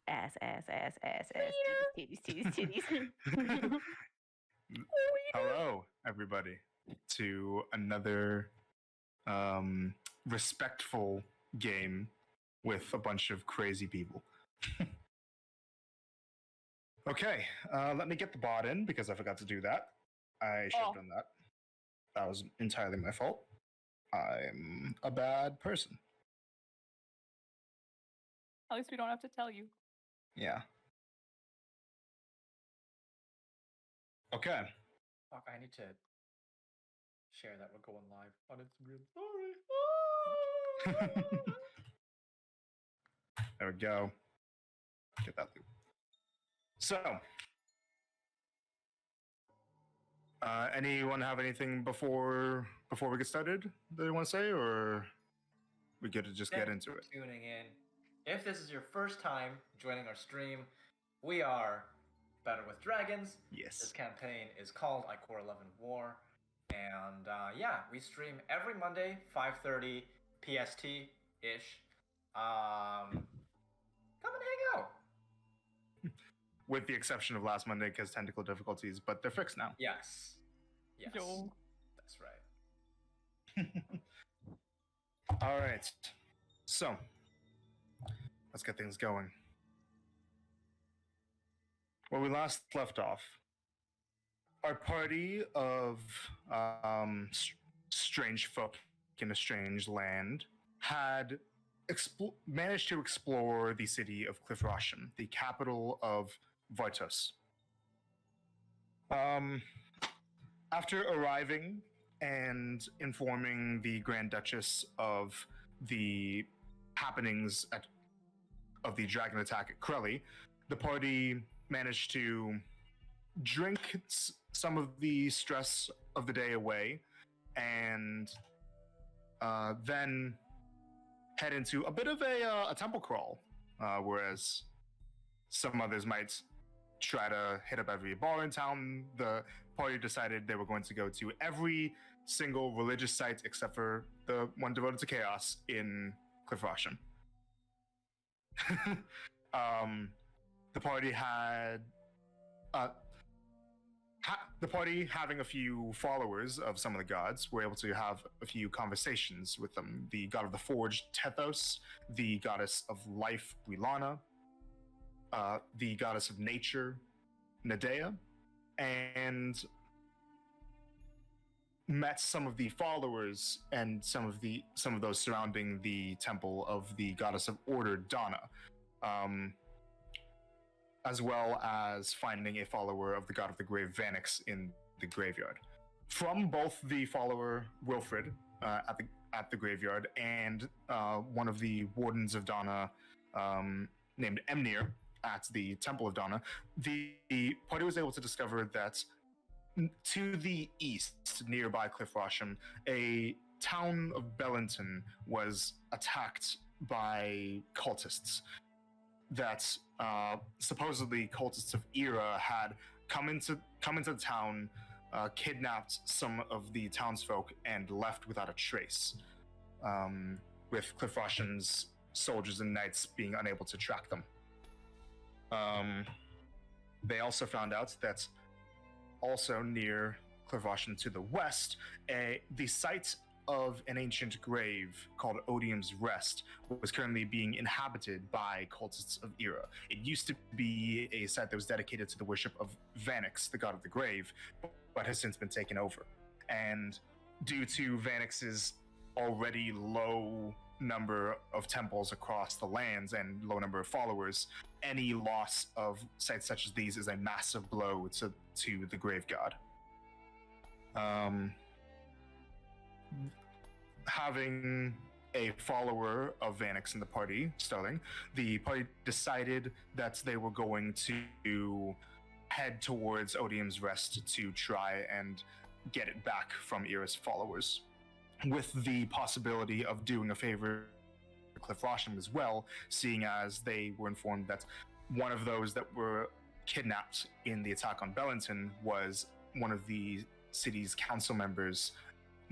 Ass, ass, ass, ass, ass, titties, titties, titties, titties. Hello, everybody, to another respectful game with a bunch of crazy people. Okay, let me get the bot in because I forgot to do that. I should have done that. That was entirely my fault. I'm a bad person. At least we don't have to tell you. Yeah. Okay. Fuck, I need to share that we're going live on Instagram. Sorry. There we go. Get that loop. So, anyone have anything before we get started that they want to say, or we get to just get into it? Tuning in. If this is your first time joining our stream, we are Better with Dragons. Yes. This campaign is called Ikora 11 War. And yeah, we stream every Monday, 5:30 PST-ish. Come and hang out. With the exception of last Monday because technical difficulties, but they're fixed now. Yes. Yes. Yo. That's right. All right. So, let's get things going. Where we last left off, our party of strange folk in a strange land had managed to explore the city of Clifroshan, the capital of Vartos. After arriving and informing the Grand Duchess of the happenings of the dragon attack at Crelly, the party managed to drink some of the stress of the day away and then head into a bit of a temple crawl, whereas some others might try to hit up every bar in town. The party decided they were going to go to every single religious site except for the one devoted to chaos in Clifroshan. The party had the party, having a few followers of some of the gods, were able to have a few conversations with them. The god of the forge, Tethos, the goddess of life, Brilana, the goddess of nature, Nadea, and met some of the followers and some of those surrounding the temple of the goddess of order, Donna. As well as finding a follower of the god of the grave, Vanix, in the graveyard. From both the follower, Wilfred, at the graveyard, and one of the wardens of Donna, named Emnir, at the Temple of Donna, the party was able to discover that to the east, nearby Clifroshan, a town of Bellington was attacked by cultists. That supposedly cultists of Era had come into the town, kidnapped some of the townsfolk, and left without a trace, with Clifroshan's soldiers and knights being unable to track them. They also found out that also near Clifroshan to the west, the site of an ancient grave called Odium's Rest was currently being inhabited by cultists of Era. It used to be a site that was dedicated to the worship of Vanix, the god of the grave, but has since been taken over. And due to Vanix's already low number of temples across the lands and low number of followers, any loss of sites such as these is a massive blow to the grave god. Having a follower of Vanix in the party, Sterling, the party decided that they were going to head towards Odium's Rest to try and get it back from Era's followers, with the possibility of doing a favor to Clifroshan as well, seeing as they were informed that one of those that were kidnapped in the attack on Bellington was one of the city's council members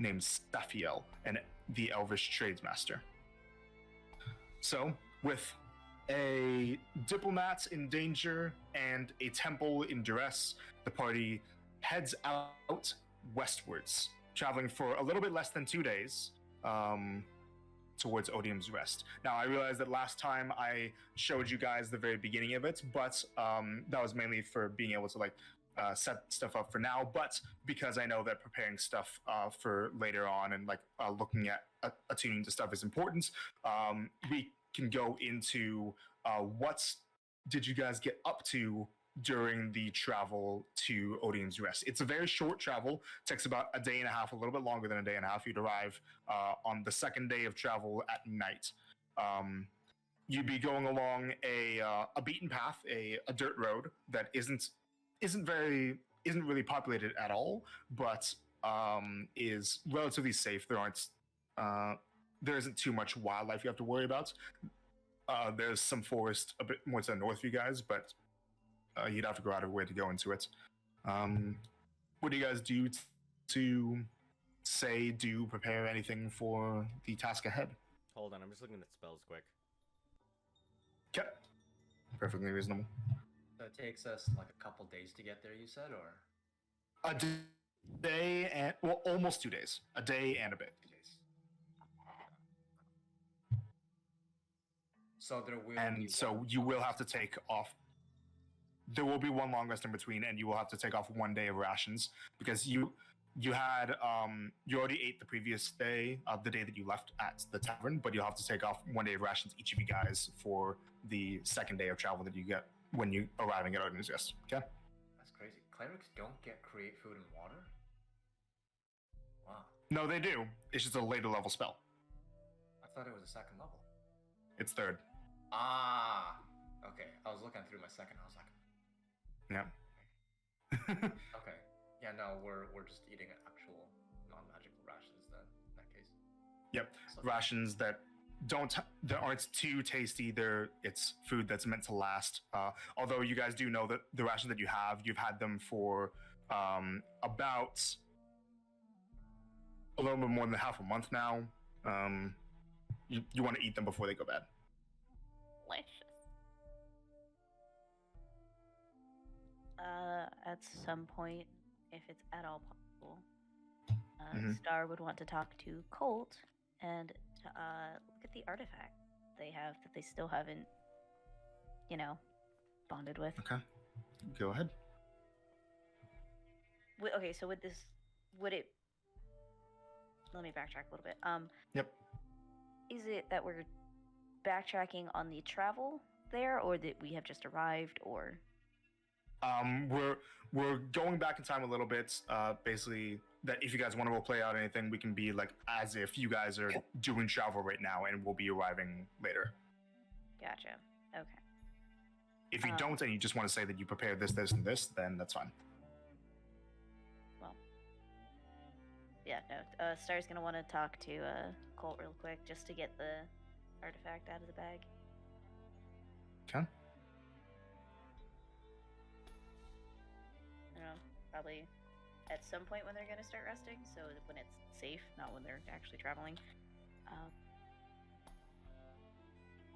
named Staphiel, and the Elvish tradesmaster. So, with a diplomat in danger and a temple in duress, the party heads out westwards, traveling for a little bit less than 2 days towards Odium's Rest. Now, I realize that last time I showed you guys the very beginning of it, but that was mainly for being able to set stuff up for now. But because I know that preparing stuff for later on and looking at attuning to stuff is important, we can go into what did you guys get up to during the travel to Odium's Rest. It's a very short travel. It takes about a day and a half, a little bit longer than a day and a half. You'd arrive on the second day of travel at night. You'd be going along a beaten path, a dirt road that isn't really populated at all, but is relatively safe. There isn't too much wildlife you have to worry about. There's some forest a bit more to the north of you guys, but you'd have to go out of your way to go into it. What do you guys do to prepare anything for the task ahead? Hold on, I'm just looking at spells quick. Okay. Perfectly reasonable. So it takes us like a couple days to get there, you said, or? A day and, well, almost 2 days. A day and a bit. So there will And be so one- you will have to take off. There will be one long rest in between, and you will have to take off 1 day of rations because you already ate the previous day, the day that you left at the tavern, but you'll have to take off 1 day of rations, each of you guys, for the second day of travel that you get when you arriving at Odium's Rest. Okay. That's crazy. Clerics don't get create food and water? Wow. No, they do. It's just a later level spell. I thought it was a second level. It's third. Ah. Okay. I was looking through my second. I was like, Yeah. okay. Yeah, no, we're just eating actual non-magical rations then, in that case. Yep. So- Rations that aren't too tasty. It's food that's meant to last. Although you guys do know that the rations that you've had them for about a little bit more than half a month now. You want to eat them before they go bad. Delicious. At some point, if it's at all possible, Mhm. Star would want to talk to Colt and look at the artifact they have that they still haven't, bonded with. Okay. Go ahead. Okay, so would it? Let me backtrack a little bit. Yep. Is it that we're backtracking on the travel there, or that we have just arrived, or? We're going back in time a little bit. Basically, that if you guys want to play out anything, we can be as if you guys are doing travel right now, and we'll be arriving later. Gotcha. Okay. If you don't, and you just want to say that you prepared this, this, and this, then that's fine. Well. Yeah. No. Star's gonna want to talk to Colt real quick just to get the artifact out of the bag. Okay. I don't know, probably at some point when they're going to start resting, so that when it's safe, not when they're actually traveling.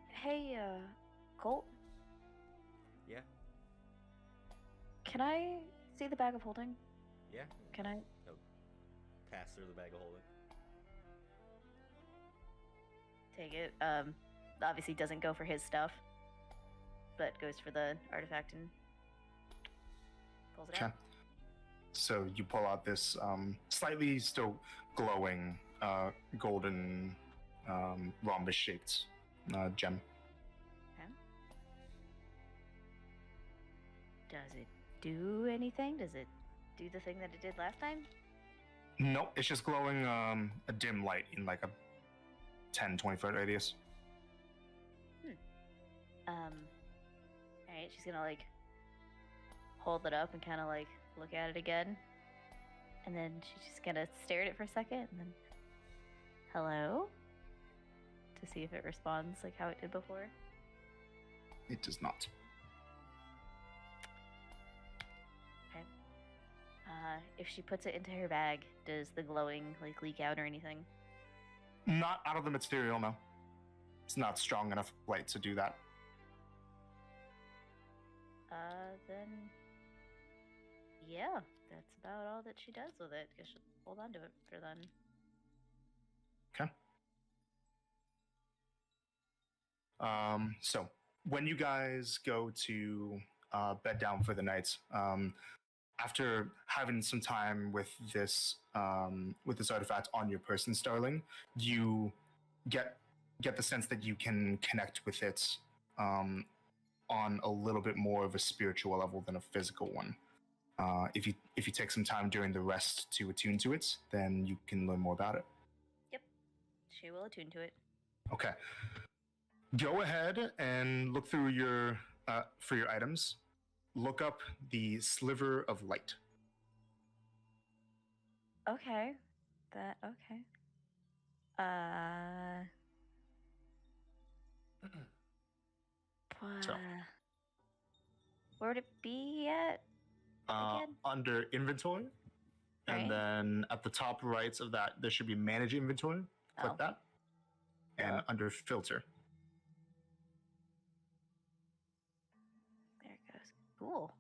Hey, Colt? Yeah? Can I see the bag of holding? Yeah? Can I? Pass through the bag of holding. Take it. Obviously doesn't go for his stuff, but goes for the artifact and pulls it Okay. out. So you pull out this slightly still glowing golden rhombus-shaped gem. Okay. Does it do anything? Does it do the thing that it did last time? No, it's just glowing a dim light in a 10-20 foot radius. Alright, she's gonna hold it up and kind of look at it again. And then she's just gonna stare at it for a second and then hello? To see if it responds like how it did before. It does not. Okay. If she puts it into her bag, does the glowing leak out or anything? Not out of the material, no. It's not strong enough light to do that. Then yeah, that's about all that she does with it. Guess she'll hold on to it for then. Okay. So when you guys go to bed down for the night, after having some time with this artifact on your person, Starling, you get the sense that you can connect with it on a little bit more of a spiritual level than a physical one. If you take some time during the rest to attune to it, then you can learn more about it. Yep, she will attune to it. Okay. Go ahead and look through your for your items. Look up the sliver of light. Okay, that okay. So. Where would it be at? Again? Under inventory, Right. and then at the top right of that, there should be manage inventory. Click Oh. that, and Yeah. under filter. There it goes. Cool.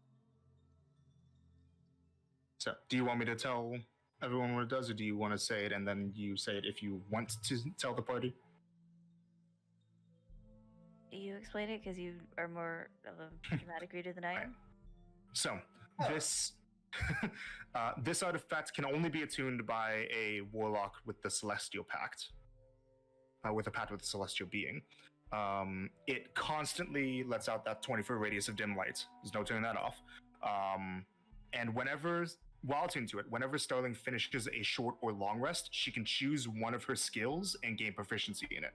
So, do you want me to tell everyone what it does, or do you want to say it and then you say it if you want to tell the party? You explain it because you are more of a dramatic reader than I am. So, this this artifact can only be attuned by a warlock with the Celestial Pact, with a pact with the celestial being. It constantly lets out that 20-foot radius of dim light. There's no turning that off. And while attuned to it, whenever Starling finishes a short or long rest, she can choose one of her skills and gain proficiency in it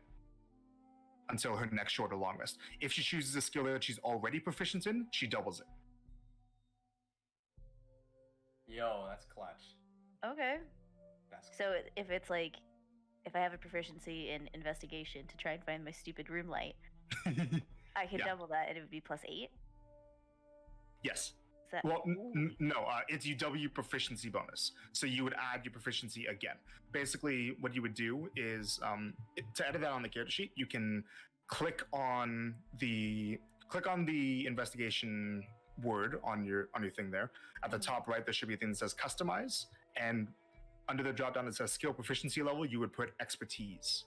until her next short or long rest. If she chooses a skill that she's already proficient in, she doubles it. Yo, that's clutch. Okay. That's So if it's like, if I have a proficiency in investigation to try and find my stupid room light, I could Yeah. double that and it would be +8. Yes. Is that Well, no, it's you double your proficiency bonus. So you would add your proficiency again. Basically, what you would do is to edit that on the character sheet, you can click on the investigation word on your thing there. At the top right, there should be a thing that says customize, and under the drop down that says skill proficiency level, you would put expertise,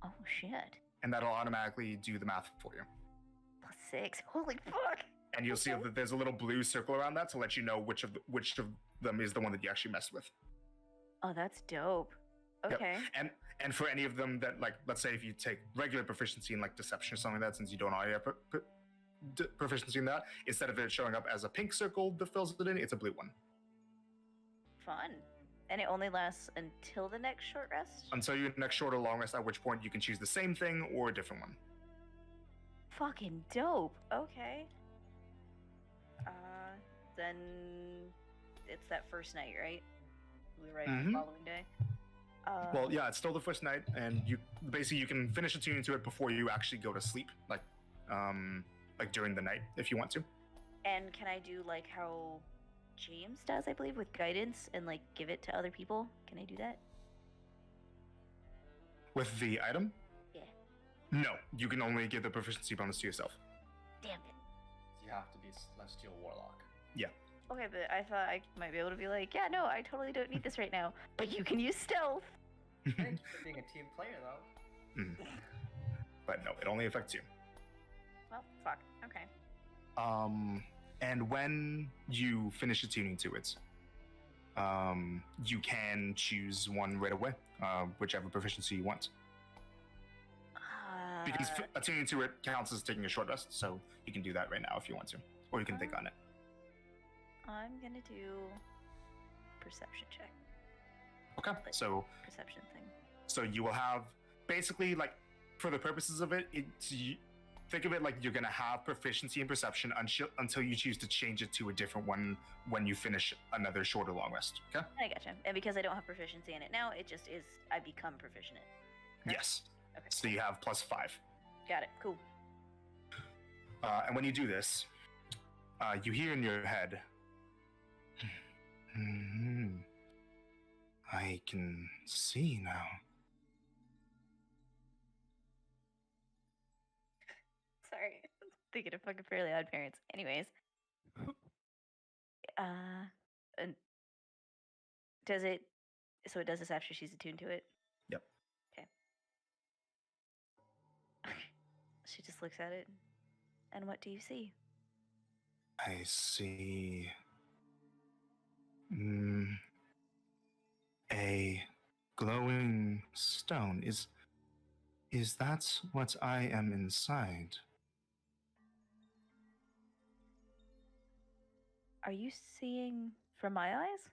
Oh shit. and that'll automatically do the math for you. +6. Holy fuck. And you'll see that there's a little blue circle around that to let you know which of them is the one that you actually messed with. Oh, that's dope. Yep. Okay. And for any of them that, like, let's say if you take regular proficiency in like deception or something like that, since you don't already have proficiency in that, instead of it showing up as a pink circle that fills it in, it's a blue one. Fun. And it only lasts until the next short rest? Until your next short or long rest, at which point you can choose the same thing or a different one. Fucking dope. Okay. Then it's that first night, right? We arrive the following day. Well, yeah, it's still the first night, and you can finish attuning to it before you actually go to sleep, like during the night if you want to. And can I do like how James does, I believe, with guidance and like give it to other people? Can I do that? With the item? Yeah. No, you can only give the proficiency bonus to yourself. Damn it. You have to be Celestial Warlock. Okay, but I thought I might be able to be like, yeah, no, I totally don't need this right now. But you can use stealth. Thanks for being a team player, though. But no, it only affects you. Well, fuck. Okay. And when you finish attuning to it, you can choose one right away, whichever proficiency you want. Because attuning to it counts as taking a short rest, so you can do that right now if you want to, or you can think on it. I'm gonna do perception check. Okay, so Perception thing. so you will have basically, like, for the purposes of it, think of it like you're gonna have proficiency in perception until you choose to change it to a different one when you finish another short or long rest. Okay. I gotcha. And because I don't have proficiency in it now, it just is I become proficient in it. Yes. Okay. So you have +5. Got it. Cool. And when you do this, you hear in your head, I can see now. Sorry. Thinking of fucking Fairly Odd Parents. Anyways. And does it... So it does this after she's attuned to it? Yep. Okay. She just looks at it. And what do you see? I see. A glowing stone. Is that what I am inside? Are you seeing from my eyes?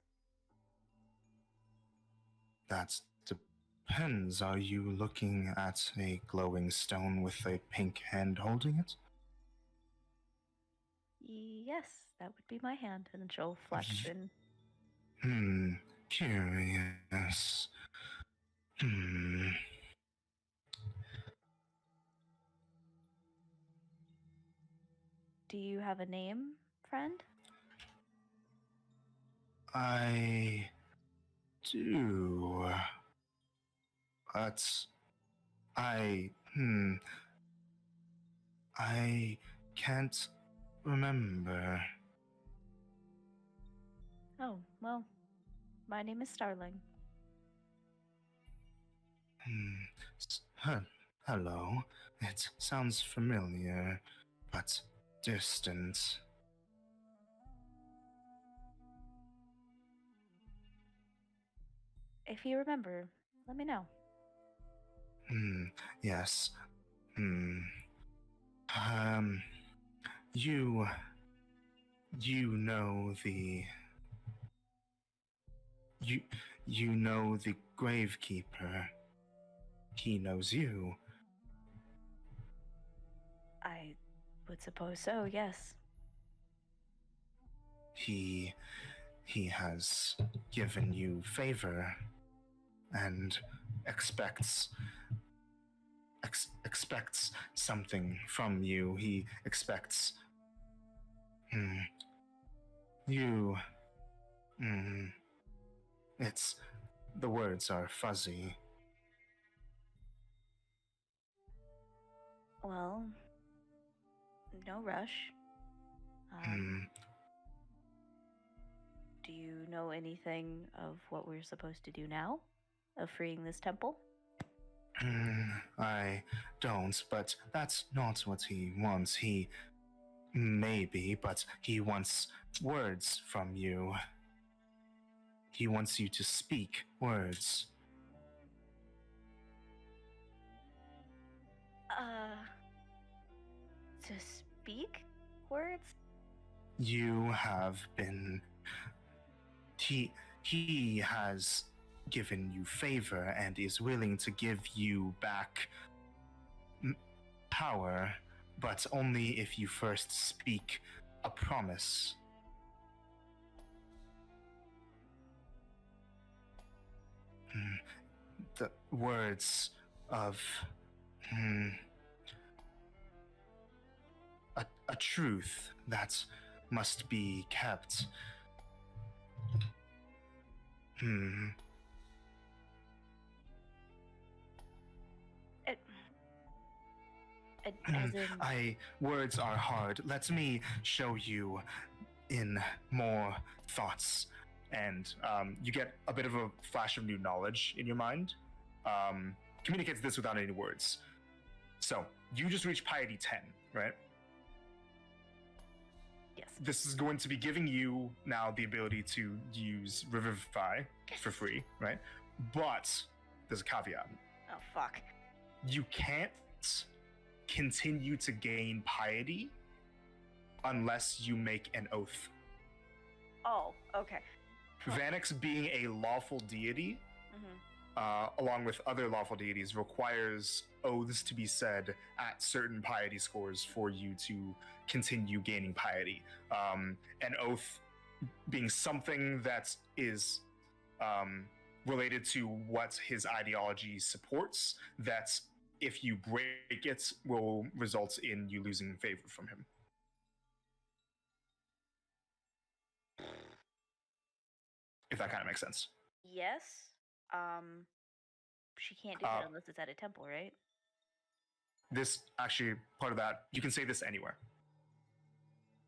That depends. Are you looking at a glowing stone with a pink hand holding it? Yes, that would be my hand. And then she'll flex and... Curious. Do you have a name, friend? I do. But I can't remember. Oh, well, my name is Starling. Hello. It sounds familiar, but distant. If you remember, let me know. Yes. You know the... You know the Gravekeeper. He knows you. I would suppose so, yes. He has given you favor and expects something from you. He expects you. It's... the words are fuzzy. Well, no rush. Do you know anything of what we're supposed to do now? Of freeing this temple? I don't, but that's not what he wants. He... maybe, but he wants words from you. He wants you to speak words. To speak words? You have been... He has given you favor and is willing to give you back power, but only if you first speak a promise. The words of... a truth that must be kept. As in... Words are hard. Let me show you in more thoughts. And you get a bit of a flash of new knowledge in your mind. Communicates this without any words. So, you just reached Piety 10, right? Yes. This is going to be giving you now the ability to use Revivify for free, right? But there's a caveat. Oh, fuck. You can't continue to gain piety unless you make an oath. Oh, okay. Vanix being a lawful deity, along with other lawful deities, requires oaths to be said at certain piety scores for you to continue gaining piety. An oath being something that is related to what his ideology supports, that if you break it will result in you losing favor from him. If that kind of makes sense. Yes. She can't do that unless it's at a temple, right? this actually part of that, you can say this anywhere.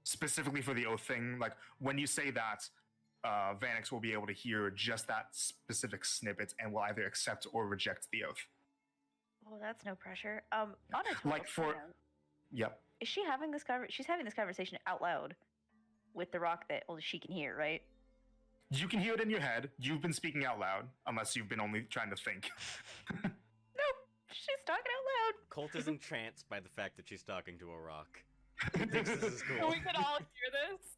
Specifically for the oath thing, like when you say that, Vanix will be able to hear just that specific snippet and will either accept or reject the oath. Well, that's no pressure. On a total Like for- note, Yep. is she having this she's having this conversation out loud with the rock that only she can hear, right? You can hear it in your head. You've been speaking out loud, unless you've been only trying to think. Nope, she's talking out loud. Colt is entranced by the fact that she's talking to a rock. He thinks this is So cool. we can all hear this.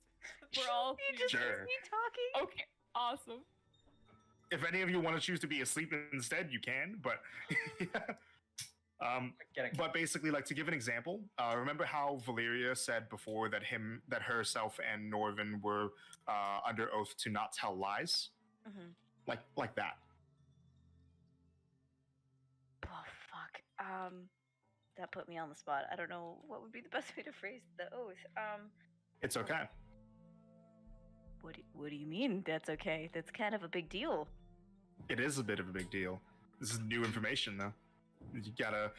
We're all. You just Sure. hear me talking. Okay. Awesome. If any of you want to choose to be asleep instead, you can. But but basically, like to give an example, remember how Valeria said before that herself and Norvin were under oath to not tell lies, like that. Oh fuck. That put me on the spot. I don't know what would be the best way to phrase the oath. It's okay. What do you mean that's okay? That's kind of a big deal. It is a bit of a big deal. This is new information, though. You gotta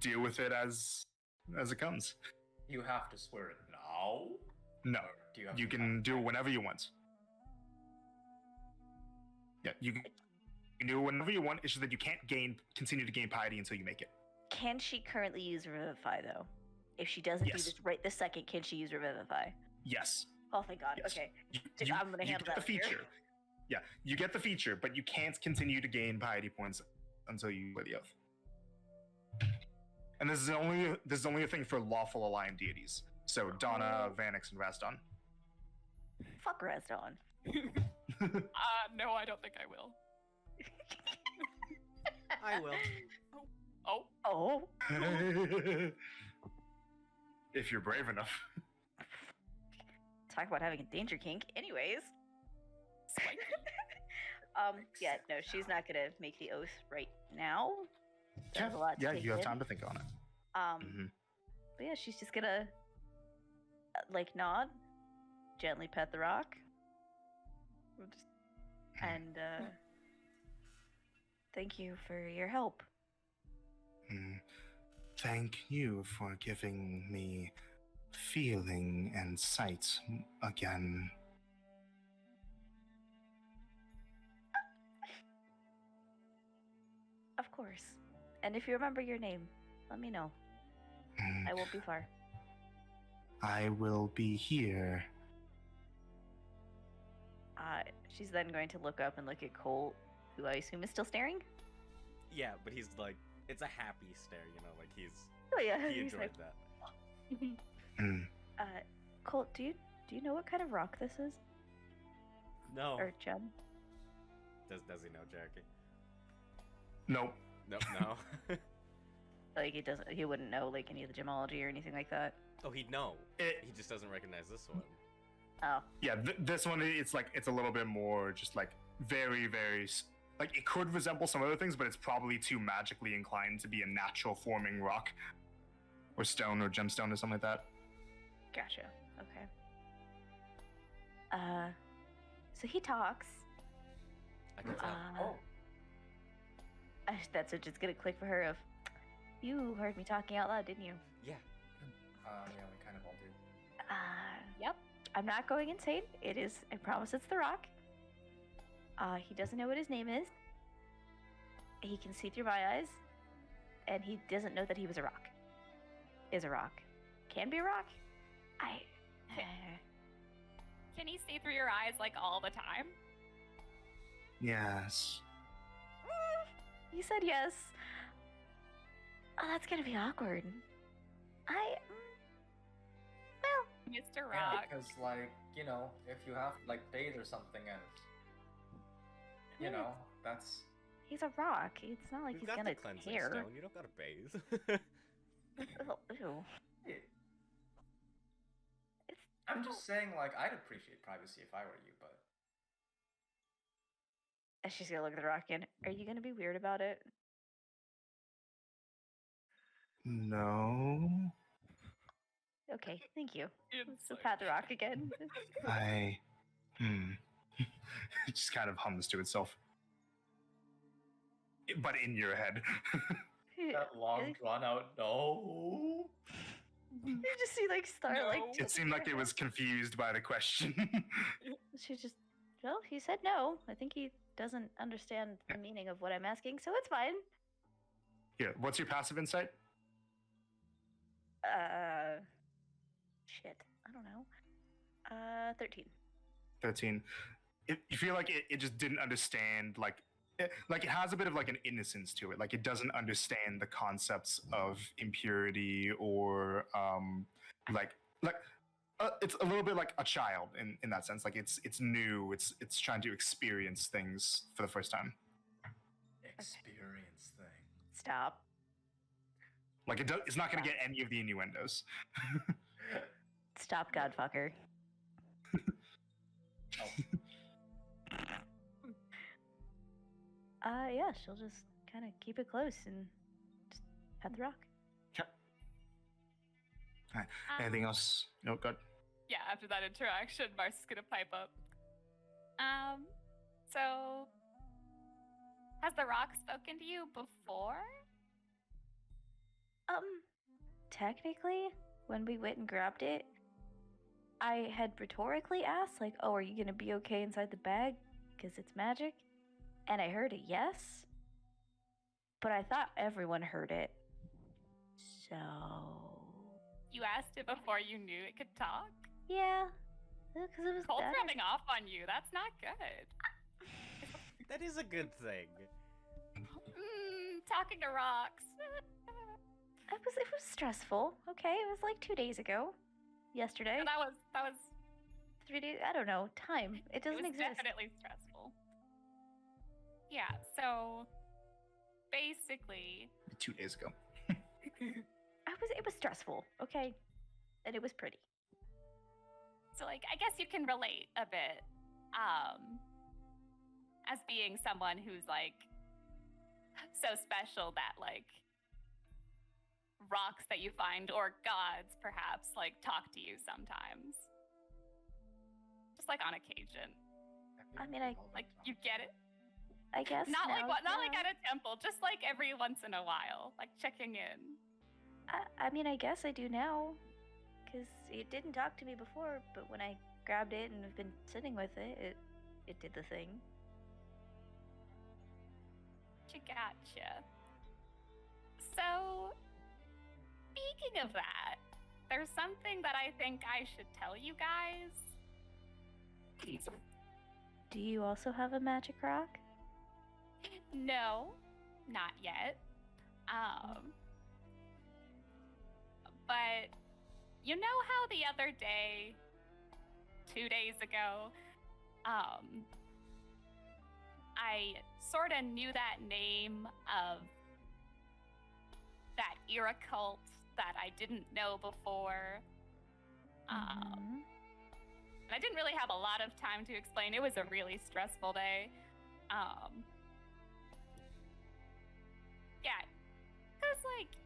deal with it as it comes. You have to swear it now? No, Or do you have you some can time? do it whenever you want. Yeah, you can do it whenever you want. It's just that you can't continue to gain piety until you make it. Can she currently use Revivify though? If she doesn't do Yes. this right this second, can she use Revivify? Yes. Oh thank God. Yes. Okay. You, I'm gonna you handle get that the one here. feature. Yeah, you get the feature, but you can't continue to gain piety points until you wear the oath. And this is only a thing for lawful aligned deities. So Donna, Vanix, and Rasdon. Fuck Rasdon. No, I don't think I will. I will. Oh. Oh. If you're brave enough. Talk about having a danger kink. Anyways. Spiky. Yeah, no, she's not gonna make the oath right now. Yeah, There's a lot to take you have in. time to think on it. Mhm. But yeah, she's just gonna like nod, gently pet the rock, and thank you for your help. Thank you for giving me feeling and sight again. Of course. And if you remember your name, let me know. Mm, I won't be far. I will be here. She's then going to look up and look at Colt, who I assume is still staring. Yeah, but he's like, it's a happy stare, you know, like Oh yeah, he he's enjoyed like, that. Mm, Colt, do you know what kind of rock this is? No. Or gem? Does he know, Jackie? nope. Nope, no. Like he wouldn't know like any of the gemology or anything like that. Oh, he'd know. It, He just doesn't recognize this one. Oh, yeah, this one, it's a little bit more just like very, very, like it could resemble some other things, but it's probably too magically inclined to be a natural forming rock or stone or gemstone or something like that. gotcha. Okay. So he talks. I can tell. Oh, That's just gonna click for her of, you heard me talking out loud, didn't you? Yeah. yeah, we kind of all did. Yep. I'm not going insane. It is, I promise it's the rock. He doesn't know what his name is. He can see through my eyes. And he doesn't know that he was a rock. Is a rock. Can be a rock. Can he see through your eyes like all the time? Yes. You said yes. Oh, that's gonna be awkward. Well, Mr. Yeah, Rock. because like, you know, if you have like bathe or something and you know, that's he's a rock. It's not like We've he's got gonna the cleansing tear. stone. You don't gotta bathe. Ew. I'm just saying like I'd appreciate privacy if I were you, but And she's gonna look at the rock again. Are you gonna be weird about it? No. Okay, thank you. It's So like- pat the rock again. I. It just kind of hums to itself. But in your head. That long drawn out no. You just see like Star like. No. It seemed like it was confused by the question. She just. Well, he said no. I think he doesn't understand the meaning of what I'm asking, so it's fine. Here, what's your passive insight? Shit. I don't know. 13. 13. You feel like it just didn't understand, like it has a bit of like an innocence to it. Like it doesn't understand the concepts of impurity or it's a little bit like a child in that sense. Like it's new. It's trying to experience things for the first time. Experience thing. Stop. Like it's not going to get any of the innuendos. Stop, Godfucker. Yeah, she'll just kind of keep it close and just pet the rock. Anything else? No, good. Yeah, after that interaction, Mars is gonna pipe up. So has the rock spoken to you before? Technically, when we went and grabbed it, I had rhetorically asked, like, oh, are you gonna be okay inside the bag? Because it's magic. And I heard a yes. But I thought everyone heard it. So... You asked it before you knew it could talk? Yeah. Because it was Cold's better. rubbing off on you. That's not good. That is a good thing. Talking to rocks. It was stressful. Okay, it was like 2 days ago. Yesterday. That was 3 days. I don't know. Time. It doesn't was exist. definitely stressful. Yeah, so basically 2 days ago. It was stressful. Okay, and it was pretty. So like I guess you can relate a bit as being someone who's like so special that like rocks that you find or gods perhaps like talk to you sometimes. Just like on occasion. I mean, I Like you get it? I guess Not like now, what not like yeah. at a temple, just like every once in a while, like checking in. I mean, I guess I do now, because it didn't talk to me before. But when I grabbed it and have been sitting with it, it did the thing. Gotcha. So, speaking of that, there's something that I think I should tell you guys. Do you also have a magic rock? No, not yet. But you know how the other day, 2 days ago, I sort of knew that name of that era cult that I didn't know before. Mhm. And I didn't really have a lot of time to explain. It was a really stressful day. Yeah, because like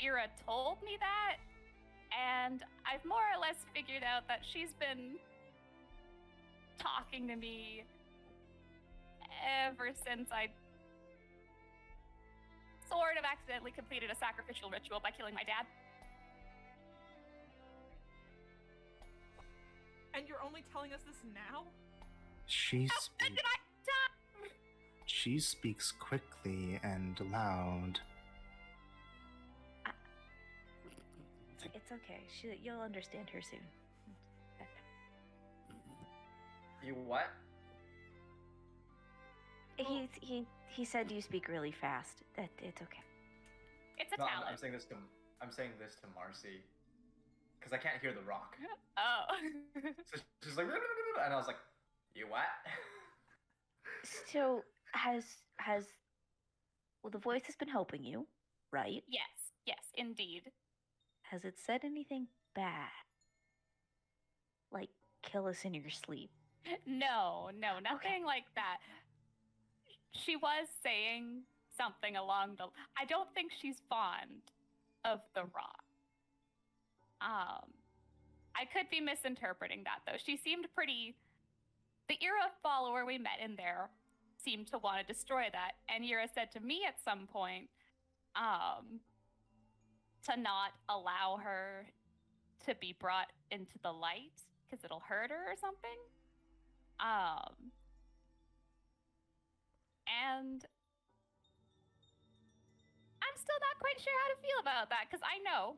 Ira told me that, and I've more or less figured out that she's been talking to me ever since I sort of accidentally completed a sacrificial ritual by killing my dad. And you're only telling us this now? She How speaks. did I die? She speaks quickly and loud. It's okay. You'll understand her soon. You what? He said you speak really fast. That it's okay. It's a No, talent. I'm saying this to Marcy, because I can't hear the rock. Oh. So she's like, and I was like, you what? So has well, the voice has been helping you, right? Yes, indeed. Has it said anything bad? Like kill us in your sleep? No, nothing like that. She was saying something along the... I don't think she's fond of the rock. I could be misinterpreting that, though. She seemed pretty... The Ira follower we met in there seemed to want to destroy that, and Ira said to me at some point to not allow her to be brought into the light because it'll hurt her or something. And I'm still not quite sure how to feel about that because I know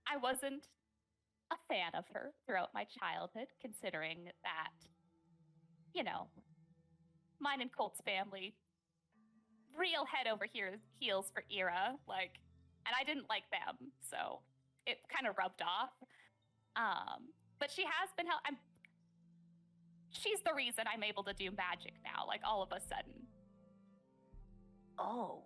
I wasn't a fan of her throughout my childhood, considering that, you know, mine and Colt's family, real head over heels for Ira, like, and I didn't like them, so it kind of rubbed off. But she has been she's the reason I'm able to do magic now, like all of a sudden. Oh.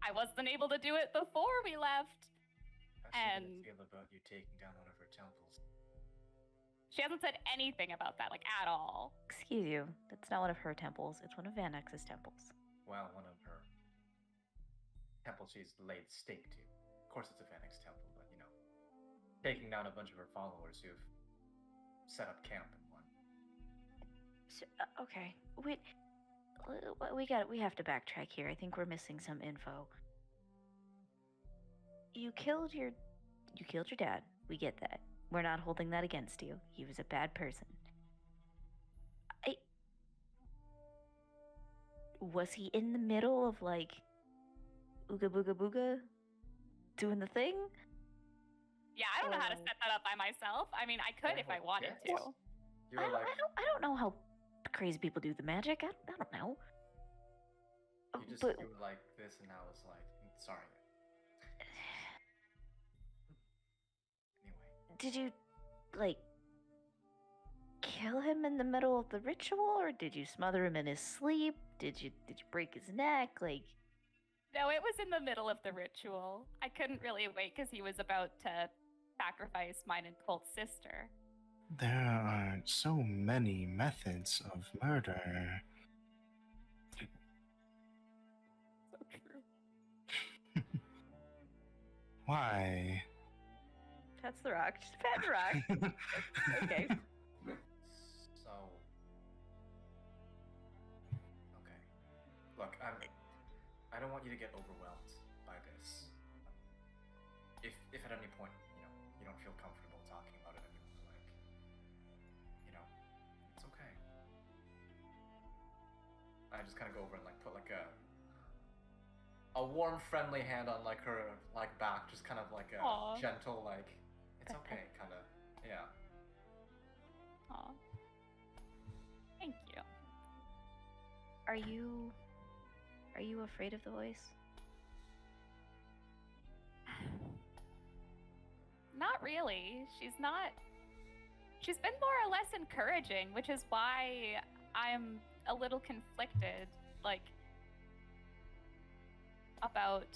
I wasn't able to do it before we left. How's she gonna feel about you taking down one of her temples? She hasn't said anything about that, like, at all. Excuse you. That's not one of her temples. It's one of Vanex's temples. Well, one of her temples she's laid stake to. Of course it's a Vanex temple, but, you know, taking down a bunch of her followers who've set up camp in one. So, okay. Wait. We have to backtrack here. I think we're missing some info. You killed your dad. We get that. We're not holding that against you. He was a bad person. Was he in the middle of, like, ooga booga booga doing the thing? Yeah, I don't know how to set that up by myself. I mean, I could if I wanted to. You were like, I don't know how crazy people do the magic. I don't know. you just But do it like this, and I was like, sorry. Anyway, did you, like, kill him in the middle of the ritual, or did you smother him in his sleep? Did you break his neck? Like, No, it was in the middle of the ritual. I couldn't really wait because he was about to sacrifice mine and Colt's sister. There are so many methods of murder. So true. Why? that's the rock. Just pat the rock. Okay. so okay. Look, I don't want you to get overwhelmed by this. If at any point, you know, you don't feel comfortable talking about it anymore, like, you know, it's okay. I just kind of go over and like put like a warm, friendly hand on like her like back, just kind of like a Aw. gentle like, it's okay, kind of, yeah. Aw. Thank you. Are you afraid of the voice? Not really. She's been more or less encouraging, which is why I'm a little conflicted, like, about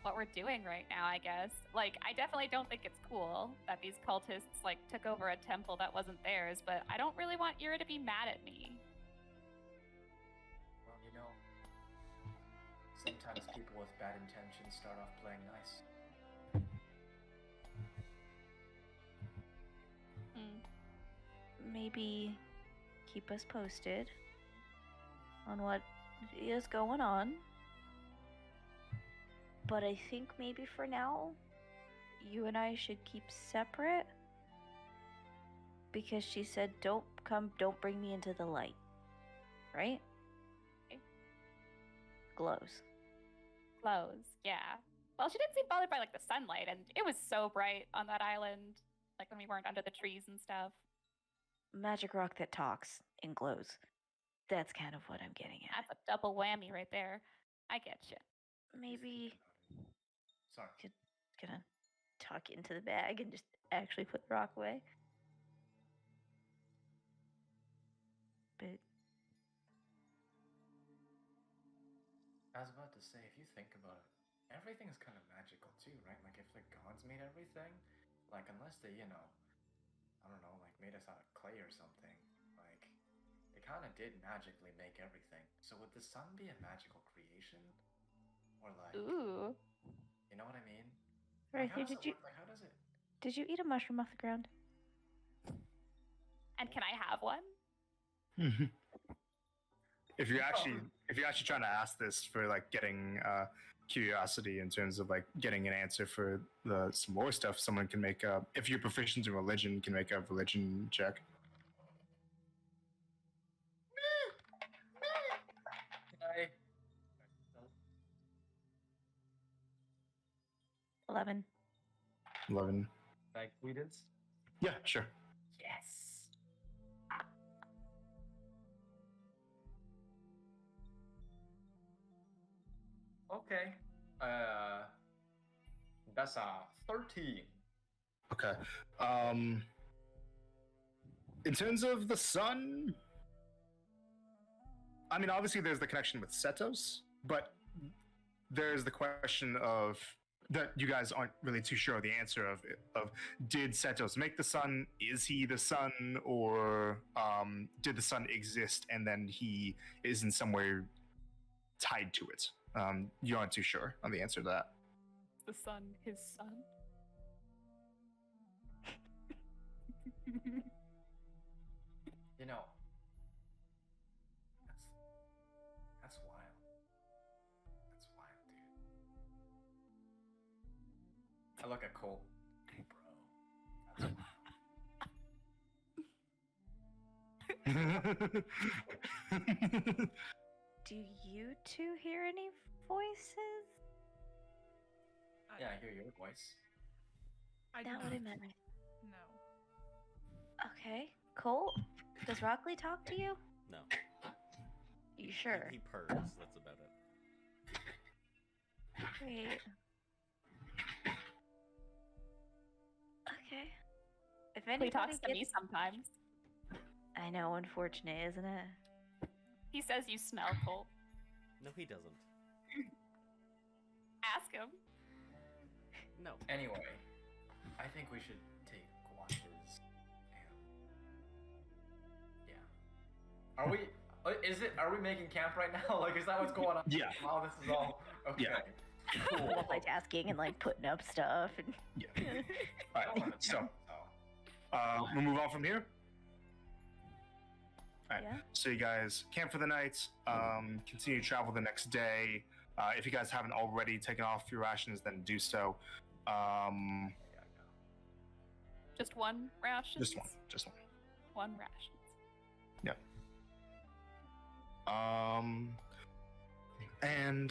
what we're doing right now, I guess. Like, I definitely don't think it's cool that these cultists, like, took over a temple that wasn't theirs, but I don't really want Ira to be mad at me. Well, you know, sometimes people with bad intentions start off playing nice. Maybe keep us posted on what is going on. But I think maybe for now, you and I should keep separate. Because she said, don't bring me into the light. Right? Okay. Glows. Yeah. Well, she didn't seem bothered by, like, the sunlight, and it was so bright on that island, like, when we weren't under the trees and stuff. Magic rock that talks and glows. That's kind of what I'm getting at. That's a double whammy right there. I get you. Maybe Sorry. gonna tuck into the bag and just actually put the rock away. But I was about to say, if you think about it, everything is kind of magical too, right? Like, if the gods made everything, like, unless they, you know, I don't know, like, made us out of clay or something, like, they kind of did magically make everything. So would the sun be a magical creation? Or, like, Ooh. you know what I mean? right Like, how here, does it work? Like, how does it? did you eat a mushroom off the ground? And can I have one? if you're actually trying to ask this for like getting curiosity in terms of like getting an answer for some more stuff, someone can make a, if you're proficient in religion, can make a religion check. I 11. 11. like Credence. Yeah, sure. Yes. Okay. That's a 13. Okay. In terms of the sun, I mean, obviously there's the connection with Setos, but there's the question of that you guys aren't really too sure of the answer of did Setos make the sun? Is he the sun, or did the sun exist and then he is in some way tied to it? You aren't too sure on the answer to that. The son, his son. You know, that's wild. That's wild, dude. I look at Cole. Hey, bro. That's wild. Do you two hear any voices? Yeah, I hear your voice. I do Not not. what I meant. No. Okay, Cole, does Rockley talk to you? No. You sure? He purrs. That's about it. Wait. Okay. If He anybody talks to me gets... sometimes. I know, unfortunate, isn't it? He says you smell, Cole. No, he doesn't. Ask him. No. Anyway, I think we should take watches and yeah. Are we? Are we making camp right now? Like, is that what's going on? Yeah. Wow, this is all okay. Yeah. Cool. Multitasking and like putting up stuff and Yeah. All I right. wanna So, know, we'll move on from here. All right. Yeah. So you guys camp for the night. Continue to travel the next day. If you guys haven't already taken off your rations, then do so. Just one ration? Just one. One ration. And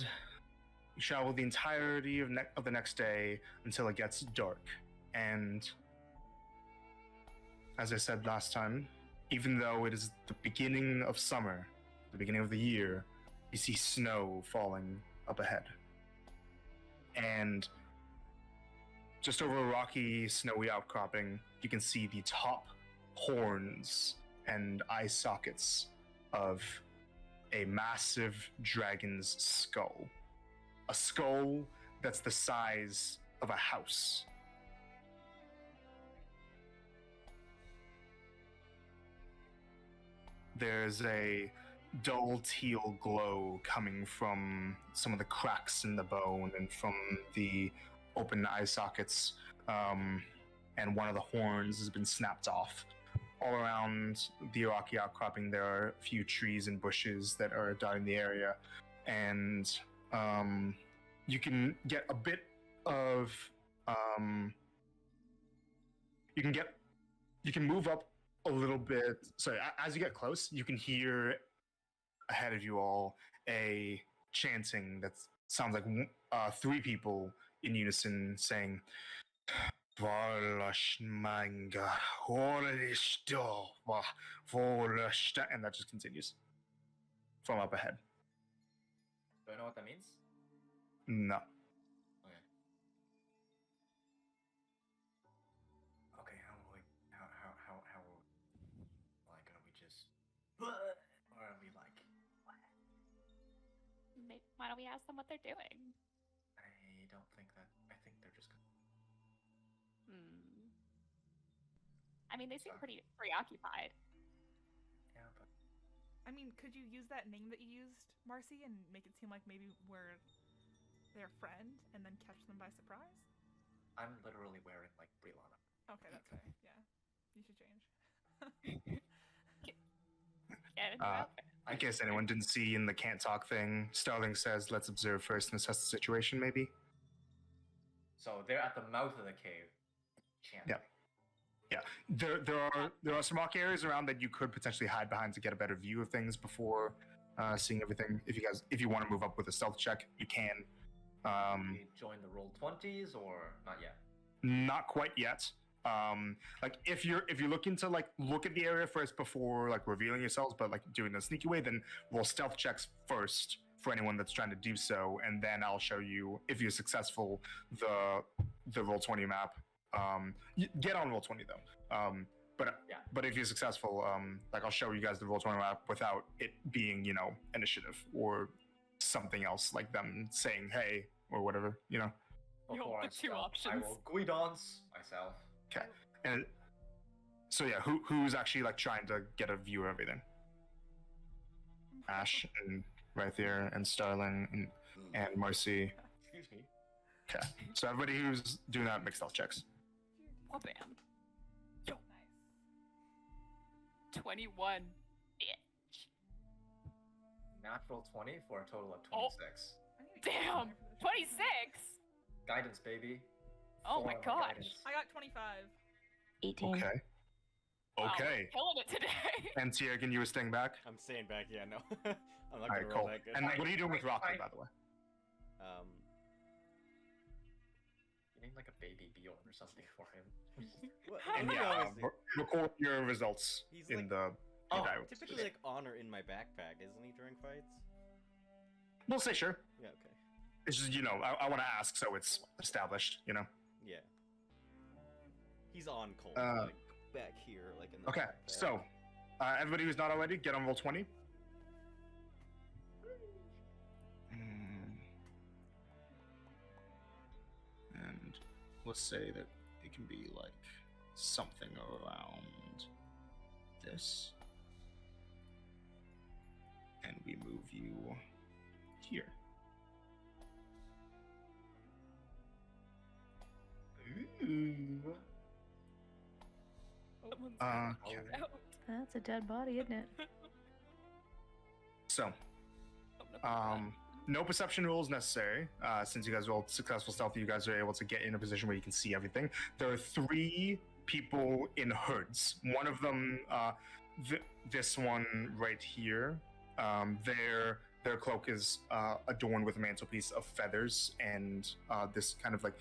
you travel the entirety of the next day until it gets dark. And as I said last time, even though it is the beginning of summer, the beginning of the year, you see snow falling up ahead. And just over a rocky, snowy outcropping, you can see the top horns and eye sockets of a massive dragon's skull. A skull that's the size of a house. There's a dull teal glow coming from some of the cracks in the bone and from the open eye sockets, and one of the horns has been snapped off. All around the rocky outcropping, there are a few trees and bushes that are dotting the area, and you can get a bit of you can move up a little bit. Sorry, as you get close, you can hear ahead of you all a chanting that sounds like three people in unison saying, and that just continues from up ahead. Do I know what that means? No. Okay, how like, are we just, or are we like, Why don't we ask them what they're doing? I don't think that, I think they're just gonna, I mean, they seem pretty preoccupied. yeah, but I mean, could you use that name that you used, Marcy, and make it seem like maybe we're their friend and then catch them by surprise? I'm literally wearing like Brianna. Okay, that's fair. Yeah. You should change. Yeah, Uh, In case anyone didn't see in the can't talk thing, Starling says, "Let's observe first and assess the situation." Maybe. So they're at the mouth of the cave. Chanting. Yeah. There are some rock areas around that you could potentially hide behind to get a better view of things before seeing everything. If you want to move up with a stealth check, you can. We join the roll 20s or not yet? Not quite yet. Like if you're looking to like look at the area first before like revealing yourselves, but like doing a sneaky way, then roll stealth checks first for anyone that's trying to do so, and then I'll show you if you're successful the roll 20 map. Get on roll 20 though. But if you're successful, like I'll show you guys the roll 20 map without it being initiative or something else like them saying hey or whatever. Before I the two start, I options. will guidance myself. Okay. And so yeah, who's actually like trying to get a view of everything? Ash and right there, and Starling and Marcy. Excuse me. Okay. So everybody who's doing that, make stealth checks. Oh, bam. Nice. 21. Bitch. Natural 20 for a total of Oh. 26. I need to get Damn. on there for this shit. 26? Guidance, baby. Oh my 4 on gosh. guidance. I got 25. 18. Okay. Wow, Okay. we're killing it today. And Tiergan, you were staying back. I'm staying back. Yeah, no. I'm not All gonna right, roll cool. that good. And what are you doing with Rocky, I- by the way? Um, You need like a baby Bjorn or something for him. well, And you know, yeah, is- record your results He's in like- the Oh, die roll. typically like honor in my backpack, isn't he, during fights? We'll say sure. Yeah. Okay. It's just I want to ask so it's established. Yeah. He's on cold, like back here, like in the Okay. backpack. So everybody who's not already, get on roll 20. And let's say that it can be like something around this. And we move you here. Ooh. Someone's Okay. out. That's a dead body, isn't it? So, Oh, no, no perception rules necessary. Since you guys rolled successful stealth, you guys are able to get in a position where you can see everything. There are 3 people in hoods. One of them, this one right here, their cloak is adorned with a mantelpiece of feathers and this kind of like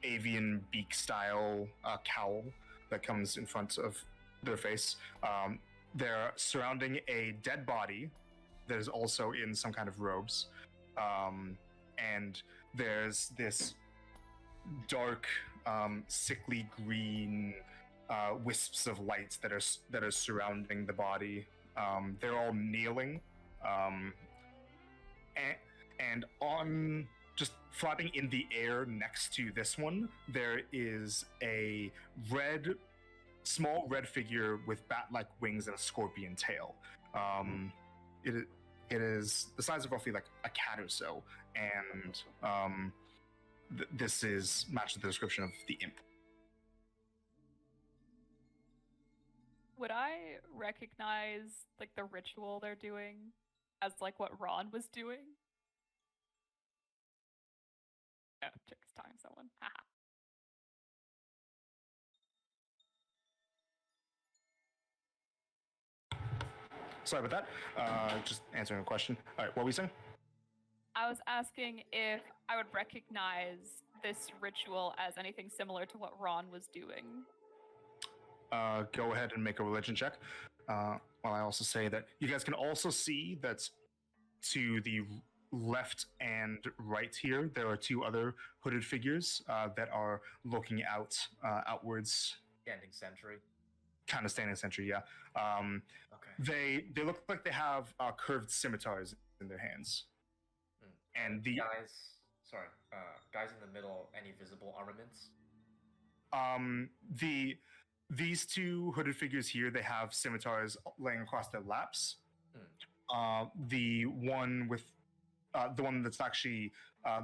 avian beak style cowl that comes in front of their face. They're surrounding a dead body that is also in some kind of robes, and there's this dark, sickly green wisps of light that are surrounding the body. They're all kneeling, and on just floating in the air next to this one, there is a small red figure with bat-like wings and a scorpion tail. It is the size of roughly like a cat or so, and this is matched the description of the imp. Would I recognize like the ritual they're doing as like what Ron was doing? Oh, took his time, someone. Haha. Sorry about that. Just answering a question. All right, what were we saying? I was asking if I would recognize this ritual as anything similar to what Ron was doing. Go ahead and make a religion check. While I also say that you guys can also see that to the left and right here, there are 2 other hooded figures that are looking outwards, Standing sentry. kind of standing sentry. Yeah. Okay. They look like they have curved scimitars in their hands, and the guys in the middle, any visible armaments? these 2 hooded figures here, they have scimitars laying across their laps. The one with the one that's actually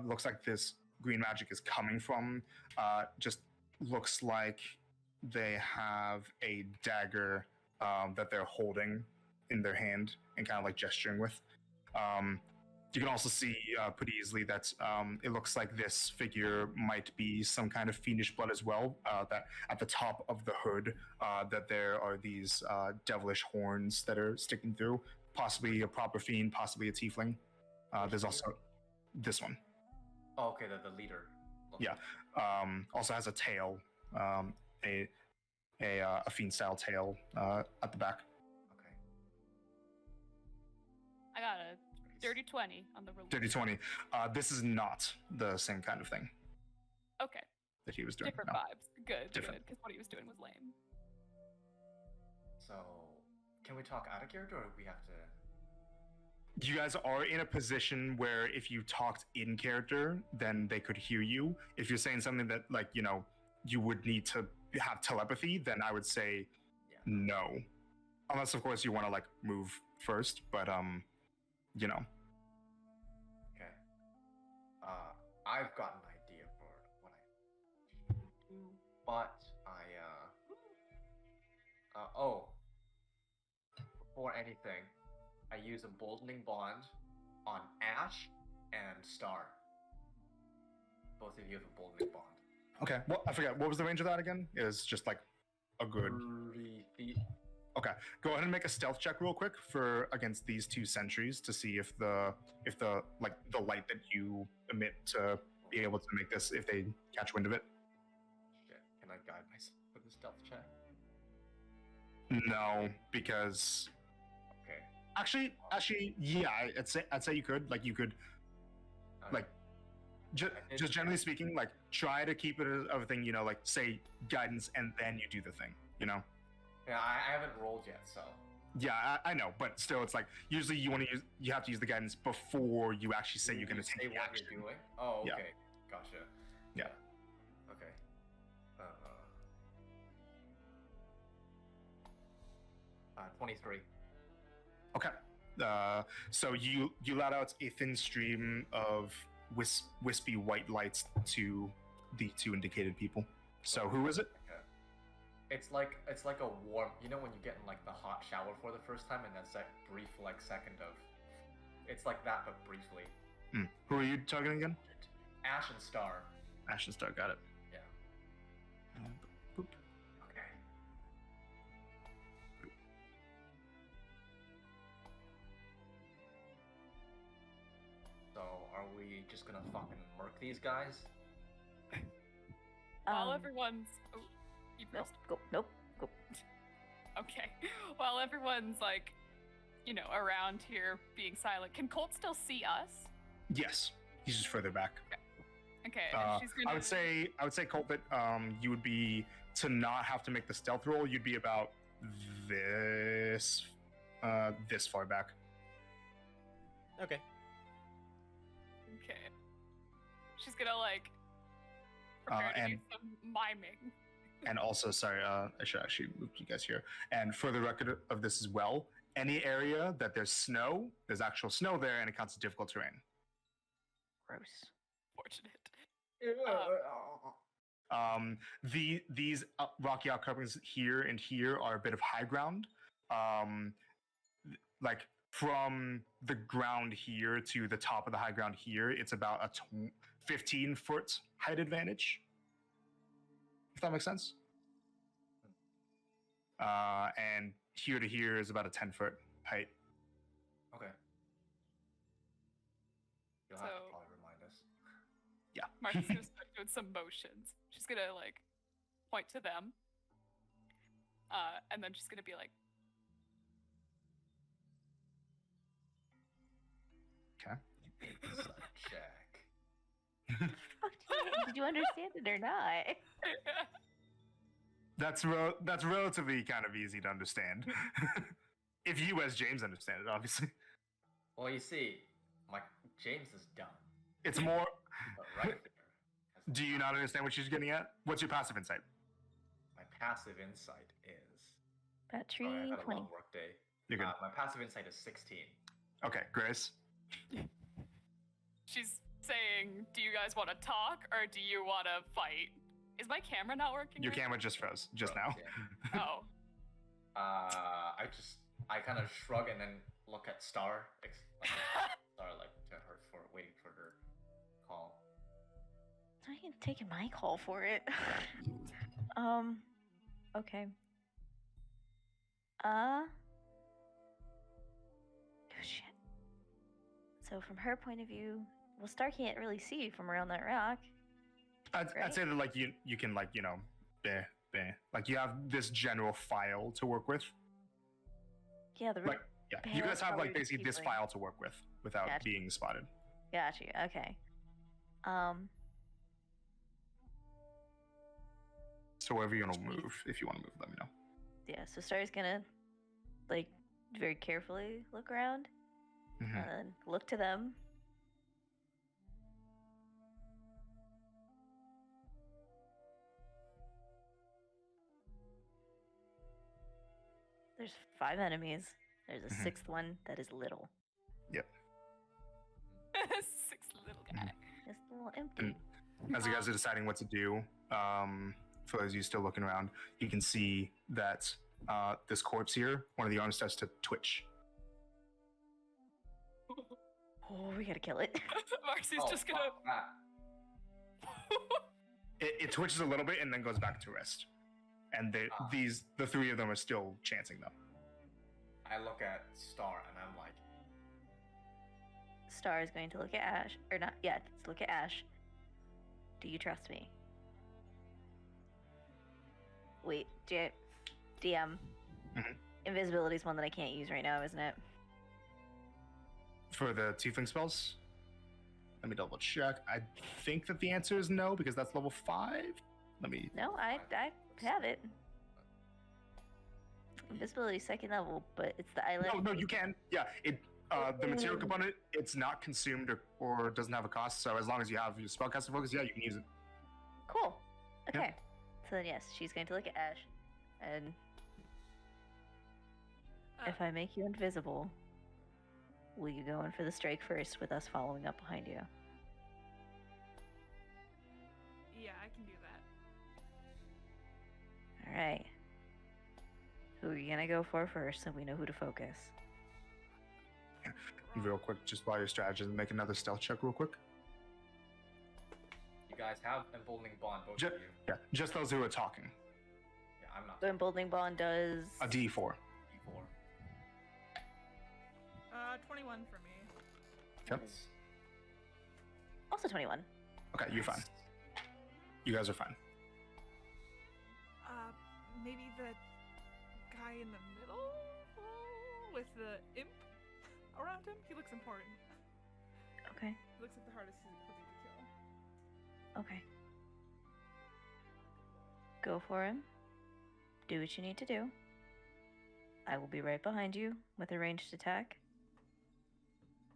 looks like this green magic is coming from just looks like they have a dagger that they're holding in their hand and kind of like gesturing with. You can also see pretty easily that it looks like this figure might be some kind of fiendish blood as well. That at the top of the hood, that there are these devilish horns that are sticking through. Possibly a proper fiend, possibly a tiefling. There's also this one. Oh, okay, the leader. Yeah. Also has a tail, a fiend style tail at the back. Okay. I got a dirty 20 on the roll. Dirty 20. This is not the same kind of thing Okay. that he was doing. Different No. vibes. Good, Different. good. Because what he was doing was lame. So, can we talk out of character, or we have to? You guys are in a position where if you talked in character, then they could hear you. If you're saying something that, like, you know, you would need to have telepathy, then I would say no. Unless, of course, you want to, like, move first, but, you know. Okay. I've got an idea for what I should do, but before anything, I use emboldening bond on Ash and Star. Both of you have emboldening bond. Okay, well, I forget. What was the range of that again? It was just, like, a good... 30 feet. Okay, go ahead and make a stealth check real quick for against these two sentries to see if the like the light that you emit to be able to make this, if they catch wind of it. Shit, can I guide myself with the stealth check? No, because Okay. actually, yeah, I'd say you could, like, you could, like, just generally speaking, like, try to keep it a thing, you know, like, say guidance and then you do the thing, you know. Yeah, I haven't rolled yet, so. Yeah, I know, but still, it's like usually you have to use the guidance before you actually say you're going to say take the what action. you're doing. Oh, okay, Yeah. gotcha. Yeah. Okay. 23. Okay. So you let out a thin stream of wispy white lights to the two indicated people. So who is it? Okay. It's like a warm. You know when you get in like the hot shower for the first time, and that's that brief like second of. It's like that, but briefly. Who are you targeting again? Ash and Star. Ash and Star, got it. Yeah. Boop. Okay. So are we just gonna fucking murk these guys? While everyone's... Oh, you Nope, first. go. Okay. While everyone's, like, you know, around here being silent, can Colt still see us? Yes, he's just further back. Okay, and she's gonna... I would say, Colt, that you would be, to not have to make the stealth roll, you'd be about this far back. Okay. Okay. She's gonna, like, prepare to do and- some miming. And also, sorry, I should actually move you guys here. And for the record of this as well, any area that there's snow, there's actual snow there, and it counts as difficult terrain. Gross. Fortunate. These rocky outcroppings here and here are a bit of high ground. Like from the ground here to the top of the high ground here, it's about a 15-foot height advantage. If that makes sense. And here to here is about a 10-foot height. Okay. You'll have to So- probably remind us. Yeah. Martha's gonna start doing some motions. She's gonna, like, point to them. And then she's gonna be like, Okay. Check. Did you understand it or not? That's relatively kind of easy to understand. If you, as James, understand it, obviously. Well, you see, James is dumb. It's more. But right there. Do you not understand what she's getting at? What's your passive insight? My passive insight is. Battery Sorry, I've had a 20. long work day. You're good. My passive insight is 16. Okay, Grace. she's saying, do you guys want to talk or do you want to fight? Is my camera not working? Your right camera just froze just now. Yeah. now? Oh. I just I kind of shrug and then look at Star. Star like to her for waiting for her call. I ain't taking my call for it. Okay. Oh shit. So from her point of view, well, Star can't really see you from around that rock. I'd Right. say that like you can like like you have this general file to work with. Yeah, the Like yeah, you guys Bale's have like probably basically this tiefling. file to work with without Gotcha. being spotted. Got you. Okay. So wherever you want to move, if you want to move, let me know. Yeah. So Star's gonna like very carefully look around Mhm. and look to them. There's 5 enemies. There's a Mhm. 6th one that is little. Six little guy. It's a little empty. As you guys are deciding what to do, for those of you still looking around, you can see that this corpse here, one of the arms starts to twitch. Oh, we gotta kill it. Marcy's Oh, just gonna. fuck that. It twitches a little bit and then goes back to rest. And the 3 of them are still chanting though. I look at Star and I'm like, Star is going to look at Ash, or not? Yeah, let's look at Ash. Do you trust me? Wait, DM. Mhm. Invisibility is one that I can't use right now, isn't it? For the tiefling spells, let me double check. I think that the answer is no because that's level 5. Let me. No, I have it. Invisibility is 2nd level, but it's the island. No, you can. Yeah, the material component, it's not consumed or doesn't have a cost. So as long as you have your spellcaster focus, yeah, you can use it. Cool. Okay. So then, yes, she's going to look at Ash, and if I make you invisible, will you go in for the strike first with us following up behind you? Yeah, I can do that. All right. Who are you gonna go for first, so we know who to focus? Real quick, just while you're strategizing, make another stealth check real quick. you guys have emboldening bond, both Ju- of you. Yeah, just those who are talking. Yeah, I'm not. So Emboldening Bond does A D4. D4. 21 for me. Yep. also 21. Okay, you're fine. You guys are fine. Maybe the guy in the middle with the imp around him. He looks important. Okay. He looks like the hardest he's going to kill. Okay. Go for him. Do what you need to do. I will be right behind you with a ranged attack.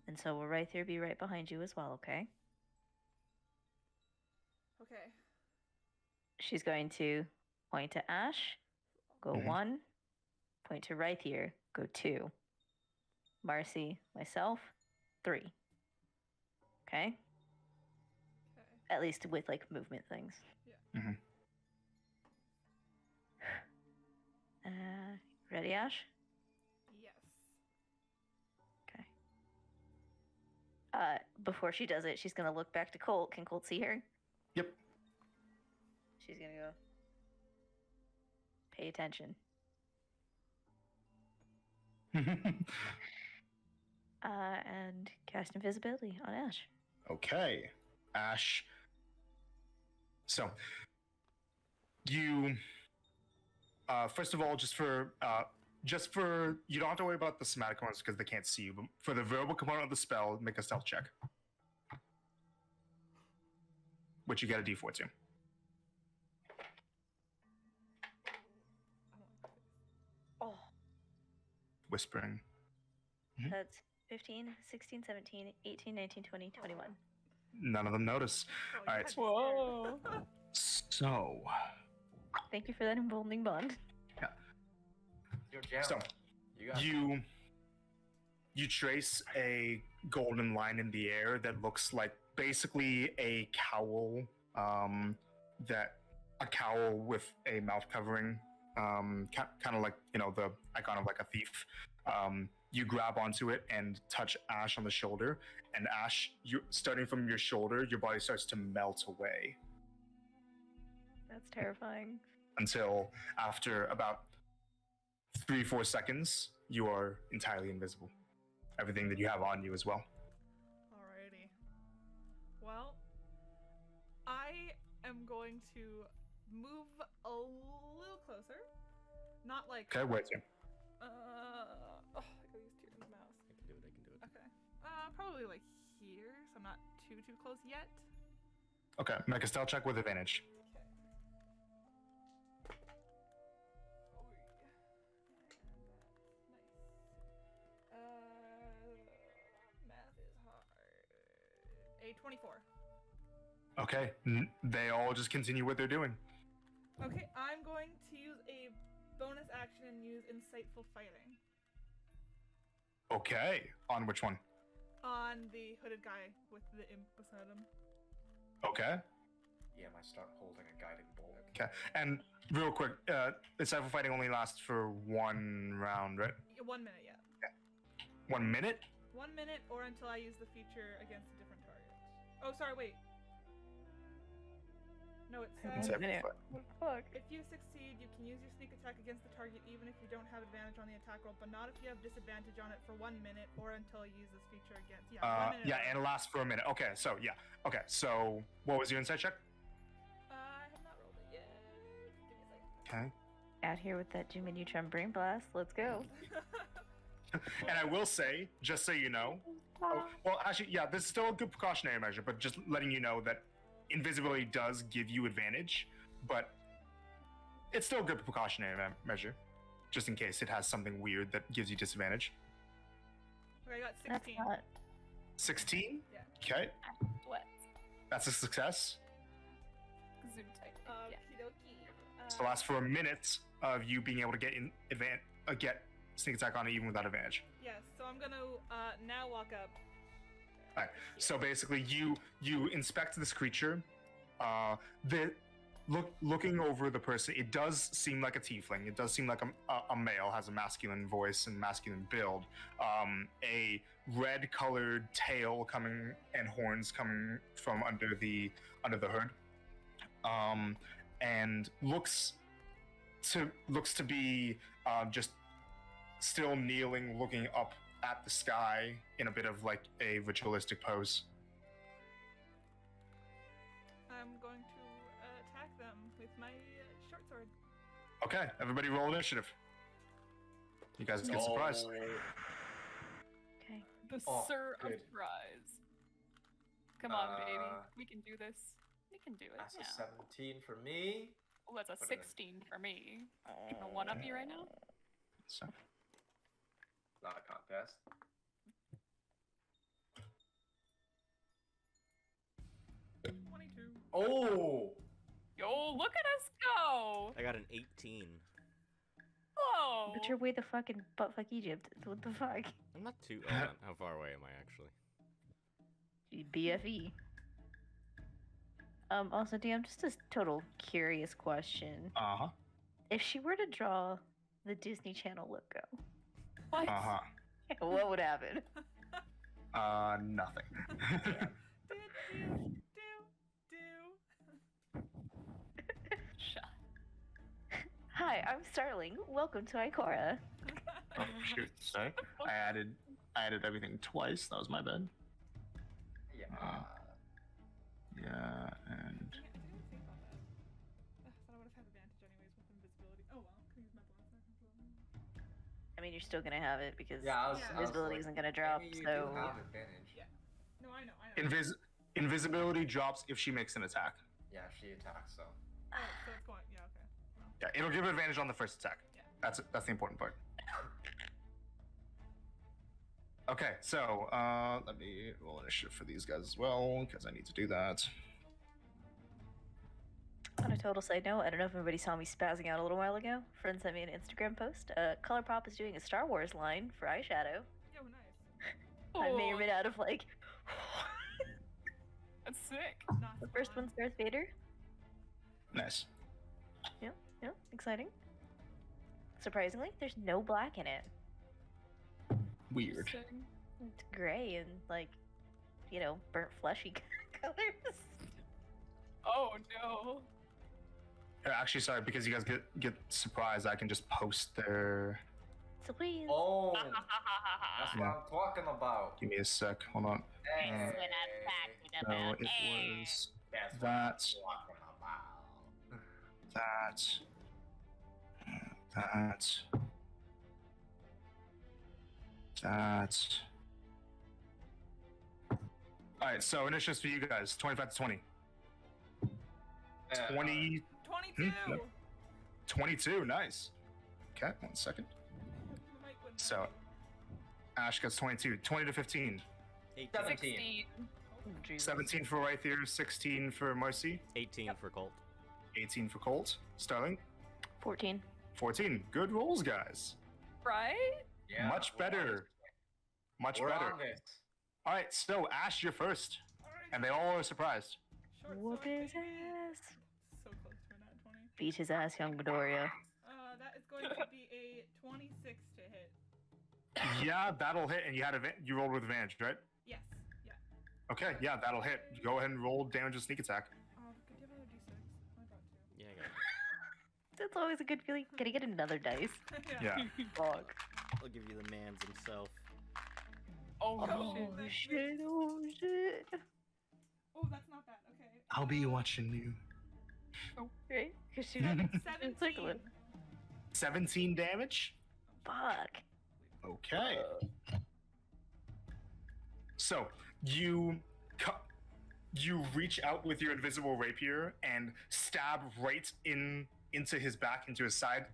And so will Ryther be right behind you as well, okay? Okay. She's going to point to Ash, go Mhm. 1. Point to Ryther, go 2. Marcy, myself, 3. Okay? Okay. At least with like movement things. Yeah. Mhm. Ready, Ash? Yes. Okay. Before she does it, she's gonna look back to Colt. Can Colt see her? Yep. She's gonna go. Pay attention. And cast invisibility on Ash. Okay, Ash. So, you, first of all, just for you don't have to worry about the somatic ones because they can't see you. But for the verbal component of the spell, make a stealth check, which you get a D4 to. Oh. Whispering. Mhm. That's 15, 16, 17, 18, 19, 20, 21. None of them notice. Oh, All you right. had me scared. So, Thank you for that emboldening bond. Your jam. so You got you trace a golden line in the air that looks like basically a cowl, a cowl with a mouth covering, kind of like the icon of like a thief, You grab onto it and touch Ash on the shoulder, and Ash, starting from your shoulder, your body starts to melt away That's terrifying. until after about 3-4 seconds, you are entirely invisible. Everything that you have on you as well. Alrighty. Well, I am going to move a little closer. Not like. Okay, wait. I gotta use tears in the mouse. I can do it. Okay. Probably like here, so I'm not too close yet. Okay, make a stealth check with advantage. Okay. Math is hard. A 24. Okay, they all just continue what they're doing. Okay, I'm going to use a bonus action and use insightful fighting Okay, on which one? on the hooded guy with the imp beside him. Okay, Yeah, I start holding a guiding bolt. okay. And real quick, Insightful Fighting only lasts for 1 round, right? 1 minute, yeah. 1 minute? 1 minute or until I use the feature against a different target. Oh, sorry, wait. No, it says Insightful minute. Fighting. What the fuck? if you succeed, you can use your sneak attack against the target even if you don't have advantage on the attack roll, but not if you have disadvantage on it for 1 minute or until you use this feature against. Yeah, 1 minute. Yeah, and it lasts for a minute. Okay, so yeah. Okay, so what was your insight check? I have not rolled it yet. Give me a second. Okay. Out here with that Jimmy Neutron Brain Blast. Let's go. And I will say, just so you know, well, actually, yeah, this is still a good precautionary measure, but just letting you know that invisibility does give you advantage, but it's still a good precautionary measure, just in case it has something weird that gives you disadvantage. Okay, I got That's 16. not. 16? Yeah. Okay, What? that's a success. Zoom type. Yeah. Okie dokie. So it lasts for a minute of you being able to get get sneak attack on it even without advantage. Yes, so I'm gonna now walk up. Alright, so basically you inspect this creature. Looking over the person, it does seem like a tiefling. It does seem like a male, has a masculine voice and masculine build. A red colored tail coming and horns coming from under the hood. And looks to be just still kneeling, looking up at the sky in a bit of like a ritualistic pose. I'm going to attack them with my short sword. Okay, everybody roll initiative. You guys get surprised. Okay. The Oh, Sir good. of Prize. Come on, baby. Uh, We can do this. We can do it. That's Yeah. a 17 for me. Oh, that's a Put it in. 16 for me. Can I one up you right now? So, Not a contest. Oh! Yo, look at us go! I got an 18. Whoa! But you're way the fucking buttfuck Egypt. What the fuck? I'm not too. Hold on. How far away am I actually? BFE. Also, DM, just a total curious question. uh-huh. If she were to draw the Disney Channel logo, What? Uh-huh. what would happen? Nothing. Do. Shut. Hi, I'm Starling. Welcome to Ikora. Oh shoot, sorry. I added everything twice. That was my bad. Yeah. Yeah, and Dang it, I didn't even think about that. Thought I would have had advantage anyways with invisibility. Oh well, can use my bonus action for that. I mean, you're still gonna have it because Yeah, I was invisibility like, isn't gonna drop. maybe you So do have advantage. Yeah. No, I know. invisibility drops if she makes an attack. Yeah, she attacks, so. Oh, so it's going. Yeah, okay. Yeah, it'll give advantage on the first attack. Yeah. That's the important part. Okay, so let me roll initiative for these guys as well because I need to do that. on a total side note, I don't know if anybody saw me spazzing out a little while ago. Friend sent me an Instagram post. ColourPop is doing a Star Wars line for eyeshadow. Oh, nice. I may or Oh, may not have like That's sick. Not the first fun. one's Darth Vader. Nice. Yeah, exciting. Surprisingly, there's no black in it. weird. Interesting. It's gray and like, burnt fleshy colors. Oh no. Actually, sorry, because you guys get surprised, I can just post their. Sweet. Oh, that's what I'm talking about. Give me a sec. Hold on. Hey, That's what I'm talking So about. it was that's what that, I'm talking about. that. All right, so initiatives for you guys: 25 to 20. 20, 22. no. 22. Nice. Okay, 1 second. Mike wouldn't So, have Ash gets 22. 20 to 15. 18. 17. 17 for Rythier. 16 for Marcy. 18 for Colt. 18 for Colt. Starling. 14. 14. Good rolls, guys. Right? Yeah, Much we're on better. this. Much We're better. on this. All right, so Ash, you're first, Alright. and they all are surprised. Short Whoop sword, his baby. ass. So close to a nat 20. Beat his ass, young Midoriya. That is going to be a 26 to hit. Yeah, that'll hit, and you rolled with advantage, right? Yes. Yeah. Okay, yeah, that'll hit. Go ahead and roll damage and sneak attack. Could you have another d6? I brought two. Yeah, I got it. That's always a good feeling. Can I get another dice? Yeah. Fuck. I'll give you the man's himself. Oh, Oh, shit. shit. Oh shit. Oh, that's not bad. Okay. I'll be watching you. Right? Because she had 17. 17 damage. Fuck. Okay. So you reach out with your invisible rapier and stab right into his back, into his side.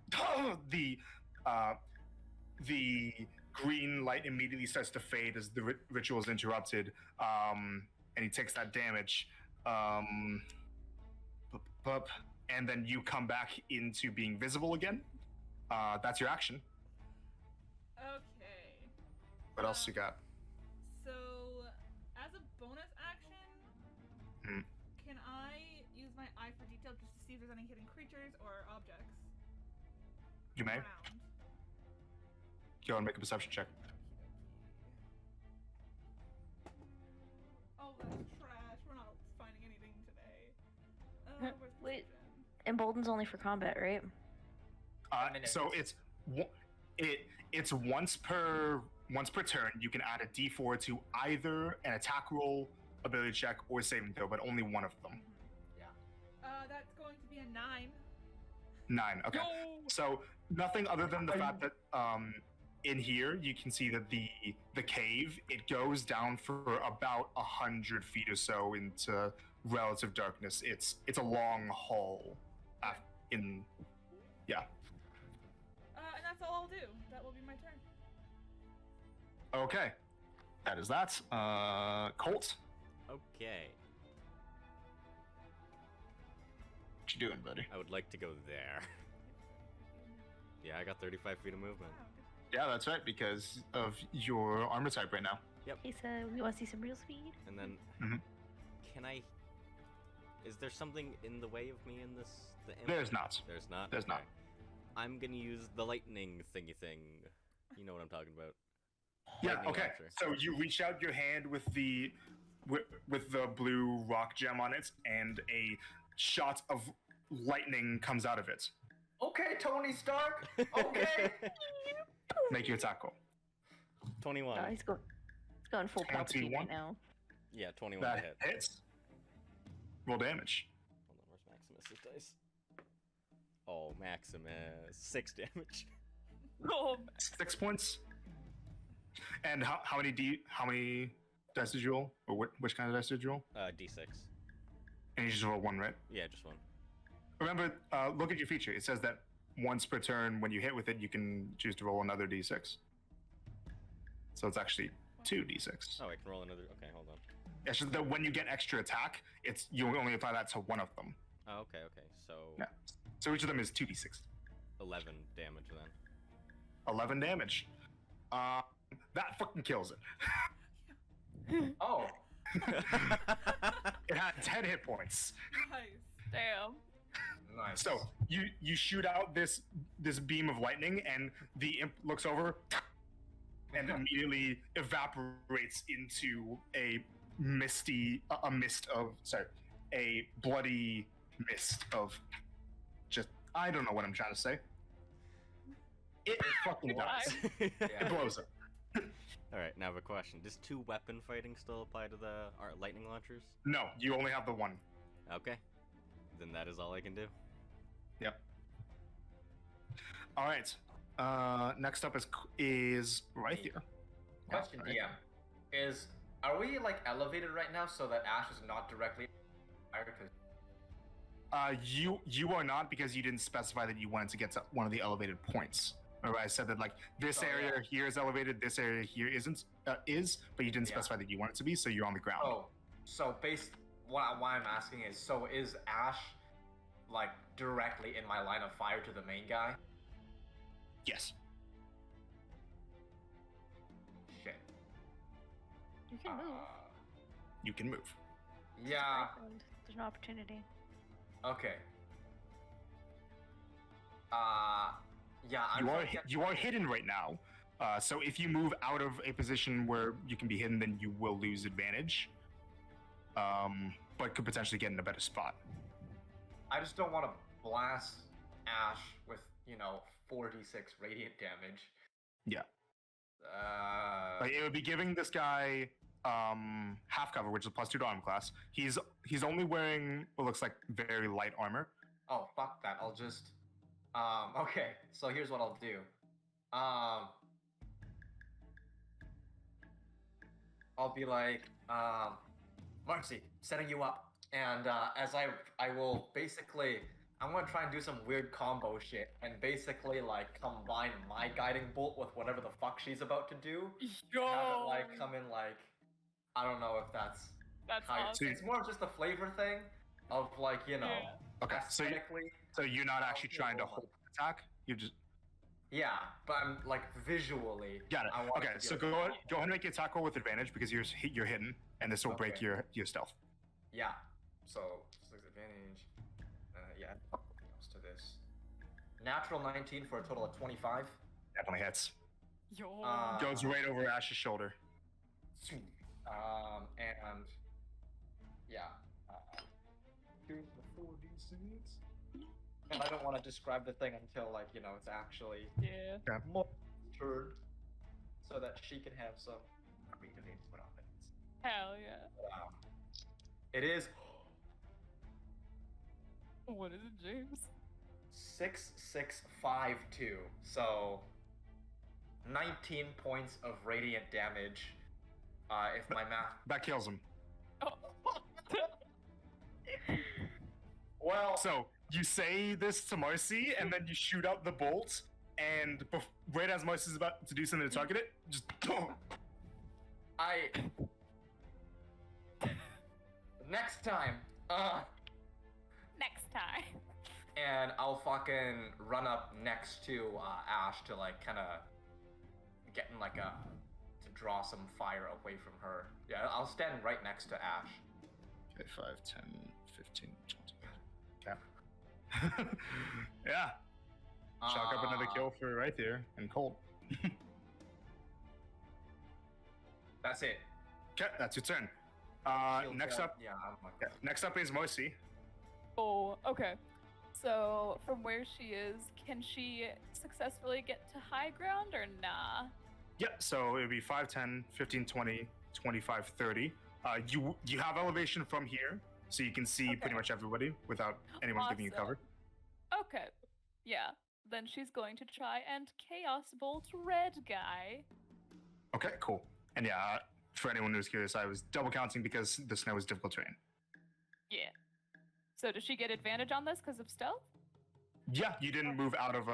The green light immediately starts to fade as the ritual is interrupted, and he takes that damage. And then you come back into being visible again. That's your action. Okay. What else you got? So, as a bonus action, Hmm. can I use my eye for detail just to see if there's any hidden creatures or objects You may around? go and make a perception check. Oh, that's trash. We're not finding anything today. Where's Wait. perception? Embolden's only for combat, right? So it's once per turn. You can add a D4 to either an attack roll, ability check, or saving throw, but only one of them. That's going to be a 9. 9. Okay. So nothing other than the fact that in here you can see that the cave, it goes down for about 100 feet or so into relative darkness. It's a long hall. And that's all I'll do. That will be my turn. Okay. That is that. Colt, Okay. what you doing, buddy? I would like to go there. Yeah, I got 35 feet of movement. Wow, good. Yeah, that's right, because of your armor type right now. He said, we want to see some real speed. And then, Mhm. can I? Is there something in the way of me in this? There's not. There's not. There's not. Okay. I'm gonna use the lightning thingy thing. You know what I'm talking about. Yeah, Lightning okay. launcher. So you reach out your hand with the blue rock gem on it, and a shot of lightning comes out of it. Okay, Tony Stark. Okay. Make your attack roll. 21. Oh, he's going full Palpatine 21? right now. Yeah, 21 to That hit. hits. Roll damage. Hold on, where's Maximus's dice? Oh, Maximus, 6 damage. Oh, 6 points. And how many dice did you roll? Or which kind of dice did you roll? D6. And you just roll 1, right? Yeah, just 1. Remember, look at your feature. It says that once per turn, when you hit with it, you can choose to roll another d6. So it's actually 2d6. Oh, I can roll another. Okay, hold on. It's just that when you get extra attack, you only apply that to one of them. Oh, okay. So Yeah. So each of them is 2d6. 11 damage then. 11 damage. That fucking kills it. Oh. It had 10 hit points. Nice. damn. Nice. So you shoot out this beam of lightning, and the imp looks over, and immediately evaporates into a bloody mist of just, I don't know what I'm trying to say. It fucking does. It blows up. All right, now I have a question. Does 2 weapon fighting still apply to the lightning launchers? No, you only have the one. Okay, then that is all I can do. Yep. All right. Next up is right here. Question, DM, are we like elevated right now so that Ash is not directly fire? You are not, because you didn't specify that you wanted to get to one of the elevated points. Remember, I said that like this area here is elevated, this area here isn't, but you didn't specify that you want it to be, so you're on the ground. Oh, so why I'm asking is, so is Ash like directly in my line of fire to the main guy? Yes. Shit. You can move. You can move. Yeah. There's no opportunity. Okay. Yeah. You are hidden right now. So if you move out of a position where you can be hidden, then you will lose advantage. But could potentially get in a better spot. I just don't want to blast Ash with 46 radiant damage. Yeah. Like it would be giving this guy half cover, which is +2 to armor class. He's only wearing what looks like very light armor. Oh, fuck that. I'll just okay, so here's what I'll do. I'll be like, Marcy, setting you up. And as I will basically, I'm gonna try and do some weird combo shit and basically like combine my guiding bolt with whatever the fuck she's about to do. Yo! Have it like come in like, I don't know if that's awesome. It's more of just a flavor thing of like, Okay, aesthetically. so you're not actually trying to hold the attack. You just but I'm like visually. got it. I want Okay, it to so be go like, ahead and make your attack roll with advantage because you're hidden, and this will break Okay. your stealth. Yeah. So 6 advantage. Yeah. Nothing else to this. Natural 19 for a total of 25. Definitely hits. Yo. Goes right over Ash's shoulder. And yeah. Here's the 4d6. And I don't want to describe the thing until it's actually Yeah. more turn, so that she can have some. I mean, what happens? Hell yeah. It is What is it, James? 6652. So 19 points of radiant damage. If my math. That kills him. Well, So you say this to Marcy, and then you shoot out the bolt, and right as Marcy's about to do something to target it, just next time. Next time. And I'll fucking run up next to Ash to like kind of get in like to draw some fire away from her. Yeah, I'll stand right next to Ash. Okay, 5, 10, 15, 20. Okay. Yeah. Chalk up another kill for right there, and Colt. That's it. Okay, that's your turn. Next up next up is Marcy. Oh, okay. So from where she is, can she successfully get to high ground or nah? Yep, so it would be 5, 10, 15, 20, 25, 30. You have elevation from here, so you can see pretty much everybody without anyone giving you cover. Okay. Yeah. Then she's going to try and Chaos Bolt Red Guy. Okay, cool. And yeah, for anyone who's curious, I was double counting because the snow is difficult terrain. Yeah. So does she get advantage on this because of stealth? Yeah, you didn't move out of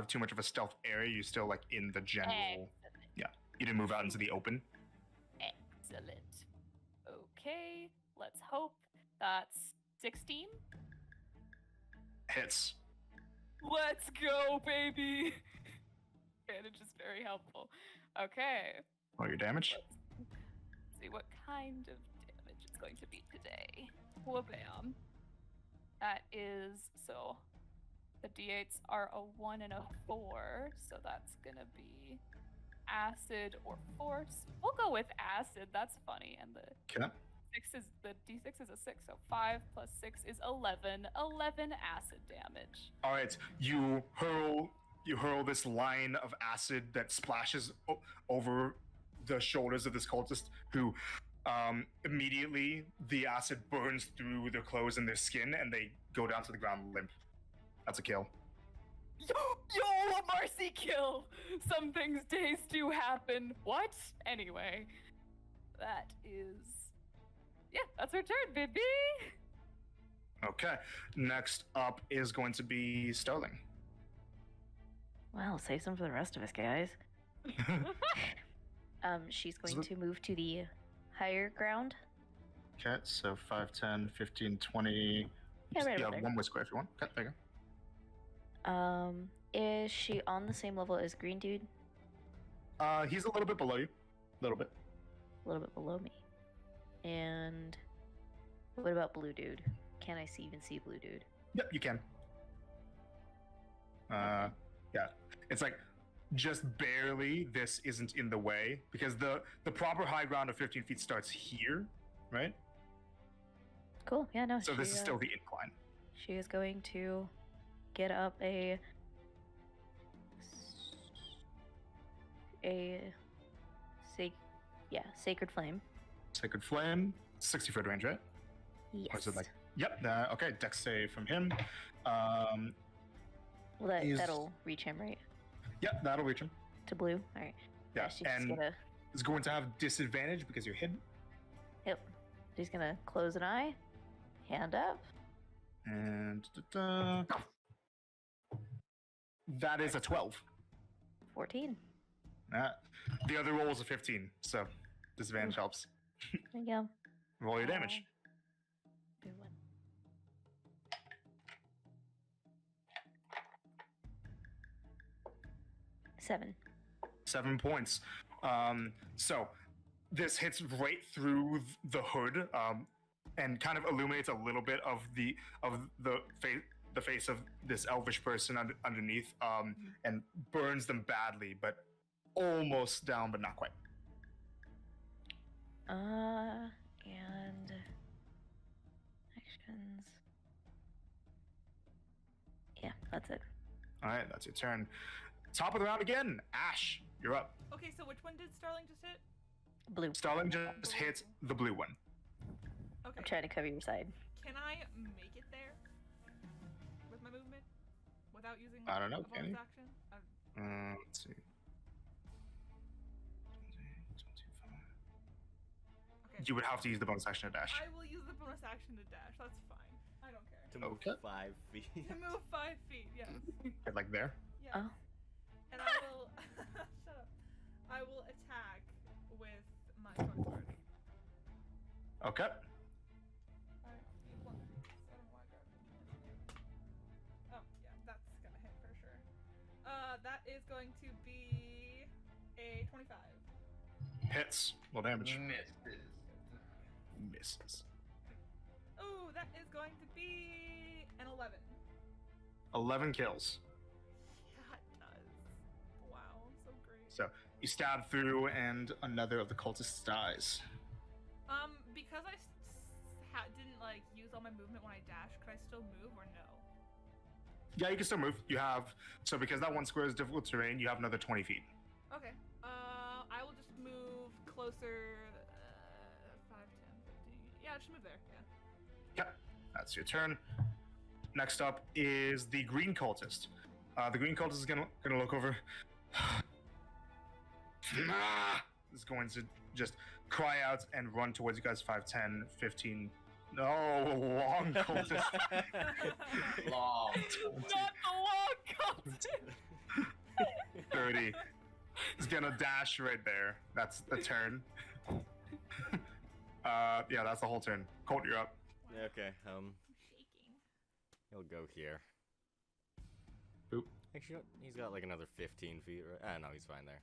too much of a stealth area. You're still like in the general. Excellent. Yeah, you didn't move out into the open. Excellent. Okay, let's hope that's 16. Hits. Let's go, baby! Advantage is very helpful. Okay, Roll your damage. let's see what kind of damage it's going to be today. Wha-bam. That is, so the d8s are a 1 and a 4, so that's gonna be acid or force. We'll go with acid. That's funny. And the Okay. d6 is a 6, so 5 plus 6 is 11. 11 acid damage. All right, you hurl this line of acid that splashes over the shoulders of this cultist, who immediately the acid burns through their clothes and their skin, and they go down to the ground limp. That's a kill. Yo, a mercy kill. Some things days do happen. What? Anyway, that is. Yeah, that's our turn, baby. Okay, next up is going to be Sterling. Well, save some for the rest of us, guys. She's going to move to the higher ground. Okay, so 5, 10, 15, 20. Yeah, right over there. One more square if you want. Okay, there you go. Is she on the same level as Green Dude? He's a little bit below you. A little bit. A little bit below me. And what about Blue Dude? Can I even see Blue Dude? Yep, you can. Yeah. It's like just barely this isn't in the way, because the proper high ground of 15 feet starts here, right? Cool. Yeah, no. So this is still the incline. She is going to get up a sacred flame. Sacred flame, 60-foot range, right? Yes. Or is it like? Yep. Okay. Dex save from him. Well, that'll reach him, right? Yep, that'll reach him. To Blue. All right. Yeah, She's and it's going to have disadvantage because you're hidden. Yep. She's gonna close an eye, hand up, and that is a 12. 14. The other roll is a 15, so disadvantage helps. There you go. Roll your damage. Do one. Seven. 7 points. So this hits right through the hood, and kind of illuminates a little bit of the face of this elvish person underneath, and burns them badly, but almost down, but not quite. And actions. Yeah, that's it. All right, that's your turn. Top of the round again. Ash, you're up. Okay, so which one did Starling just hit? Blue. Starling just hit the blue one. Okay. I'm trying to cover your side. Can I make it there with my movement without using? I don't know. a Can you? bonus action? Let's see. Okay. You would have to use the bonus action to dash. I will use the bonus action to dash. That's fine. I don't care. To move Okay. 5 feet. To move 5 feet. Yes. Get like there. Yes. Oh. And I will shut up. I will attack with my short sword. Okay. Alright, one, so I don't know why I grabbed it. Oh, yeah, that's gonna hit for sure. That is going to be a 25. Hits. Roll damage. Misses. Misses. Oh, that is going to be an 11. 11 kills. Yeah, it does. Wow, so great. So you stab through, and another of the cultists dies. Because I didn't like use all my movement when I dashed, could I still move or no? Yeah, you can still move. You have because that one square is difficult terrain. You have another 20 feet. Okay. I will just move closer. 5, 10, 15. Yeah, I'll just move there. Yeah. Yep, that's your turn. Next up is the Green Cultist. The Green Cultist is gonna look over. Is going to just cry out and run towards you guys. 5, 10, 15. No, long cultist. Long. Not the long cultist. 30. He's gonna dash right there. That's the turn. Yeah, that's the whole turn. Colt, you're up. Okay, I'm shaking. he'll go here. Boop. Actually, he's got like another 15 feet, right? No, he's fine there.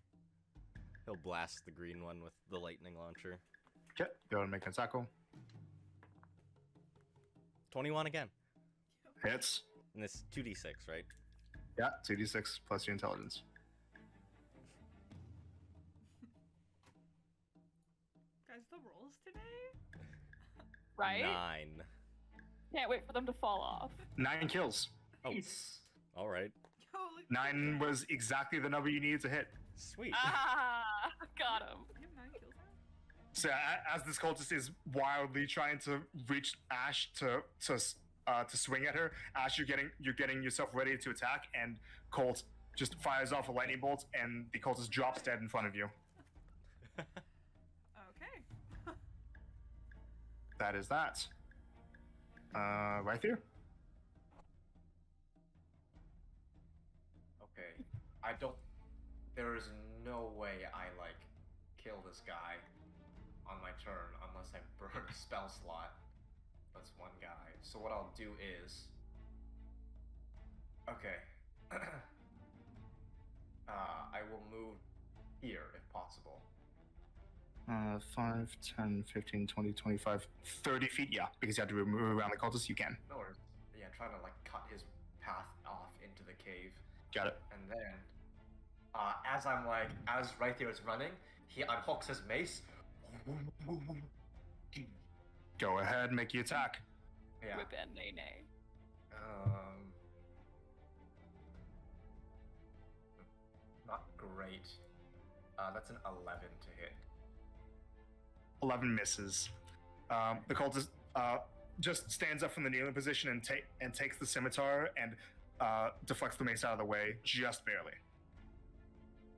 He'll blast the green one with the lightning launcher. Okay, go ahead and make an tackle. 21 again. Hits. And this 2d6, right? Yeah, 2d6 plus your intelligence. right? 9. Can't wait for them to fall off. 9 kills. Oh, Nice. all right. Yo, look at 9 that. was exactly the number you needed to hit. Sweet. Ah, got him. You have 9 kills now? So as this cultist is wildly trying to reach Ash to swing at her, Ash, you're getting yourself ready to attack, and Colt just fires off a lightning bolt, and the cultist drops dead in front of you. Okay. That is that. Right there. Okay. I don't. There is no way I kill this guy on my turn unless I burn a spell slot. That's one guy. So what I'll do is. Okay. I will move here if possible. 5, 10, 15, 20, 25, 30 feet. Yeah, because you have to move around the cultist. You can. No worries. Yeah, trying to cut his path off into the cave. Got it. And then, as I'm as right there is running, he unhooks his mace. Go ahead, make your attack. Yeah. Whip and nay nay. Not great. That's an 11 to hit. 11 misses. The cultist just stands up from the kneeling position and takes the scimitar and deflects the mace out of the way, just barely.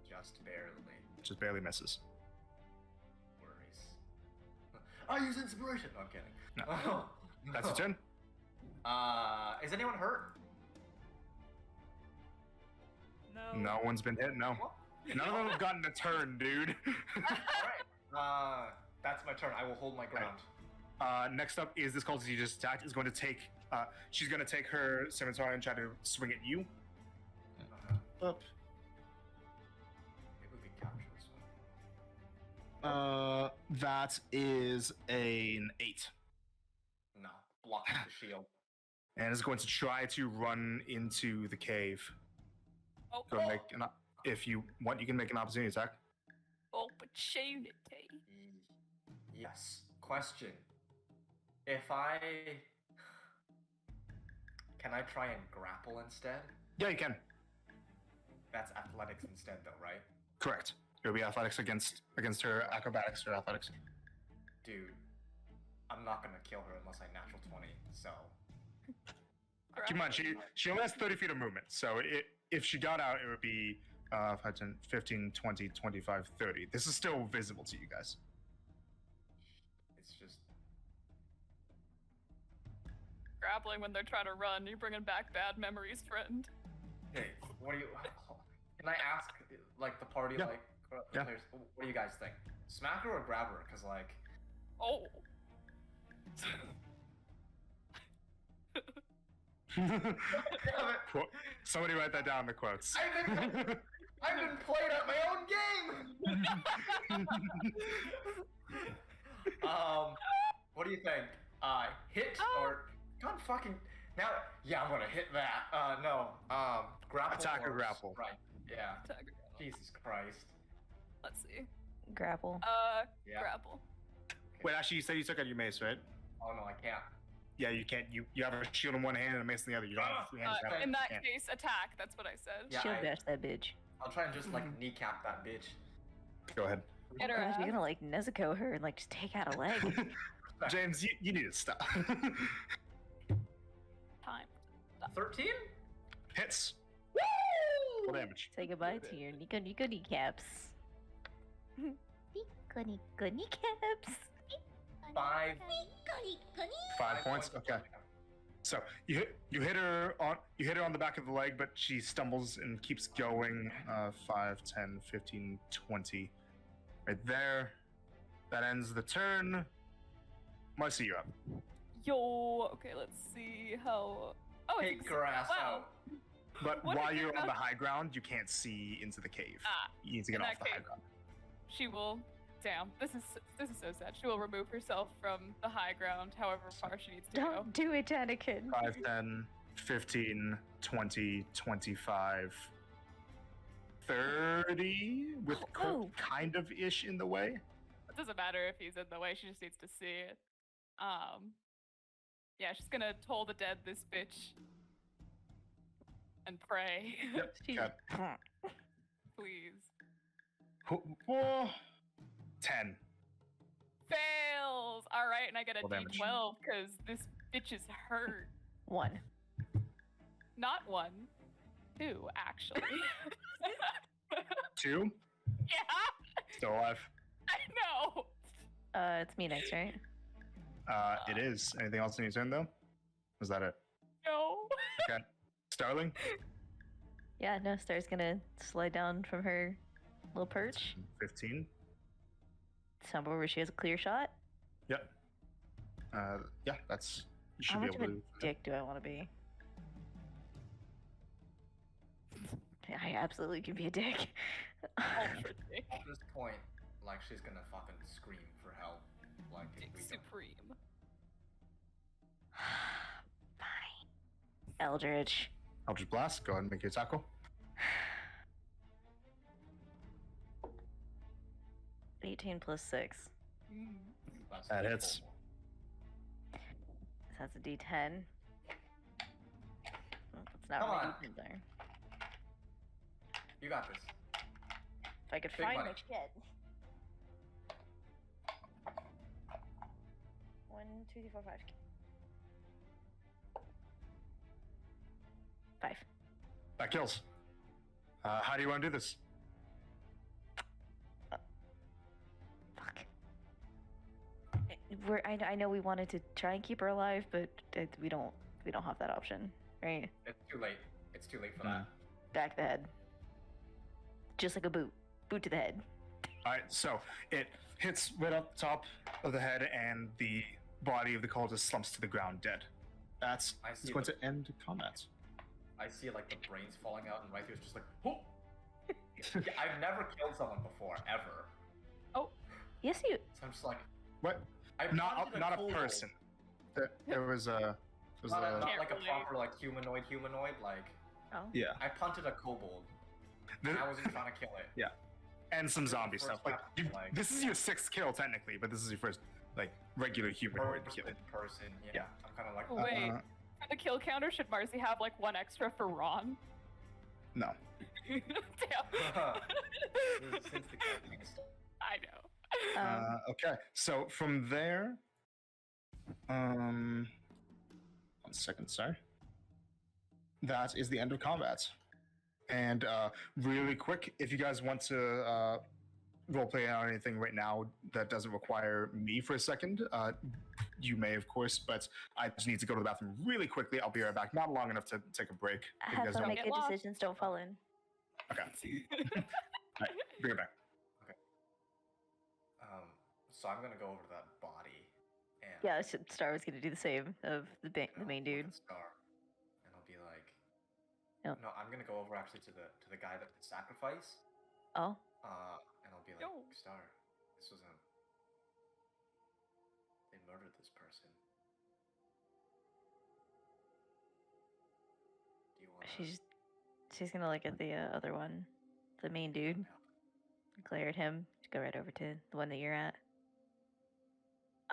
Just barely. Just barely misses. Worries. I use inspiration. No, I'm kidding. No. That's your turn. Is anyone hurt? No. No one's been hit. No. None of them have gotten a turn, dude. Alright. That's my turn. I will hold my ground. Next up is this cultist you just attacked. Is going to take. She's going to take her scimitar and try to swing at you. Up. Maybe we can capture this one. That is an 8, No. Block the shield. and is going to try to run into the cave. Oh, Go make an. If you want, you can make an opportunity attack. opportunity. Yes. Question. Can I try and grapple instead? Yeah, you can. That's athletics instead, though, right? Correct. It'll be athletics against her acrobatics or athletics. Dude, I'm not gonna kill her unless I natural 20. So Keep in mind, she only has 30 feet of movement, so if she got out, it would be 5, 10, 15, 20, 25, 30. This is still visible to you guys. it's just Grappling when they're trying to run. You're bringing back bad memories, friend. hey. What do you? Can I ask the party Yeah. Yeah. players? What do you guys think? Smack her or grab her? Because Oh. Somebody write that down in the quotes. I've been playing at my own game. What do you think? Hit or God fucking now? Yeah, I'm gonna hit that. No. Grapple. Attack or grapple. Right. Yeah. Attack. Jesus Christ. Let's see. Grapple. Yeah. Grapple. Wait, actually, you said you took out your mace, right? Oh no, I can't. Yeah, you can't. You have a shield in one hand and a mace in the other. You don't have free hands. In that Yeah. case, attack. That's what I said. Yeah, Shield bash that bitch. I'll try and just kneecap that bitch. Go ahead. Get her Gosh, ass. you're gonna Nezuko her and just take out a leg. James, you need to stop. Time. 13? Hits. Full damage. Say goodbye to your Nico kneecaps. Nico kneecaps. 5. 5 points. Okay. So you hit her on the back of the leg, but she stumbles and keeps going. 5, 10, 15, 20. Right there. That ends the turn. Marcy, you're up. Yo. Okay, let's see how. Oh, it's Take her ass wow. out. But What while is it you're on the about- high ground, you can't see into the cave. Ah, You need to get in off that the high cave. ground. She will. Damn, this is so sad. She will remove herself from the high ground, however far she needs to go. Don't do it, Anakin. 5, 10, 15, 20, 25, 30 with Oh. kind of ish in the way. It doesn't matter if he's in the way. She just needs to see it. Yeah, she's gonna toll the dead this bitch and pray. Yep. She- Okay. Please. Oh, 10. Fails! Alright, and I get a Roll damage. d12 because this bitch is hurt. 1. Not 1. 2, actually. 2. Yeah! Still alive. I know! It's me next, right? It is. Anything else in your turn, though? Was that it? No! Okay. Starling? Yeah, no, Star's gonna slide down from her little perch, 15. somewhere where she has a clear shot. Yep. Yeah, that's. You should How be much of able a to. dick do I want to be? I absolutely can be a dick. Ultra dick. At this point, like, she's gonna fucking scream for help. Like, if Dick we don't. supreme. Fine. Eldritch. Eldritch Blast. Go ahead and make your tackle. 18 plus 6. That's That the hits. full one. So that's a D10. Well, that's not Come what on. my D10s are. You got this. If I could Big find money. my shit. 1, 2, 3, 4, 5. 5. That kills. How do you want to do this? Fuck. I know we wanted to try and keep her alive, but we don't have that option, right? It's too late. It's too late for Mm. that. Back the head. Just like a boot. Boot to the head. All right, so it hits right up top of the head, and the body of the cultist slumps to the ground dead. That's I it's see going the- to end combat. I see like the brains falling out, and Rythu's just like, whoop. Yeah, I've never killed someone before, ever. Yes, you. So I'm just like, What? I Not punted a kobold. person. There was a. Not Can't like a relate. proper like humanoid. Like Oh. Yeah, I punted a kobold, and I wasn't trying to kill it. and some zombie first stuff. Like, time, like- this is your 6th kill technically, but this is your first like regular humanoid kill. Person, person. Yeah. Yeah. I'm kind of like, Oh, wait. Uh, For the kill counter, should Marcy have like 1 extra for Ron? no. Damn. since the campaign started. I know. Okay, so from there, 1 second, sorry. That is the end of combat. And really quick, if you guys want to roleplay on anything right now that doesn't require me for a second, you may, of course, but I just need to go to the bathroom really quickly. I'll be right back. Not long enough to take a break. If you Have guys fun, don't. make Get good lost. decisions, don't fall in. Okay. All right, be right back. So I'm gonna go over to that body. And Yeah, Star was gonna do the same of the I'll main look dude. at Star, and I'll be like, Yep. no, I'm gonna go over actually to the guy that did sacrifice. Oh, And I'll be like, Yo. Star, this was they murdered this person. Do you want? she's gonna look at the other one, the main dude, glare at him, go right over to the one that you're at.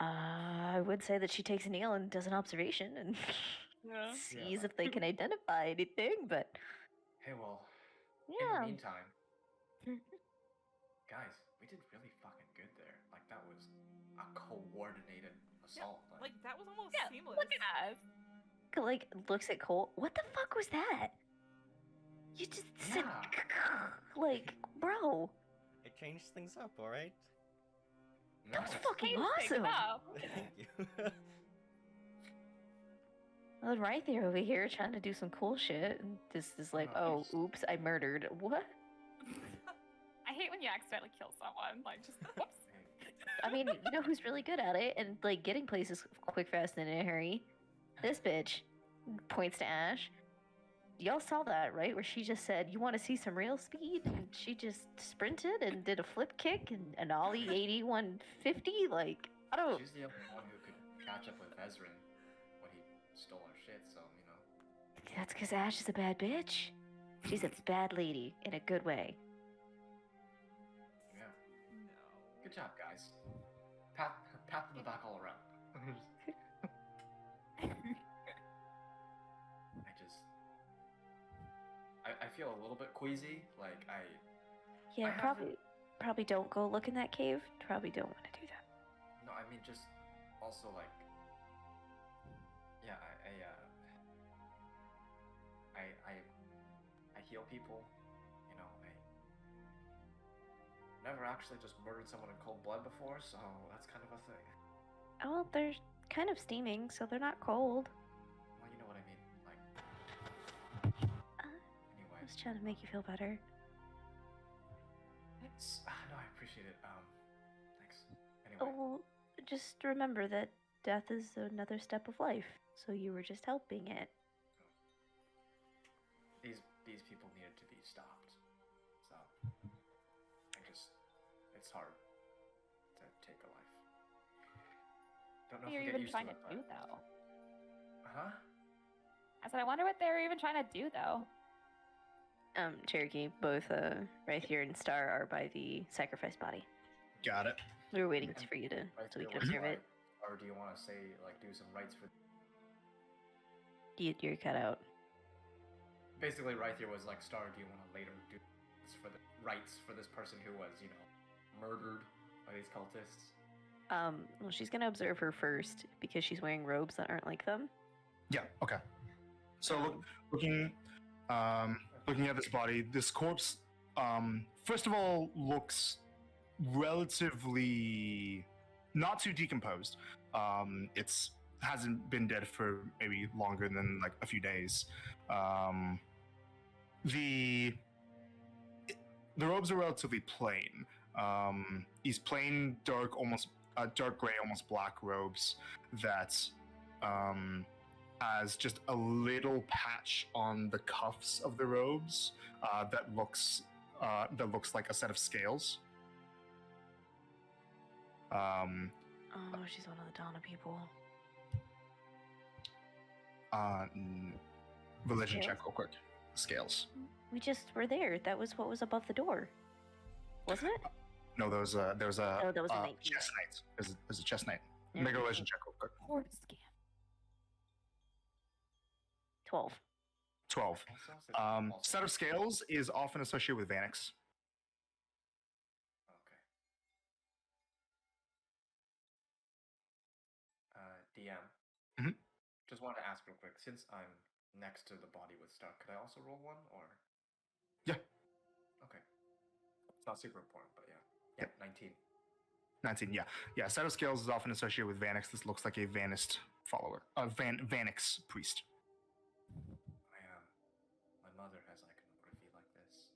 I would say that she takes a kneel and does an observation and Yeah. sees if they can identify anything, but Hey, well, in yeah. the meantime, guys, we did really fucking good there. Like that was a coordinated assault. Like that was almost Yeah, seamless. look at us. Like looks at Cole. What the fuck was that? You just said Yeah. like, bro, It changed things up, alright? that was No, fucking Change things awesome. up. Thank you. I was right there over here trying to do some cool shit, and this is like, oh, Nice. oops, I murdered. What? I hate when you accidentally kill someone. Like, just whoops. I mean, you know who's really good at it and like getting places quick, fast, and in a hurry? This bitch points to Ash. Y'all saw that, right? Where she just said, "You want to see some real speed?" And she just sprinted and did a flip kick and an ollie 8150. Like, I don't. She's the only one who could catch up with Ezrin when he stole her shit. So you know. That's because Ash is a bad bitch. She's a bad lady in a good way. Yeah. No. Good job, guys. Pat on the back all around. feel a little bit queasy. Like Yeah, I haven't- probably don't go look in that cave. Probably don't want to do that. No, I mean just also like yeah, I heal people, you know, I never actually just murdered someone in cold blood before, so that's kind of a thing. Oh, they're kind of steaming, so they're not cold. Well, you know what I mean. Like I anyway. was trying to make you feel better. Thanks. No, I appreciate it. Thanks. Anyway. Oh, just remember that death is another step of life, so you were just helping it. These people needed to be stopped. So it's hard to take a life. Don't know What are if you we get even used trying to to it, do, but... though? Huh? I said, I wonder what they're even trying to do, though. Cherokee, both Rythier and Star are by the sacrificed body. Got it. We were waiting And for you to, Right so we there could was observe it. like- Or do you want to say, like, do some rites for... You're cut out. Basically, right here was like, Star, do you want to later do this for the rites for this person who was, you know, murdered by these cultists? Well, she's gonna observe her first because she's wearing robes that aren't like them. Yeah. Okay. So looking at this body, this corpse, first of all, looks relatively not too decomposed. It's hasn't been dead for maybe longer than like a few days. The robes are relatively plain. These plain, dark, almost dark gray, almost black robes that has just a little patch on the cuffs of the robes that looks like a set of scales. Oh, she's one of the Donna people. Religion Scales? check real quick. Scales. We just were there. That was what was above the door, wasn't it? No, there was a Oh, that was a knight. chest knight. There's a chest knight. Yeah. Make a religion check real quick. Horde scan. 12. 12. Also, Set of scales is often associated with Vanix. Okay. DM. Mhm. Just wanted to ask real quick, since I'm next to the body with Star, could I also roll one, or? Yeah. Okay. It's not super important, but yeah. Yeah, 19. 19, yeah. Yeah, set of scales is often associated with Vanix. This looks like a Vanist follower. Vanix priest. My mother has iconography like this.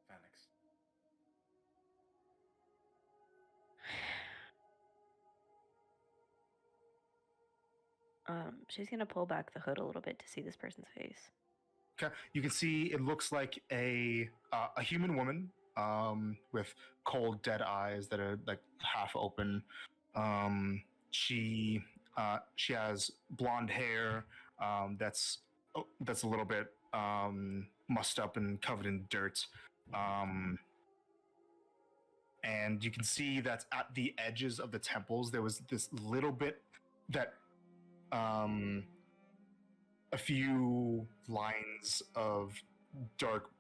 Vanix. She's gonna pull back the hood a little bit to see this person's face. Okay, you can see it looks like a human woman with cold, dead eyes that are like half open. She has blonde hair that's a little bit mussed up and covered in dirt. And you can see that at the edges of the temples there was this little bit that a few lines of dark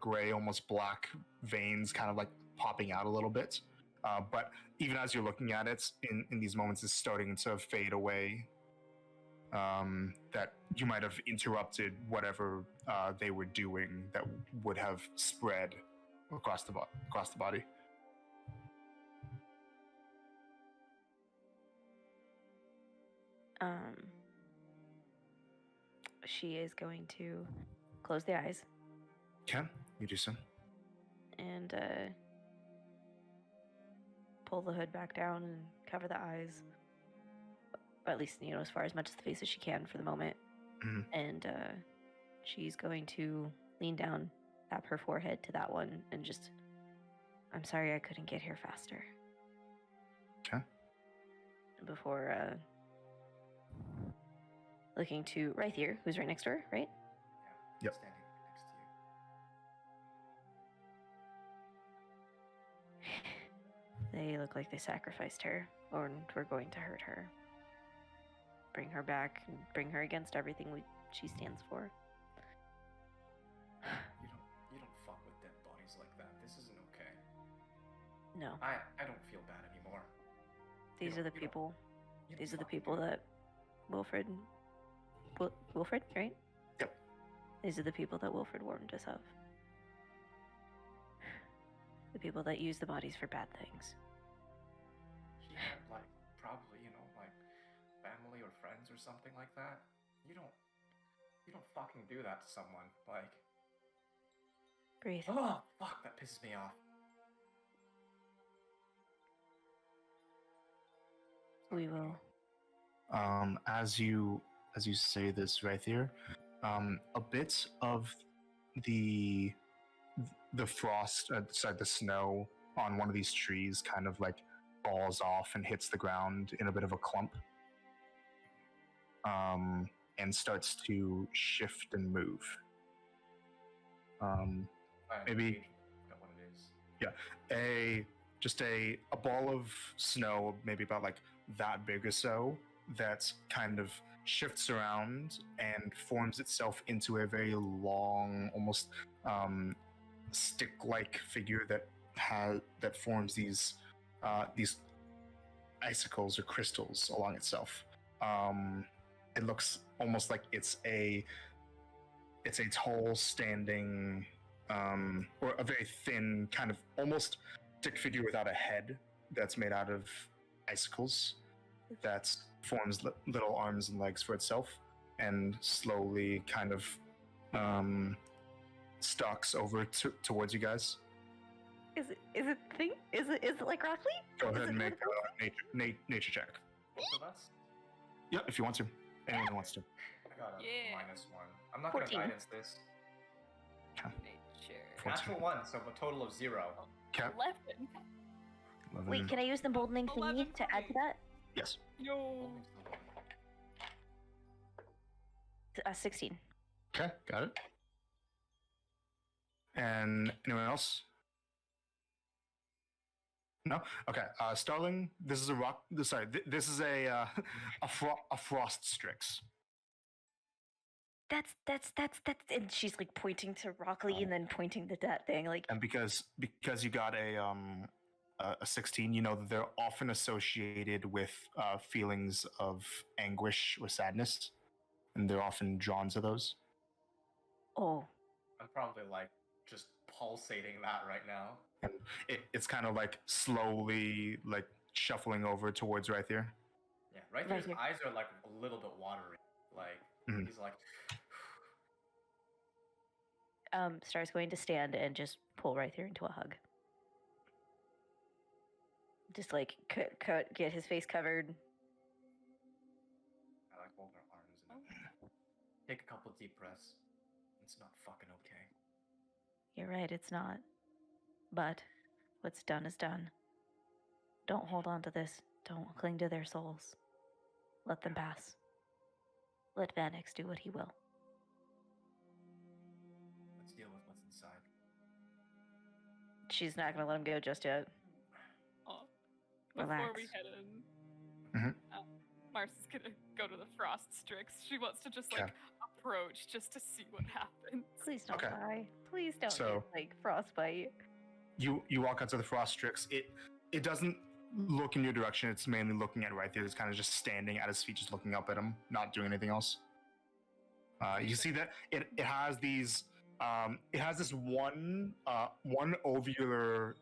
gray, almost black veins kind of like popping out a little bit. But even as you're looking at it in these moments, it's starting to fade away. That you might have interrupted whatever they were doing that would have spread across the body. She is going to close the eyes Okay, you do so. and pull the hood back down and cover the eyes. Or at least, as far as much of the face as she can for the moment. Mhm. And she's going to lean down, tap her forehead to that one, and just, I'm sorry I couldn't get here faster. Okay. Before looking to Rythier, who's right next to her, right? Yeah. Yep. Standing next to you. They look like they sacrificed her, or were going to hurt her. Bring her back, and bring her against everything she stands for. things like that. This isn't okay. No, I don't feel bad anymore. these are the you don't- people. You don't These are the fucking people do it. that Wilfred, right? Yep. These are the people that Wilfred warned us of. The people that use the bodies for bad things. He had like probably, like family or friends or something like that. You don't fucking do that to someone. Like, Breathe. oh fuck, that pisses me off. We will. As you say this right here, a bit of the frost, sorry, the snow on one of these trees kind of like falls off and hits the ground in a bit of a clump, and starts to shift and move. Maybe Forgot what it is. just a ball of snow, maybe about like that big or so, that kind of shifts around and forms itself into a very long, almost stick-like figure that forms these icicles or crystals along itself. It looks almost like it's a tall, standing, or a very thin, kind of almost stick figure without a head that's made out of icicles that forms little arms and legs for itself and slowly kind of stalks over towards you guys. Is it like Rock Lee? Go Is ahead and it make a nature check. Both of us? Yeah, if you want to. Anyone who wants to. I got a Yeah. -1. I'm not gonna 14. guidance this. Nature. 14. Natural 1, so a total of 0. Okay. 11. 11. Wait, can I use the emboldening 11 thingy to for add to me. that? Yes. Yo. 16. Okay, got it. And anyone else? No. Okay. Starling, this is a rock. Sorry, this is a frost strix. That's and she's like pointing to Rock Lee and then pointing to that thing like And because you got a 16, you know that they're often associated with feelings of anguish or sadness, and they're often drawn to those. oh. I'm probably like just pulsating that right now. And it's kind of like slowly like shuffling over towards right there. Yeah, right Right His here. eyes are like a little bit watery. Like Mhm. he's like, Star's going to stand and just pull right there into a hug. Just like get his face covered. I like hold her arms and take a couple deep breaths. It's not fucking okay. You're right, it's not. But what's done is done. Don't hold on to this. Don't cling to their souls. Let them pass. Let Vanix do what he will. Let's deal with what's inside. She's not gonna let him go just yet. Oh, before we Relax. head in, Mhm. Mars is gonna go to the frost strix. She wants to just like Okay. approach just to see what happens. Please don't Okay. die. Please don't So- get like frostbite. You walk out to the frost strix. It doesn't look in your direction. It's mainly looking at right there. It's kind of just standing at his feet, just looking up at him, not doing anything else. You see that it has these. It has this one ovular.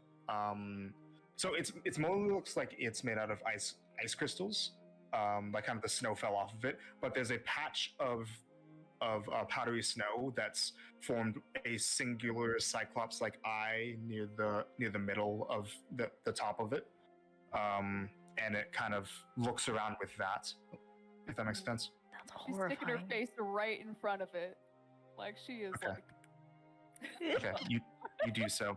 So it's mostly looks like it's made out of ice crystals. Like kind of the snow fell off of it, but there's a patch of powdery snow that's formed a singular cyclops-like eye near the middle of the top of it, and it kind of looks around with that. If that makes sense. That's She's sticking her horrifying. face right in front of it, like she is Okay. like. Okay, you do so.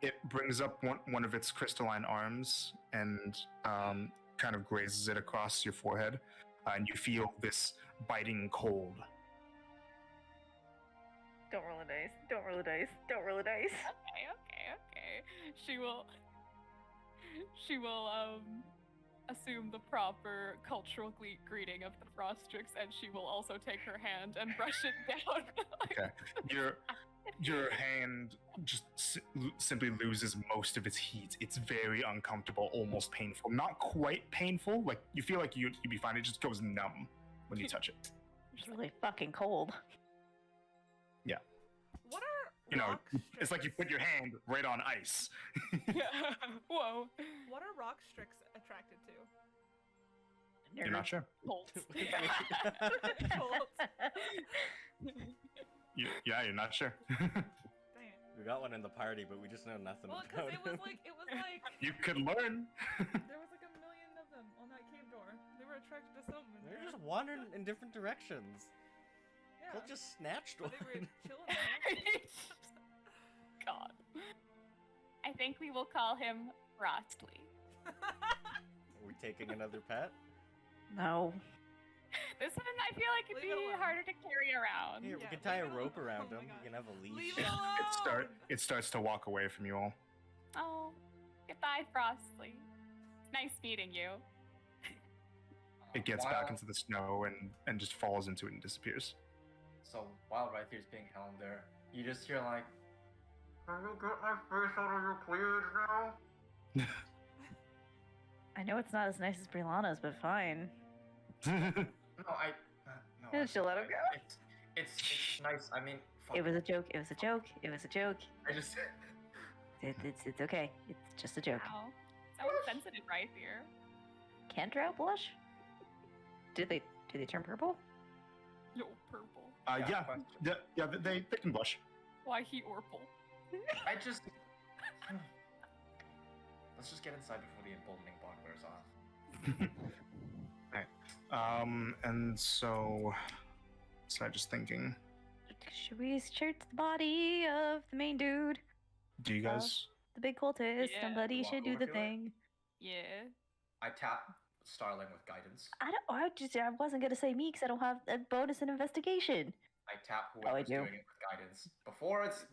It brings up one of its crystalline arms and kind of grazes it across your forehead, and you feel this biting cold. Don't roll a dice. Don't roll a dice. Don't roll a dice. Okay. She will assume the proper cultural greeting of the frost strix, and she will also take her hand and brush it down. Okay, your hand just simply loses most of its heat. It's very uncomfortable, almost painful. Not quite painful. Like you feel like you'd be fine. It just goes numb when you touch it. It's really fucking cold. What are You know, rock it's like you Strix? put your hand right on ice. Whoa. What are rock Strix attracted to? You're not sure. Colts. Colts. Yeah, you're not sure. Dang it. We got one in the party, but we just know nothing Well, about because him. it was like You could learn. there was like a million of them on that cave door. They were attracted to something. They're just wandering in different directions. yeah. Cole just snatched But one. they were chilling there. God. I think we will call him Frostly. Are we taking another pet? No. This one I feel like it'd Leave it be alone. harder to carry around. Here, Yeah, we can tie a leave it rope alone. around Oh my him. God. We can have a leash. Leave it alone. It starts to walk away from you all. Oh, goodbye, Frostly. It's nice meeting you. It gets back While- into the snow and just falls into it and disappears. So while Rythier's being held there, you just hear like, "Can you get my face out of your cleavage now?" I know it's not as nice as Brianna's, but fine. No, no. Yeah, she'll let him go. It's nice. I mean, fuck. It was a joke. It was a joke. It was a joke. I just. It's okay. It's just a joke. Wow. So insensitive right here. Can't drow blush? Do they turn purple? No, purple. Yeah, question. they can blush. Why he orple? I just. Let's just get inside before the emboldening bond wears off. And so I'm just thinking, Should we search the body of the main dude? do you guys? The big cultist. Yeah, Somebody walk should do over the to it? thing. Yeah. I tap Starling with guidance. I wasn't gonna say me because I don't have a bonus in investigation. I tap I whoever's do. doing it with guidance. Before it's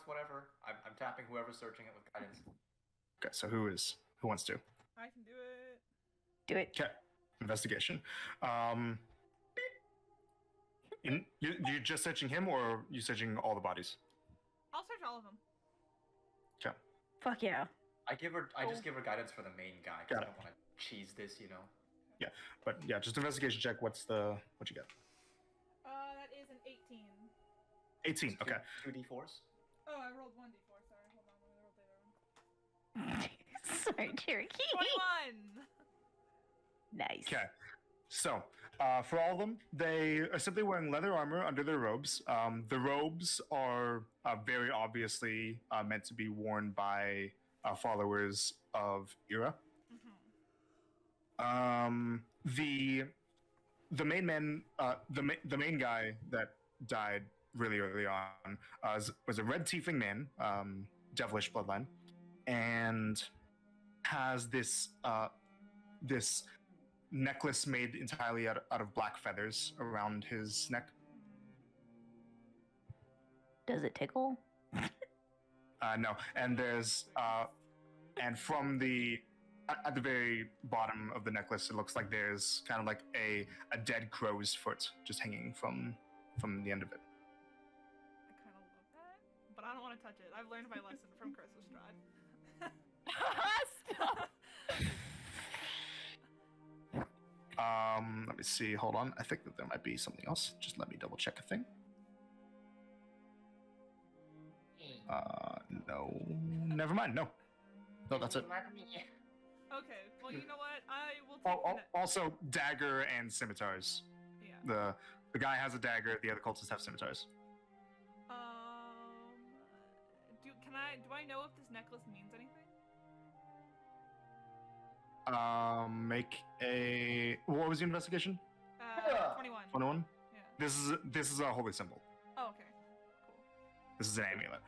whatever. I'm tapping whoever's searching it with guidance. Okay, so who wants to? I can do it. Do it. Okay, investigation. You're just searching him, or you searching all the bodies? I'll search all of them. Okay. Fuck yeah. I just give her guidance for the main guy because Got I don't want to cheese this, you know. But yeah, just investigation check. What you got? That is an 18. 18. Okay. 2d4s. Oh, I rolled 1d4. Sorry, hold on. Let me roll data. Sorry, Cherokee. 21. Nice. Okay. So, for all of them, they are simply wearing leather armor under their robes. The robes are very obviously meant to be worn by followers of Ira. Mhm. The main man, the main guy that died really early on was a red tiefling man, devilish bloodline, and has this necklace made entirely out of black feathers around his neck. Does it tickle? No, and there's and from at the very bottom of the necklace, it looks like there's kind of like a dead crow's foot just hanging from the end of it. I kind of love that, but I don't want to touch it. I've learned my lesson from Curse of Strahd. Stop. Let me see. Hold on. I think that there might be something else. Just let me double check a thing. No. Never mind. No, that's it. Okay, well, you know what? I will Oh, take the net. also, dagger and scimitars. Yeah. The guy has a dagger. The other cultists have scimitars. Do I know if this necklace means anything? Make a. What was the investigation? 21. 21. Yeah. This is a holy symbol. Oh, okay. Cool. This is an amulet.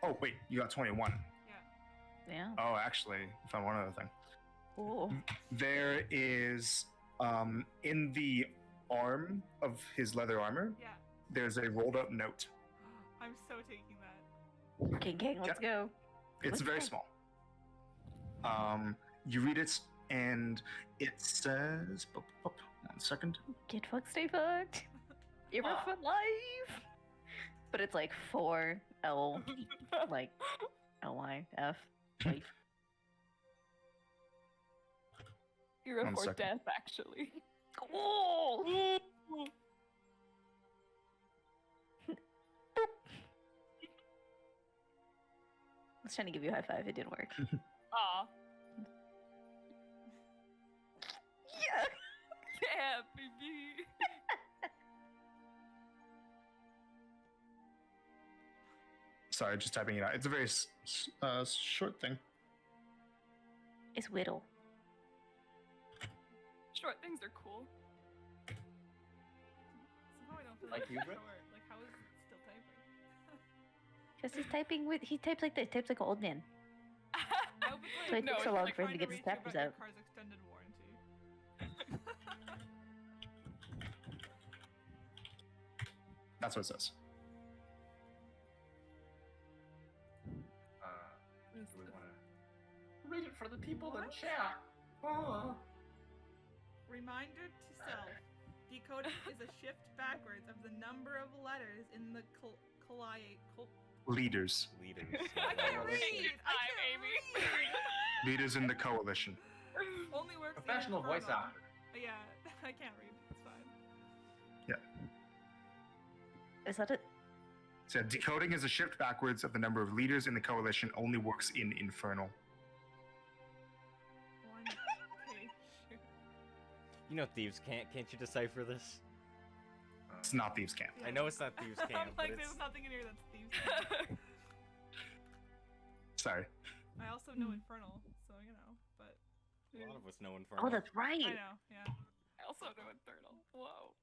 Oh wait, you got 21. Yeah. Oh, actually, I found one other thing. Cool. There is in the arm of his leather armor, Yeah. there's a rolled up note. I'm so taking that. King, let's go. It's What's very that? small. You read it, and it says, 1 second. Get fucked, stay fucked. Give her Ah. for life. But it's like 4 L, like LYF. Like, Hero One for second. death, actually. oh! I was trying to give you a high five. It didn't work. Aw. Yeah. Yeah, baby. Sorry, just typing it out. It's a very short thing. It's Whittle. Short things are cool. Somehow I don't feel Like like you, it's Britt? short. Like, how is it still typing? Because he's typing with, he types like this, types like an old man. I hope it's So it like, takes so it's long like for him to trying get his reach you chapters about your out. car's extended warranty. That's what it says. Do we want to read it for the people in chat? Oh. Reminder to self. Decoding is a shift backwards of the number of letters in the Leaders. Leaders. I can't read! I Hi, can't Amy. read! Leaders in the coalition. Only works in Professional voice Infernal. actor. Yeah, I can't read. It's fine. Is that it? So decoding is a shift backwards of the number of leaders in the coalition. Only works in Infernal. One. Okay, shoot. You know thieves can't you decipher this? It's not Thieves' Camp. I know it's not thieves I'm camp, like, but there's it's nothing in here that's thieves. Sorry. I also know Infernal, so you know, but a lot of us know Infernal. Oh, that's right. I know, yeah. I also know Infernal. Whoa.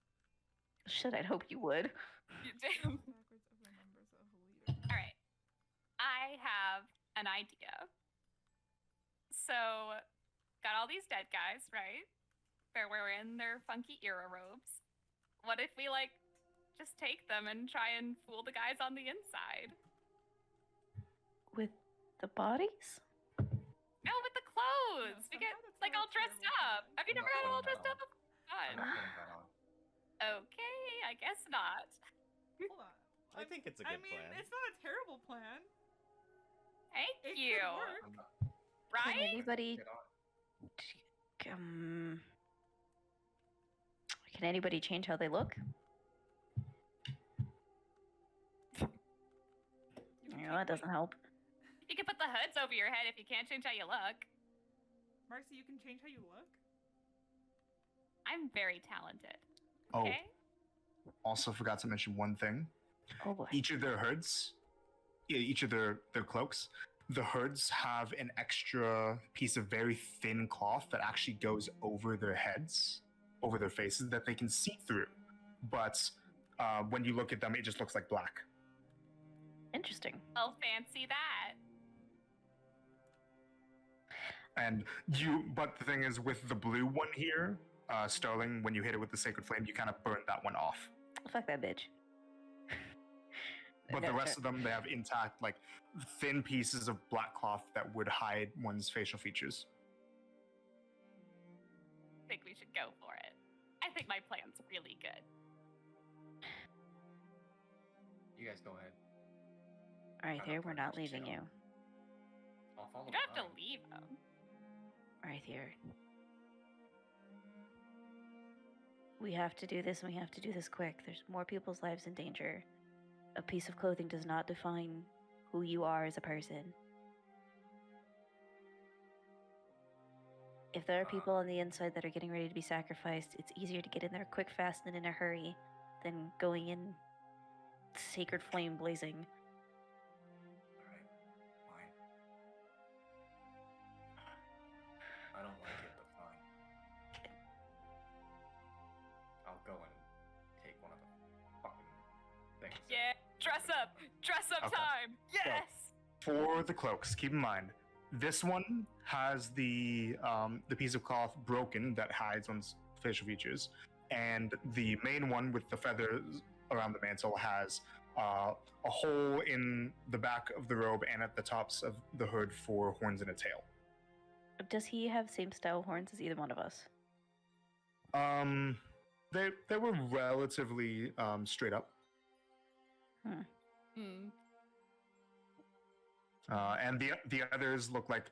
Shit, I'd hope you would. You damn. Backwards of the numbers of leaders. Alright. I have an idea. So, got all these dead guys, right? They're wearing their funky era robes. What if we, like, just take them and try and fool the guys on the inside? With the bodies? No, with the clothes! We somehow get, that's like, not all dressed terrible. up. Have you I'm never not got all putting dressed that up? I'm Fun. not putting that on. Okay, I guess not. Hold on. I think it's a I good mean, plan. it's not a terrible plan. Thank It you. could work. I'm not Can Right? anybody get on. can anybody change how they look? You know, that doesn't help. You can put the hoods over your head if you can't change how you look. Marcy, you can change how you look? I'm very talented. Oh, Okay? also forgot to mention one thing. Oh boy. Each of their hoods, each of their cloaks, the hoods have an extra piece of very thin cloth that actually goes over their heads, over their faces, that they can see through. But when you look at them, it just looks like black. Interesting. I'll fancy that. But the thing is, with the blue one here, Sterling, when you hit it with the Sacred Flame, you kind of burn that one off. Fuck that bitch. But the rest of them, they have intact, like, thin pieces of black cloth that would hide one's facial features. I think we should go for it. I think my plan's really good. You guys go ahead. Right I'm here, not we're playing not this leaving channel. you. I'll follow You don't have to behind. leave them. Right here. We have to do this, and we have to do this quick. There's more people's lives in danger. A piece of clothing does not define who you are as a person. If there are people on the inside that are getting ready to be sacrificed, it's easier to get in there quick, fast, and in a hurry than going in sacred flame blazing. Alright, fine. I don't like it, but fine. I'll go and take one of the fucking things. Yeah, dress up! Dress up Okay. time! Yes! For the cloaks, keep in mind, this one has the piece of cloth broken that hides one's facial features, and the main one with the feathers around the mantle has a hole in the back of the robe and at the tops of the hood for horns and a tail. Does he have same style horns as either one of us? They were relatively straight up. Hmm. And the others look like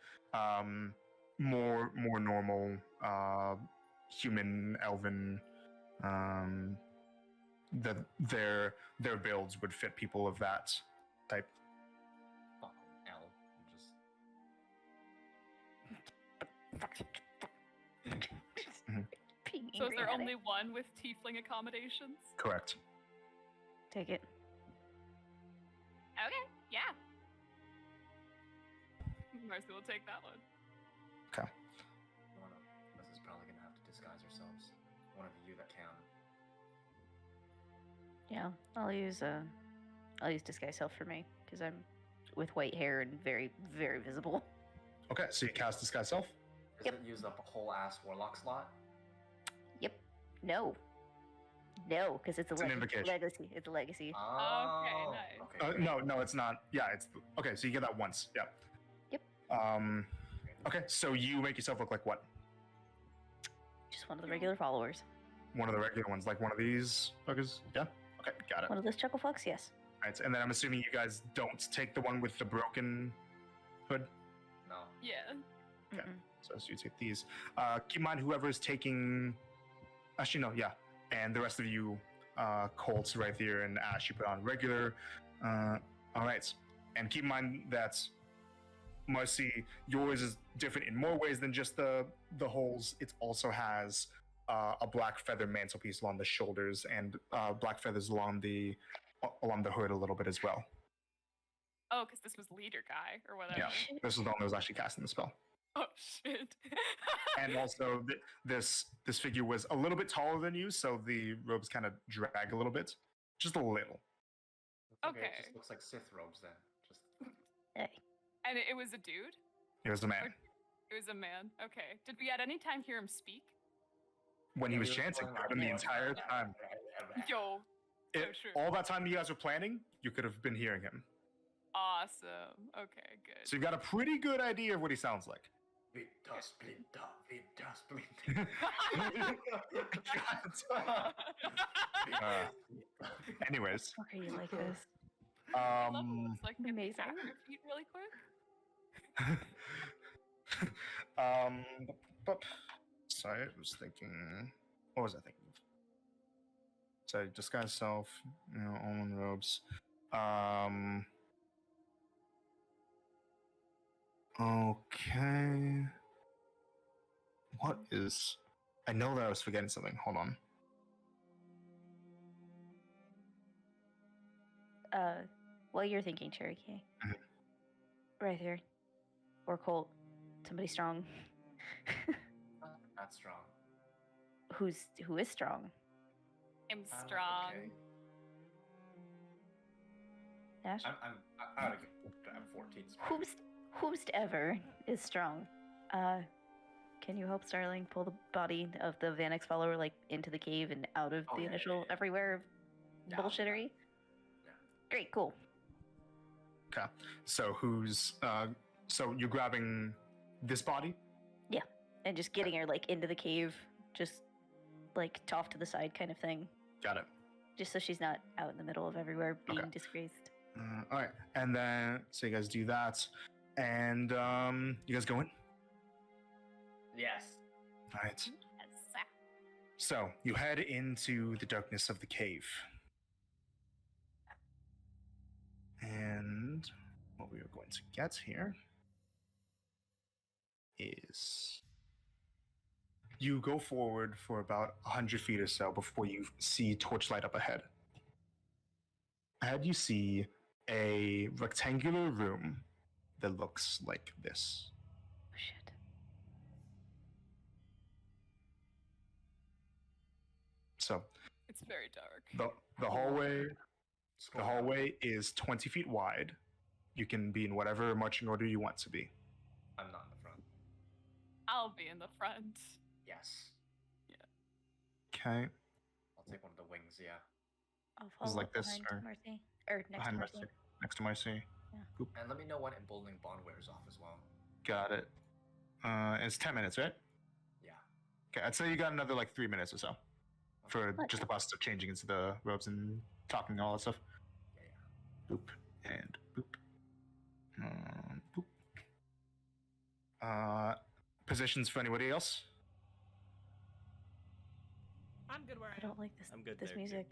more normal human elven. That their builds would fit people of that type. Fucking L. Being So is angry there at it. only one with tiefling accommodations? Correct. Take it. Okay, yeah. Mercy will take that one. Okay. This is probably gonna have to disguise ourselves. One of you that can. Yeah, I'll use disguise self for me because I'm with white hair and very visible. Okay, so you cast disguise self. Does Yep. it use up a whole ass warlock slot? Yep. No, because it's a It's an invocation. legacy. It's a legacy. Oh, nice. Okay, great. No, it's not. Yeah, it's okay. So you get that once. Yeah. Yep. Okay, so you make yourself look like what? Just one of the regular followers. One of the regular ones, like one of these fuckers. Yeah. Okay, got it. One of those chuckle fucks. Yes. Right, and then I'm assuming you guys don't take the one with the broken hood. No. Yeah. Okay. Mm-mm. So you take these. Keep in mind, whoever is taking. Actually, no, yeah. And the rest of you, Colts right there, and Ash, you put on regular. All right. And keep in mind that Mercy, yours is different in more ways than just the holes. It also has a black feather mantelpiece along the shoulders and black feathers along the hood a little bit as well. Oh, because this was leader guy or whatever. Yeah, this is the one that was actually casting the spell. Oh shit. And also, this figure was a little bit taller than you, so the robes kind of drag a little bit, just a little. It's Okay. It just looks like Sith robes then. Just Hey. And it was a dude? It was a man It was a man. Okay. Did we at any time hear him speak? when he was chanting the entire time. Yo. true. All that time you guys were planning, you could have been hearing him. Awesome. Okay, good. So you've got a pretty good idea of what he sounds like. Vita splinter, Vita splinter. Anyways, Fuck are you like this? Like get these amazing. back on your feet really quick. but sorry, I was thinking. What was I thinking of? So disguise self, almond robes. Okay. What is? I know that I was forgetting something. Hold on. While you're thinking, Cherokee. Mhm. Right here. Or Colt. Somebody strong. That's strong. Who is strong? I'm strong. Okay. Dash? I'm 14 strong. Whomst ever is strong. Can you help Starling pull the body of the Vanix follower like into the cave and out of Oh, the yeah, initial yeah. everywhere Yeah. bullshittery? Yeah. Great, cool. Okay. So so you're grabbing this body? And just getting her like into the cave, just like off to the side kind of thing. Got it. Just so she's not out in the middle of everywhere being Okay. disgraced. All right. And then, so you guys do that. And you guys go in? Yes. All right. Yes. So you head into the darkness of the cave. And what we are going to get here is you go forward for about 100 feet or so before you see torchlight up ahead. Ahead, you see a rectangular room that looks like this. Oh shit. So It's very dark. the hallway is 20 feet wide. You can be in whatever marching order you want to be. I'm not in the front. I'll be in the front. Yes. Okay. I'll take one of the wings, yeah. I'll It's follow like up this, behind or Mercy. Or next behind to Mercy. Mercy. Next to Mercy. And let me know when emboldening bond wears off as well. Got it. It's 10 minutes, right? Yeah. Okay, I'd say you got another like 3 minutes or so for Okay. just the process of changing into the robes and talking and all that stuff. Yeah, boop, and boop. Boop. Positions for anybody else? I'm good where I I am. don't like this. I'm good This there, too. music.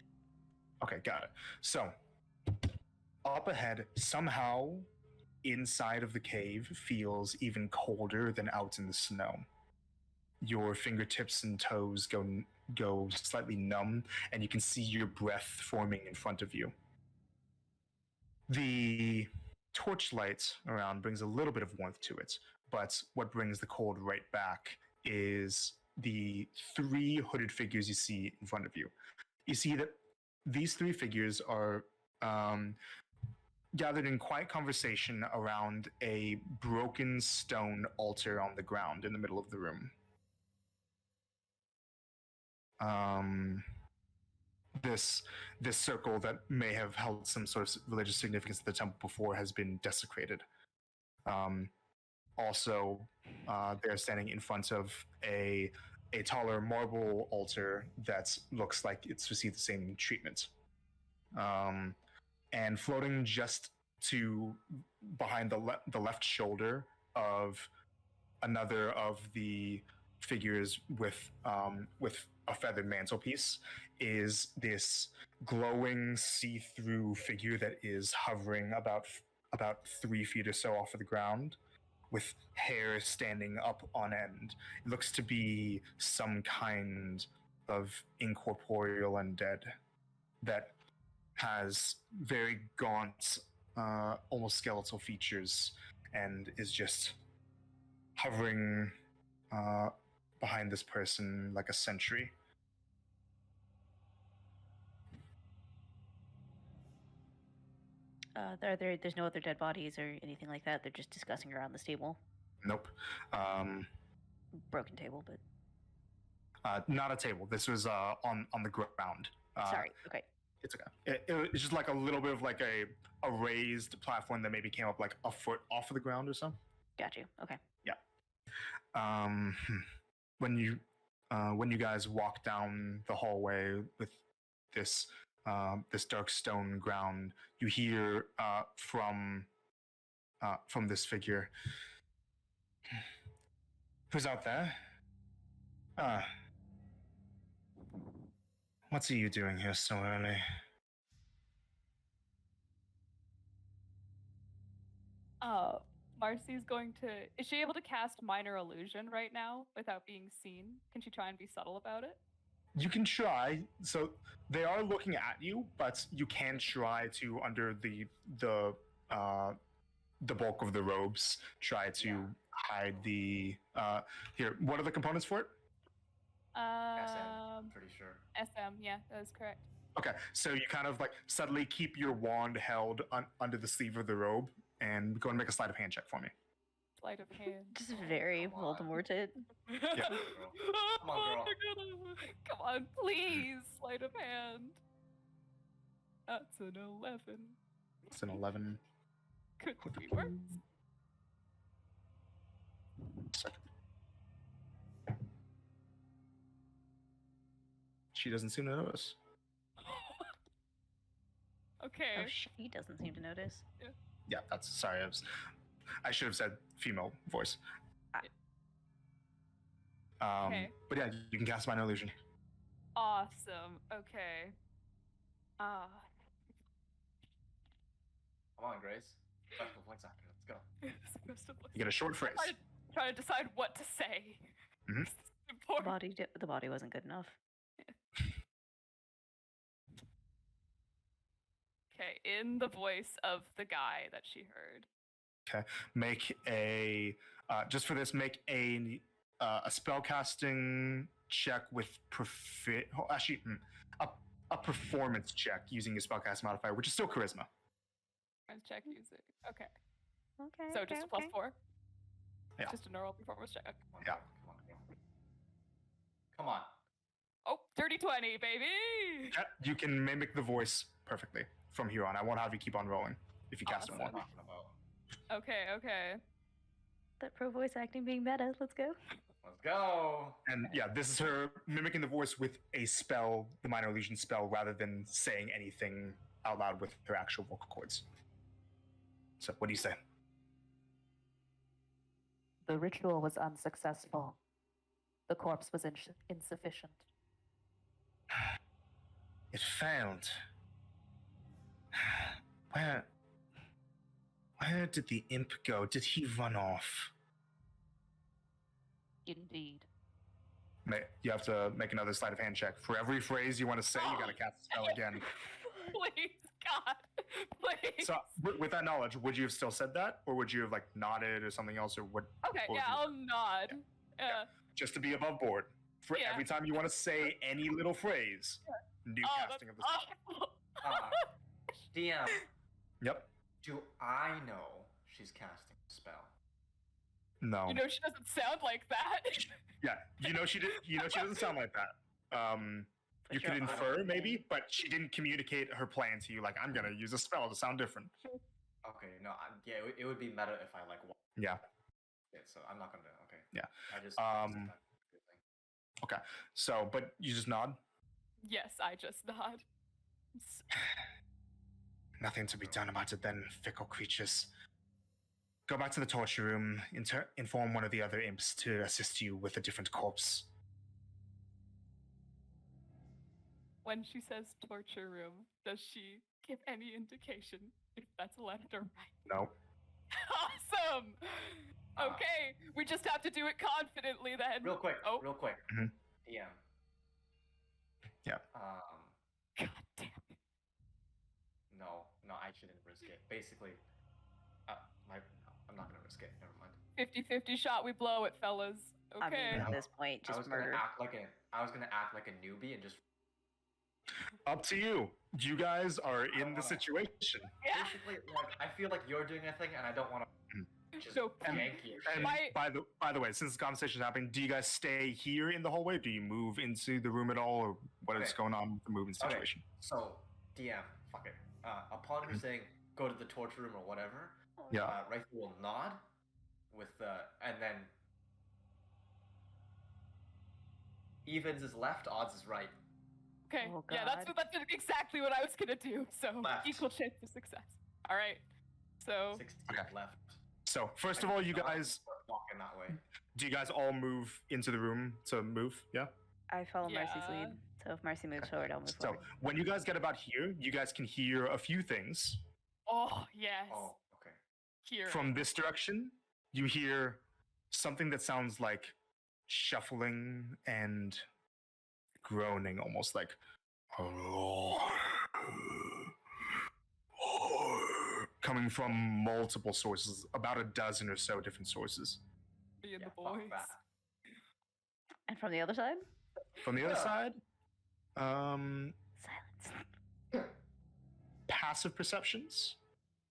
Okay, got it. So, up ahead, somehow inside of the cave feels even colder than out in the snow. Your fingertips and toes go slightly numb, and you can see your breath forming in front of you. The torchlight around brings a little bit of warmth to it, but what brings the cold right back is the three hooded figures you see in front of you. You see that these three figures are gathered in quiet conversation around a broken stone altar on the ground in the middle of the room. This circle that may have held some sort of religious significance at the temple before has been desecrated. Also, they're standing in front of a taller marble altar that looks like it's received the same treatment. And floating just to behind the left shoulder of another of the figures with a feathered mantelpiece is this glowing see-through figure that is hovering about 3 feet or so off of the ground, with hair standing up on end. It looks to be some kind of incorporeal undead that has very gaunt, almost skeletal features, and is just hovering behind this person like a sentry. There's no other dead bodies or anything like that. They're just discussing around this table. Nope. Broken table, but Not a table. This was on the ground. sorry. Okay. It's okay. It's just like a little bit of like a raised platform that maybe came up like a foot off of the ground or so. Got you. Okay. When you guys walk down the hallway with this dark stone ground, you hear from this figure. Who's out there? What are you doing here so early? Marcy's going to. Is she able to cast Minor Illusion right now without being seen? Can she try and be subtle about it? You can try. So they are looking at you, but you can try to, under the bulk of the robes, try to hide the. Here, what are the components for it? SM, pretty sure. SM, yeah, that is correct. Okay, so you kind of like subtly keep your wand held under the sleeve of the robe, and go and make a sleight of hand check for me. Sleight of hand. Just very come on. Voldemorted. Yeah. Come on, girl. Come on, please. Sleight of hand. That's an 11. It's an 11. Could be worse. Second. She doesn't seem to notice. Okay. Oh, she doesn't seem to notice. Yeah, that's sorry. I should have said female voice. Okay. But yeah, you can cast Minor Illusion. Awesome. Okay. Come on, Grace. Special points after. Let's go. You get a short phrase. Try to decide what to say. Mhm. It's important. The body wasn't good enough. Okay, in the voice of the guy that she heard. Okay, make a just for this. Make a spellcasting check with a performance check using your spellcast modifier, which is still charisma. Let's check music. Okay. Okay. So just a +4? Yeah. Just a normal performance check. Come on, Yeah. Come on. Come on. Oh, dirty 20, baby! Yeah, you can mimic the voice perfectly from here on. I won't have you keep on rolling if you cast it Awesome. more. Talking about. Okay. That pro voice acting being meta. Let's go. Let's go. And yeah, this is her mimicking the voice with a spell, the Minor Illusion spell, rather than saying anything out loud with her actual vocal cords. So, what do you say? The ritual was unsuccessful. The corpse was insufficient. It failed. Where did the imp go? Did he run off? Indeed. You have to make another sleight of hand check. For every phrase you want to say, you gotta cast a spell again. Please, God, please. So, with that knowledge, would you have still said that? Or would you have, like, nodded or something else? Or what? Okay, what would yeah, you- I'll nod. Just to be above board. For Yeah. every time you want to say any little phrase, new casting of the spell. DM, Yep. do I know she's casting a spell? No. You know she doesn't sound like that. Yeah, you know she doesn't sound like that. You Put could your infer maybe, but she didn't communicate her plan to you. Like, I'm gonna use a spell to sound different. Okay, no, yeah, it would be meta if I like Yeah. it, so I'm not gonna. Okay. Yeah. I just. Okay. So, but you just nod. Yes, I just nod. Nothing to be done about it then, fickle creatures. Go back to the torture room. Inform one of the other imps to assist you with a different corpse. When she says torture room, does she give any indication if that's left or right? No. Awesome! Okay, we just have to do it confidently then. Real quick. Oh. Real quick. Mhm. DM. Yeah. God damn it. No, I shouldn't risk it. Basically, I'm not gonna risk it. Never mind. 50-50 shot, we blow it, fellas. I Okay. mean, at this point, I just was murder. gonna act like a newbie and just Up to you. You guys are in the wanna- situation. Yeah. basically like I feel like you're doing a thing and I don't want to just No, yank you. And My- by the way, since this conversation is happening, do you guys stay here in the hallway? Do you move into the room at all, or what is Okay. going on with the movement Okay. situation? So DM, fuck it. Upon her saying go to the torture room or whatever, Yeah. Rifle will nod with and then evens is left, odds is right. Okay. Oh, Yeah, that's God. exactly what I was gonna do. So Left. equal chance of success. All right. So 16 Okay. left. So first of all, you No, guys, walking that way. do you guys all move into the room to move? Yeah. I follow Marcy's Yeah. lead. So if Marcy moves forward, I'll move So forward. when you guys get about here, you guys can hear a few things. oh yes. Oh, okay. Here. From this direction, you hear something that sounds like shuffling and groaning, almost like coming from multiple sources, about a dozen or so different sources. Me and Yeah, the fuck boys. that. And from the other side? From the other Yeah. side, Silence. passive perceptions.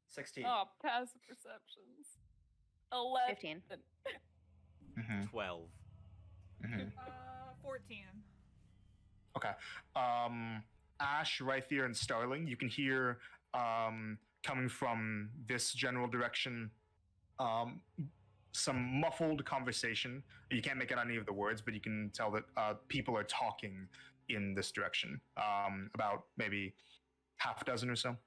16. Oh, passive perceptions. 11. 15. Mm-hmm. 12. 14. Okay. Ash, Rythier, and Starling, you can hear coming from this general direction some muffled conversation. You can't make out any of the words, but you can tell that people are talking in this direction. About maybe half a dozen or so.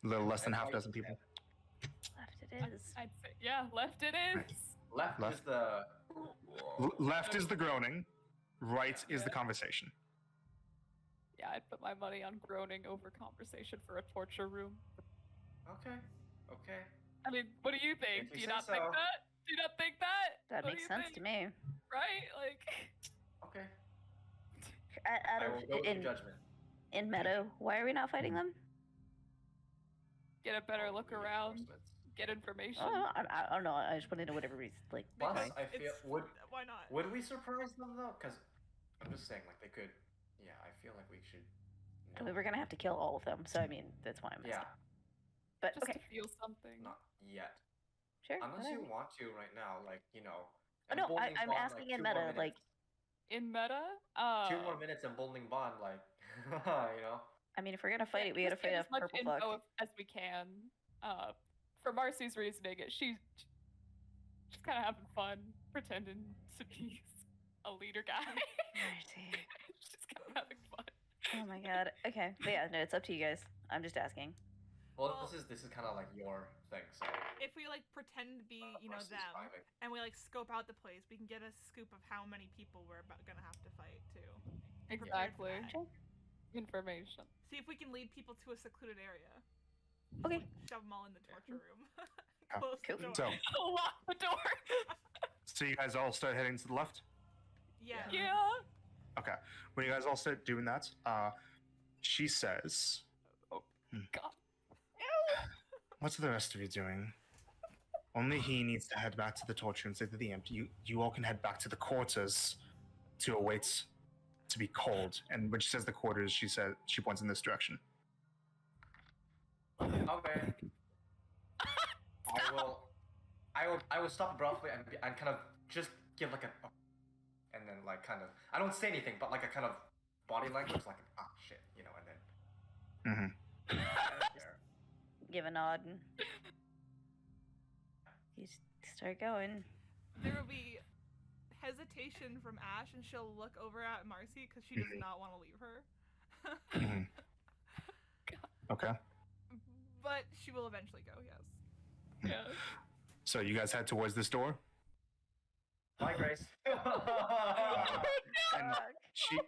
A little less than half a dozen people. Left it is. I'd say, yeah, left it is. Left Left. is the. Left is the groaning, right is the conversation. Yeah, I'd put my money on groaning over conversation for a torture room. Okay. Okay. I mean, what do you think? If Do you you say not think so. that? Do you not think that? That What do makes you sense think? to me. Right? Like, Okay. Out I of will go with in, judgment. in Meadow, why are we not fighting them? get a better look around, Reinforcements. get information. Oh, I don't know. I just want to know what everybody's like. Plus, doing. I feel It's- Why not? would we surprise them though? Because I'm just saying, like they could. Yeah, I feel like we should. I mean, we're gonna have to kill all of them, so I mean that's why I'm asking. Yeah, But Just okay, to feel something. not yet. sure. Unless you whatever. want to right now, like you know. Oh, no, emboldening I'm bond, asking in 2 more meta, like minutes. In meta, 2 more minutes and Emboldening Bond, like you know. I mean, if we're gonna fight it, we just gotta fight get a as much purple info fuck. as we can. For Marcy's reasoning, she's kind of having fun pretending to be a leader guy. Marcy. She's kind of having fun. Oh my god. Okay, but yeah, no, it's up to you guys. I'm just asking. Well, Well- this is kind of like your thing, so. If we like pretend to be, you know, Versus them, fighting. and we like scope out the place, we can get a scoop of how many people we're gonna have to fight too. Prepared for Exactly. that. Sure. Information. See if we can lead people to a secluded area. Okay. Shove them all in the torture room. Oh, Close the cool. door. So, Lock the door. so you guys all start heading to the left. Yeah. Yeah. Okay. When you guys all start doing that, she says, God. "What's the rest of you doing? Only he needs to head back to the torture room, say to the empty. You all can head back to the quarters to await to be called." And when she says the quarters, she points in this direction. Okay. I will stop abruptly and kind of just give like a, and then like kind of, I don't say anything, but like a kind of body language, like shit, you know, and then. Give a nod and you start going. There will be hesitation from Ash, and she'll look over at Marcy because she does not want to leave her. Mhm. Okay. But she will eventually go. Yes. Yeah. So you guys head towards this door. Bye, Grace. And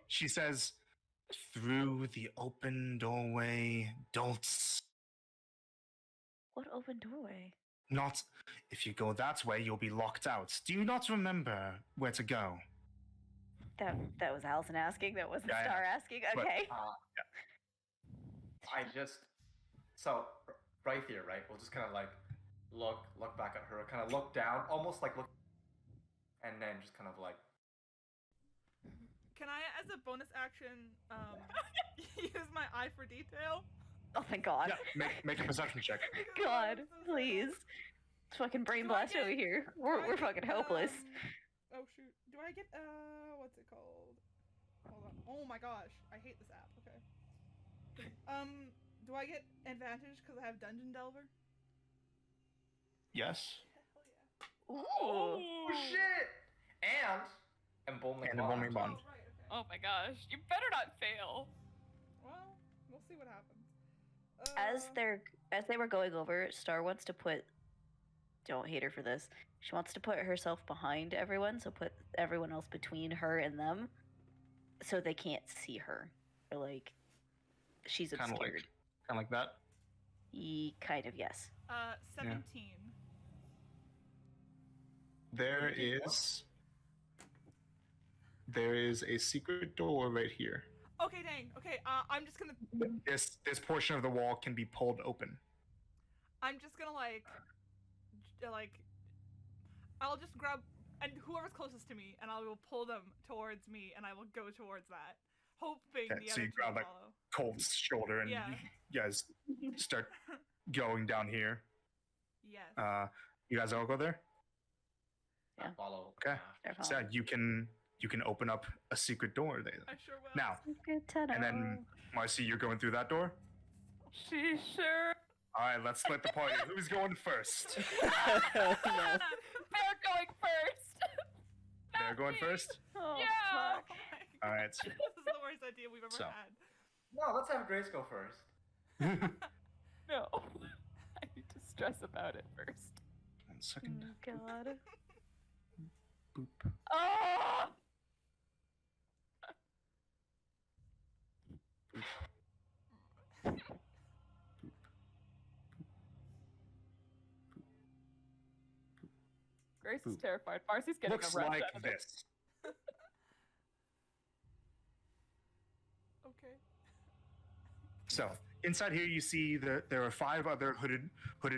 she says, "Through the open doorway, dolts. What open doorway? Not if you go that way, you'll be locked out. Do you not remember where to go?" That was Allison asking. That wasn't Yeah, Star asking. But- Okay. I just, so right here, right? We'll just kind of like look back at her, kind of look down, almost like look, and then just kind of like. Can I, as a bonus action, use my eye for detail? Oh my god. Yeah, make a perception check. God, please. It's fucking brain Do I blast get- over here. Do I We're get, fucking hopeless. Oh shoot. Do I get what's it called? Hold on. Oh my gosh, I hate this app. Okay. Do I get advantage because I have Dungeon Delver? Yes. Hell yeah. Oh shit! And embalming And bond. embalming bond. Oh right. Okay. Oh my gosh. You better not fail. Well, we'll see what happens. As they were going over, Star wants to put. Don't hate her for this. She wants to put herself behind everyone, so put everyone else between her and them, so they can't see her. Or like, she's Kind of obscured. like that. Kind of, yes. 17. There is a secret door right here. Okay, dang. Okay, I'm just gonna This portion of the wall can be pulled open. like I'll just grab and whoever's closest to me, and I will pull them towards me, and I will go towards that, hoping Okay, the so other you two grab, will like, follow. Colt's shoulder, and Yeah. you guys start going down here. Yes. You guys all go there. I Yeah. follow. Okay. They're So following. you can open up a secret door there. I sure will. Now, Secret tunnel. and then Marcy, you're going through that door. She sure. All right, let's split the party. Who's going first? They're going first. They're Not going me. first. Oh, Yeah. fuck. All right. This is the worst idea we've ever So. had. No, let's have Grace go first. No. I need to stress about it first. 1 second. Oh, God. Boop. Oh! Grace is Boop. terrified. Marcy's getting Looks a rush like out of it. this. Okay. So inside here, you see that there are 5 other hooded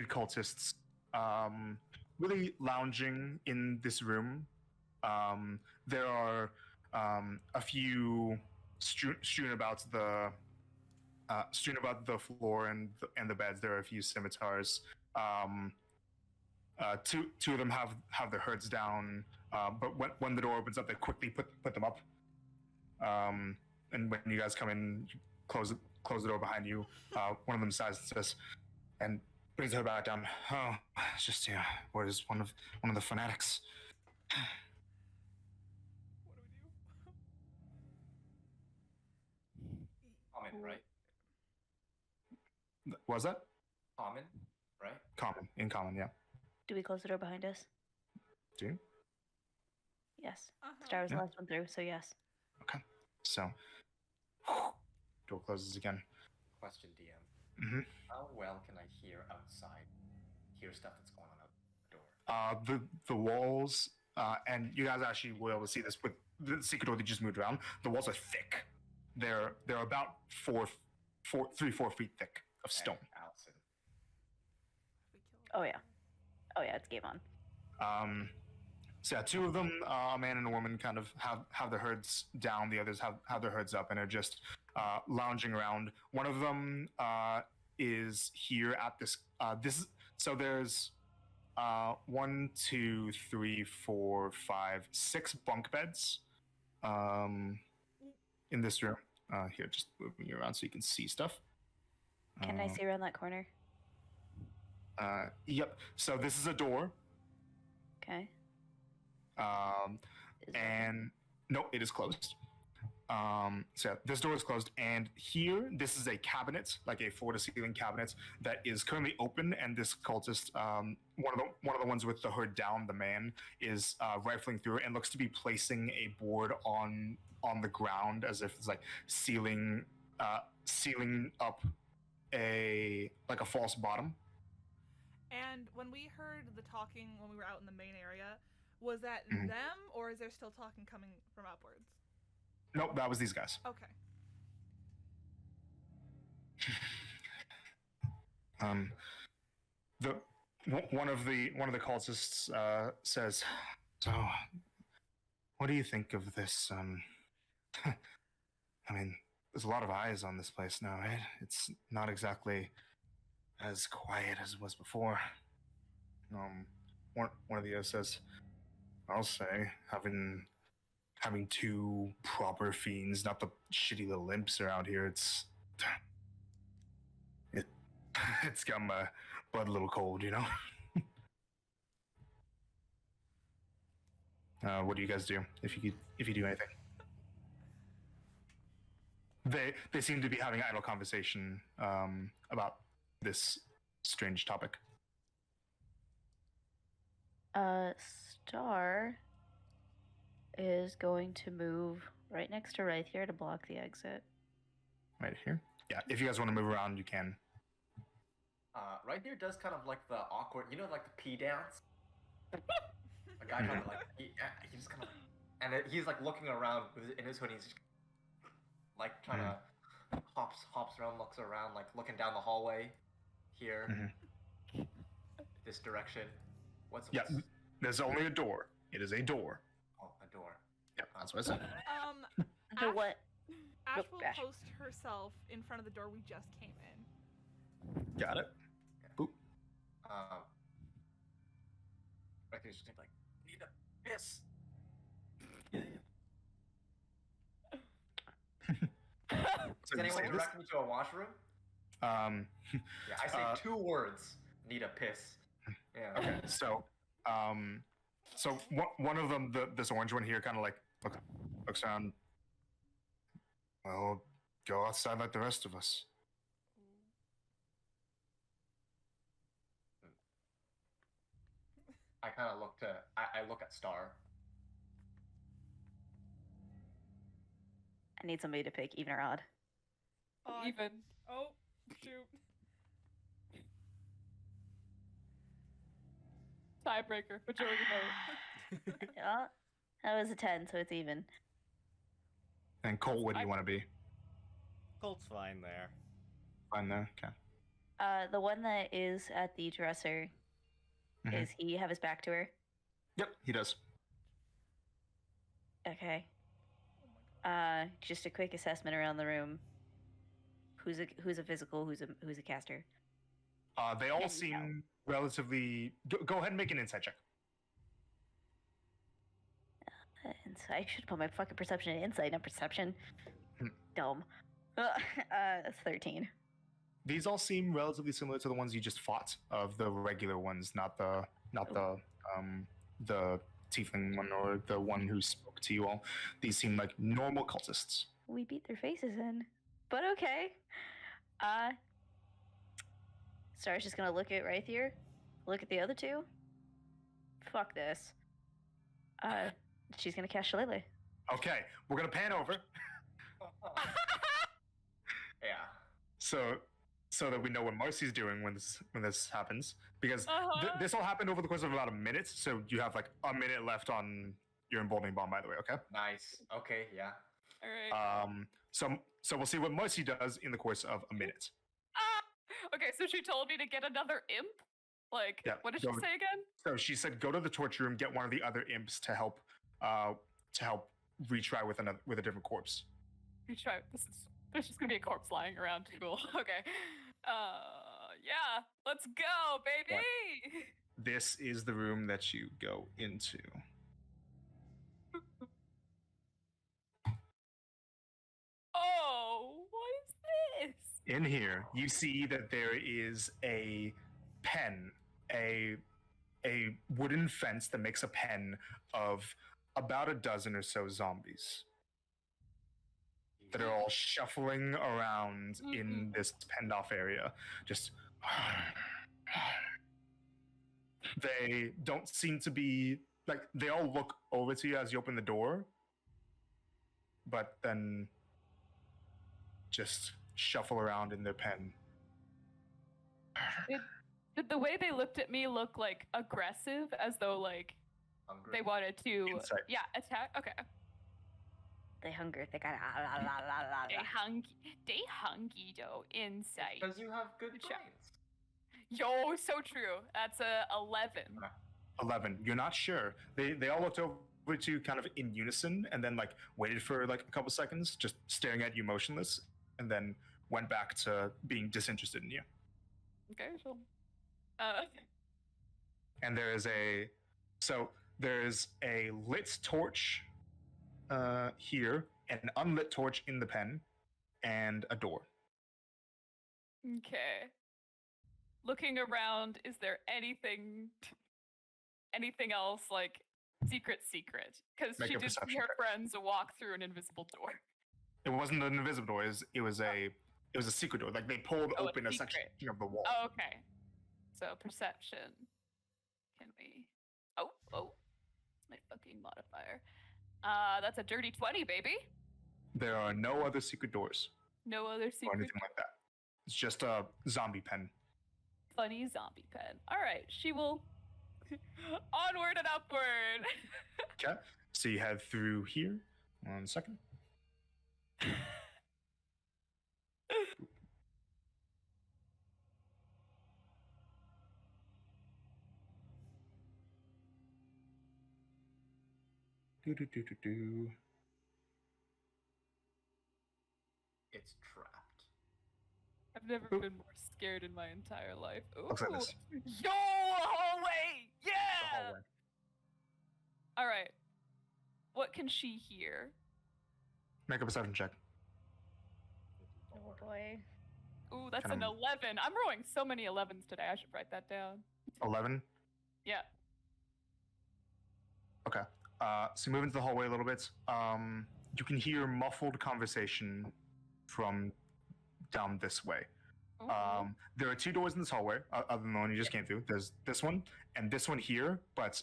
cultists, really lounging in this room. There are a few strewn about the floor and the beds. There are a few scimitars. Two of them have their hoods down, but when the door opens up, they quickly put them up. And when you guys come in, you close the door behind you. One of them sighs and says, and brings her back down. "Oh, it's just what is one of the fanatics." What do we do? Common, right? Was that Common, right? common? In common, yeah. Do we close the door behind us? Do you? Yes. Uh-huh. Star was the Yeah. last one through, so yes. So, door closes again. Question, DM. hmm How well can I hear outside? Hear stuff that's going on out the door. The walls, and you guys actually will be able to see this with the secret door that just moved around. The walls are thick. They're about 4 feet thick of stone. And Allison. We killed Oh, yeah. Oh yeah, it's game on. So yeah, two of them, a man and a woman, kind of have their hoods down. The others have their hoods up and are just lounging around. One of them is here at this. So there's 1, 2, 3, 4, 5, 6 bunk beds in this room. Here, just moving you around so you can see stuff. Can I see around that corner? Yep. So this is a door. Okay. Is it- And no, it is closed. So yeah, this door is closed, and here this is a cabinet, like a floor-to-ceiling cabinet that is currently open. And this cultist, one of the ones with the hood down, the man, is rifling through it and looks to be placing a board on the ground as if it's like sealing up a false bottom. And when we heard the talking when we were out in the main area, was that Mhm. them, or is there still talking coming from upwards? Nope, that was these guys. Okay. One of the cultists says, "So, what do you think of this? I mean, there's a lot of eyes on this place now, right? It's not exactly as quiet as it was before." One of the others says, "I'll say having 2 proper fiends, not the shitty little imps around here. It's got my blood a little cold, you know." What do you guys do if you do anything? They seem to be having idle conversation about this strange topic. Star is going to move right next to right here to block the exit. Right here. Yeah, if you guys want to move around, you can. Right here does kind of like the awkward, like the pee dance. A guy kind of like he just kind of, and he's like looking around in his hoodie. He's just, like trying to hops around, looks around, like looking down the hallway here, this direction. What's There's only a door. It is a door. Oh, a door. Yeah, that's what I said. So Ash, what? Ash Nope, will Ash. post herself in front of the door we just came in. Got it. Boop. Right there's just like, need a piss. So Does you say anyone this? direct me to a washroom? Yeah, I say 2 words. Need a piss. Yeah. Okay, so one of them, this orange one here, kind of like looks around. Well, go outside like the rest of us. I kind of look to. I look at Star. I need somebody to pick even or odd. Even. Oh, shoot. Tiebreaker. Majority vote. Yeah, that was a 10, so it's even. And Cole, what do you want to be? Colt's fine there. Fine there. Okay. The one that is at the dresser, Mhm. is he have his back to her? Yep, he does. Okay. Just a quick assessment around the room. Who's a physical? Who's a caster? They all Can you seem relatively. Go ahead and make an insight check. Insight. I should put my fucking perception in insight, not perception. Hmm. Dumb. That's 13. These all seem relatively similar to the ones you just fought, of the regular ones, not the tiefling one or the one who spoke to you all. These seem like normal cultists. We beat their faces in. but okay. Star's just gonna look at Raithier, look at the other two. Fuck this. She's gonna cast Shillelagh. Okay, we're gonna pan over Yeah. so that we know what Marcy's doing when this happens, because Uh-huh. this all happened over the course of about a minute. So you have like a minute left on your emboldening bomb, by the way. Okay. Nice. Okay, yeah. All right. So we'll see what Marcy does in the course of a minute. Okay, so she told me to get another imp. Like, Yeah, what did she go- say again? So she said, go to the torch room, get one of the other imps to help retry with a different corpse. You try. There's just gonna be a corpse lying around. Cool. Okay. Yeah. Let's go, baby. This is the room that you go into. Oh, what is this? In here, you see that there is a pen, a wooden fence that makes a pen of about a dozen or so zombies that are all shuffling around in this penned off area. Just they don't seem to be like, they all look over to you as you open the door, but then just shuffle around in their pen. Did the way they looked at me look like aggressive, as though like Hungry. they wanted to Insight. attack? Okay. They hunger. They got They hungry though inside. Because you have good Check. brains. Yo, so true. That's a 11. 11. You're not sure. They all looked over to you kind of in unison, and then like waited for like a couple seconds, just staring at you motionless, and then went back to being disinterested in you. Okay, so And there's a lit torch here, and an unlit torch in the pen, and a door. okay. Looking around, is there anything else like secret? Because Make she a did see perception her check. friends walk through an invisible door. It wasn't an invisible door. It was a secret door. Like they pulled Oh, a open a section secret. of the wall. Oh, okay. So perception. Can we? Oh, my fucking modifier. That's a dirty 20, baby. There are no other secret doors No other or secret. anything like that. It's just a zombie pen. Funny zombie pen. All right, she will onward and upward. Okay. So you head through here. 1 second. Do. It's trapped. I've never Oop. been more scared in my entire life. Ooh. Looks like this. Yo, hallway! The Yeah! hallway. All right. What can she hear? Make a perception check. Oh boy. Ooh, that's Kinda- an 11. I'm rolling so many 11s today. I should write that down. 11. Yeah. Okay. So move into the hallway a little bit. You can hear muffled conversation from down this way. Ooh. There are 2 doors in this hallway, other than the one you just came through. There's this one and this one here, but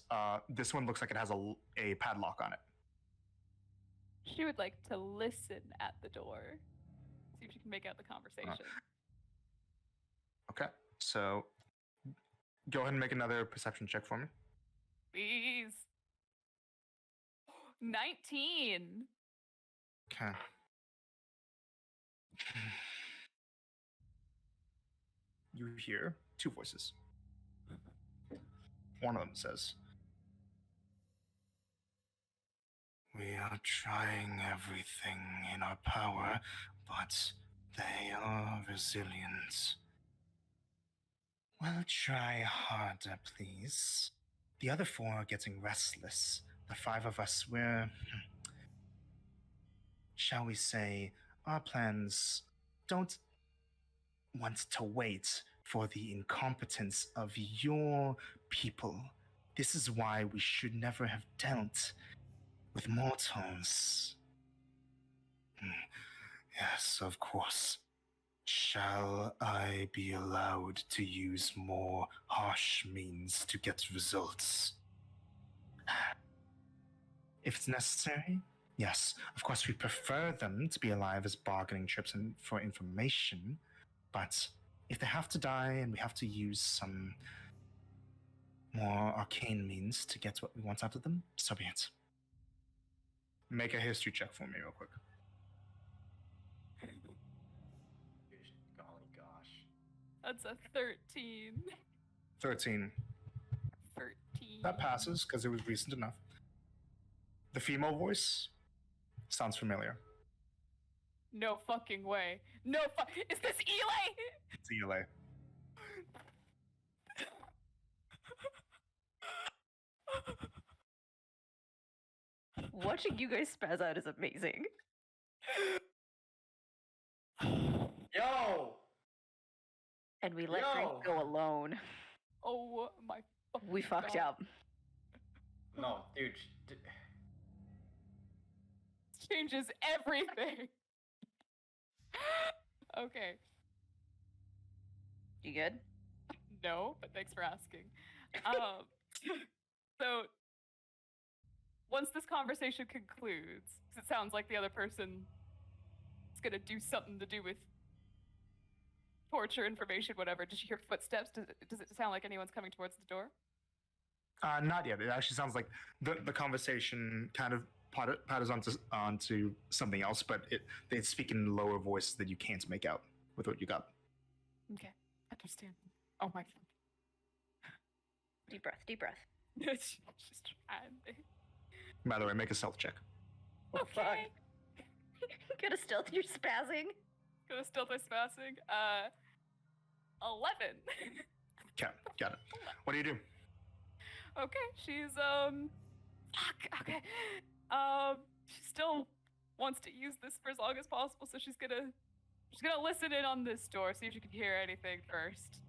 this one looks like it has a padlock on it. She would like to listen at the door. See if she can make out the conversation. Okay. So go ahead and make another perception check for me. Please. 19. Okay. You hear 2 voices. One of them says, "We are trying everything in our power, but they are resilient. Well, try harder, please. The other 4 are getting restless. The 5 of us, shall we say, our plans don't want to wait for the incompetence of your people. This is why we should never have dealt with mortals. Yes, of course. Shall I be allowed to use more harsh means to get results? If it's necessary, yes. Of course, we prefer them to be alive as bargaining chips and for information, but if they have to die and we have to use some more arcane means to get what we want out of them, so be it. Make a history check for me real quick. Golly gosh. That's a 13. 13. 13. That passes because it was recent enough. The female voice sounds familiar. No fucking way. No Is this Eli? It's Ela. Watching you guys spaz out is amazing. Yo! And we let Frank Yo! go alone. Oh my fucking We fucked God. up. No, dude. Changes everything. Okay. You good? No, but thanks for asking. So once this conversation concludes, 'cause it sounds like the other person is gonna do something to do with torture information, whatever. Did you hear footsteps? Does it sound like anyone's coming towards the door? Not yet. It actually sounds like the conversation kind of patters onto something else, but they speak in lower voices that you can't make out with what you got. Okay, understand. Oh my. Deep breath, deep breath. Just trying. By the way, make a stealth check. Oh, fuck. Okay. Get a stealth, you're spazzing. Gonna stealth by spazzing. 11. Okay, got it. What do you do? Okay, she's fuck. Okay. She still wants to use this for as long as possible, so she's gonna listen in on this door, see if she can hear anything first.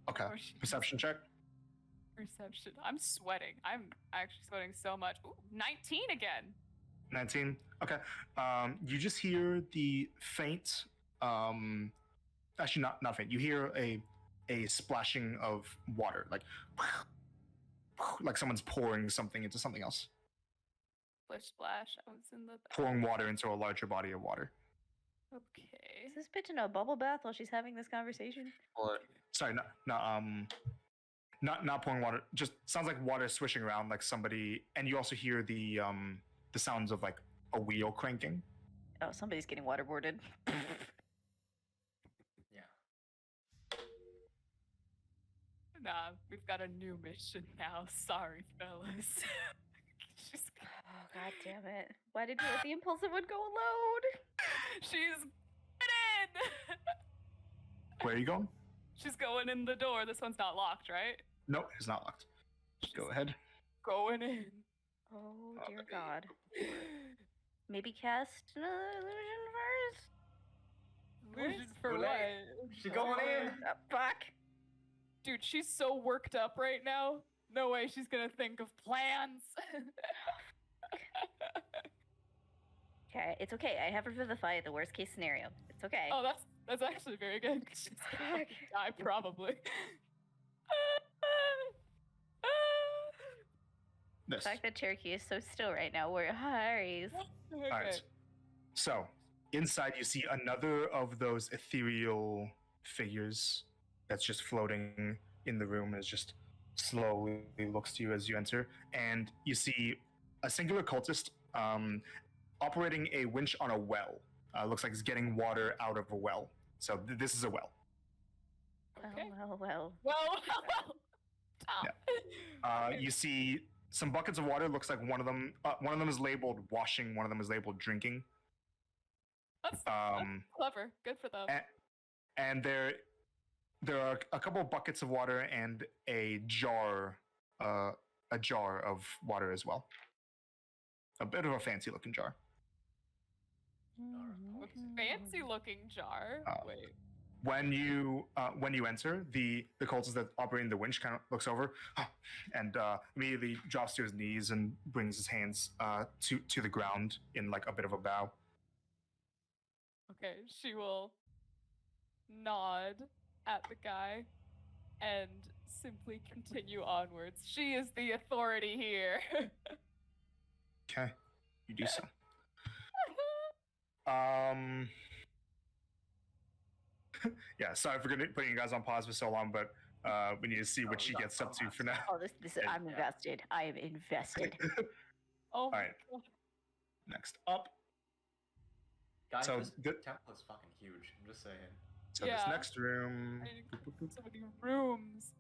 Okay, Or she- perception check. Perception. I'm sweating. I'm actually sweating so much. Ooh, 19 again. 19. Okay. You just hear the faint. Actually, not faint. You hear a splashing of water, like someone's pouring something into something else. Splish splash. I was in the Pouring water into a larger body of water. Okay. Is this bitch in a bubble bath while she's having this conversation? Sorry, not pouring water. Just sounds like water swishing around, like somebody. And you also hear the sounds of like a wheel cranking. Oh, somebody's getting waterboarded. Yeah. Nah, we've got a new mission now. Sorry, fellas. She's Oh, god damn it. Why did you let the impulsive one go alone? she's in. Where are you going? She's going in the door. This one's not locked, right? No, it's not locked. Go ahead. Going in. Oh, dear god. Maybe cast another illusion first? Illusion for Too what? late. She going in. Fuck. Dude, she's so worked up right now. No way she's gonna think of plans. Okay, it's okay. I have Revivify at the worst case scenario. It's okay. Oh, that's actually very good. She's gonna Fuck. die probably. The This. fact that Cherokee is so still right now, we're hurries. Okay. All right. So inside, you see another of those ethereal figures that's just floating in the room. Is just slowly looks to you as you enter, and you see a singular cultist operating a winch on a well. Looks like he's getting water out of a well. So this is a well. Okay. Oh, well. Well, stop. You see some buckets of water. Looks like one of them is labeled washing. One of them is labeled drinking. That's clever. Good for them. And there are a couple of buckets of water and a jar of water as well. A bit of a fancy looking jar. Fancy looking jar. Wait. When you enter, the cultist that's operating the winch kind of looks over and immediately drops to his knees and brings his hands to the ground in like a bit of a bow. Okay, she will nod at the guy and simply continue onwards. She is the authority here. Okay, you do so. Um. Yeah, sorry for putting you guys on pause for so long, but we need to see what we she got gets up to pause. for now. Oh, this Yeah. I'm invested. I am invested. Oh my Alright. god. Next up. Guys, So this the- temple is fucking huge. I'm just saying. So Yeah. this next room, I need so many rooms.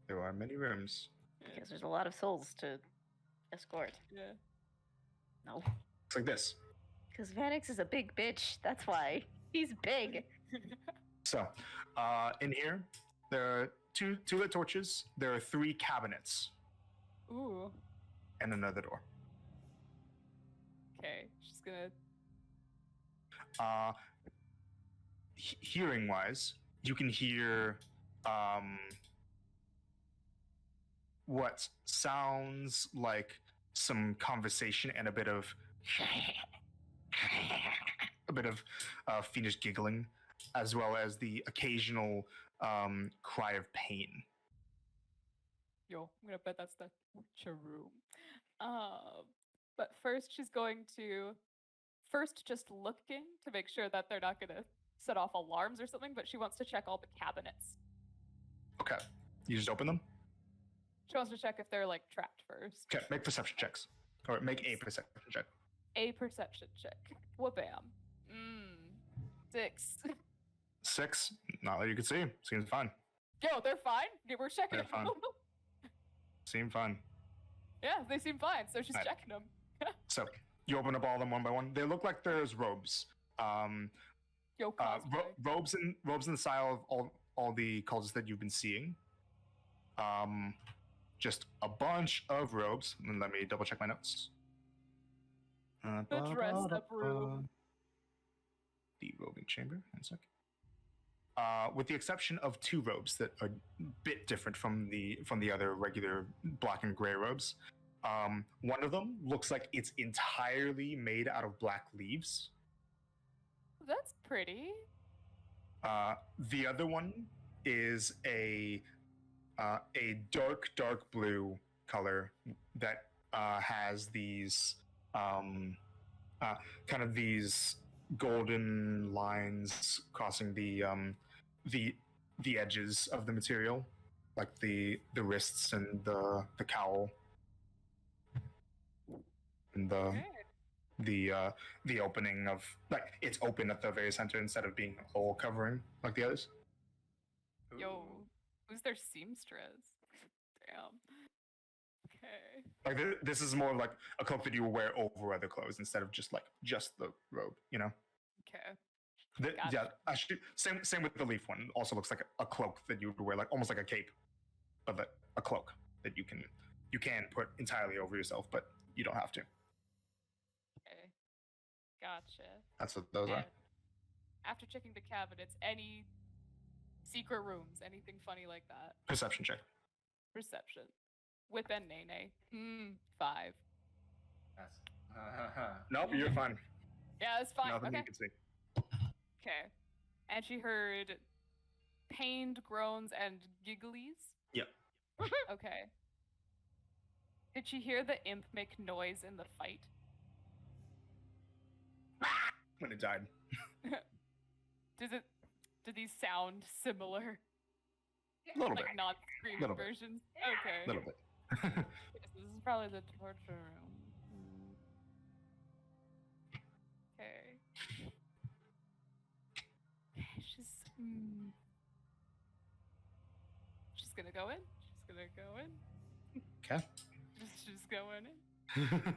there are many rooms. Because there's a lot of souls to escort. Yeah. No. Looks like this. Because Vanix is a big bitch. That's why. He's big. So, in here, there are two lit torches. There are 3 cabinets Ooh. and another door. Okay. She's gonna. Hearing wise, you can hear what sounds like some conversation and a bit of fiendish giggling, as well as the occasional cry of pain. Yo, I'm gonna bet that's the torture room. But first she's going to just looking to make sure that they're not gonna set off alarms or something, but she wants to check all the cabinets. Okay, you just open them. She wants to check if they're like trapped first. Okay, make perception checks, or make a perception check. A perception check. Wha-bam. 6. 6, not that you can see. Seems fine. Yo, they're fine. Yeah, we're checking They're them. fine. Seem fine. Yeah, they seem fine. So she's Right. checking them. So you open up all of them one by one. They look like there's robes. Yo, cosplay. Robes in the style of all the cultists that you've been seeing. Just a bunch of robes. And let me double check my notes. The dressed up room. The robing chamber. 1 sec. With the exception of 2 robes that are a bit different from the other regular black and gray robes. One of them looks like it's entirely made out of black leaves. That's pretty. The other one is a dark blue color that has these kind of these golden lines crossing the edges of the material, like the wrists and the cowl and Okay. the opening of, like, it's open at the very center instead of being all covering like the others. Yo, Ooh. who's their seamstress? Damn. Okay. Like this is more like a cloak that you will wear over other clothes instead of just the robe, you know. Okay. Yeah, Gotcha. actually, same with the leaf one. It also looks like a cloak that you would wear, like almost like a cape, but a cloak that you can put entirely over yourself, but you don't have to. Okay. Gotcha. That's what those are. And after checking the cabinets, any secret rooms, anything funny like that? Perception check. Perception. With and Nene. 5. That's Nope, you're fine. Yeah, that's fine. Nothing Okay. you can see. Okay. And she heard pained groans and gigglies? Yep. Okay. Did she hear the imp make noise in the fight? When it died. Do these sound similar? A little Like bit. non-screaming Little bit. versions? Okay. A little bit. Yes, this is probably the torture room. Okay. She's gonna go in. She's gonna go in. Okay. She's going in.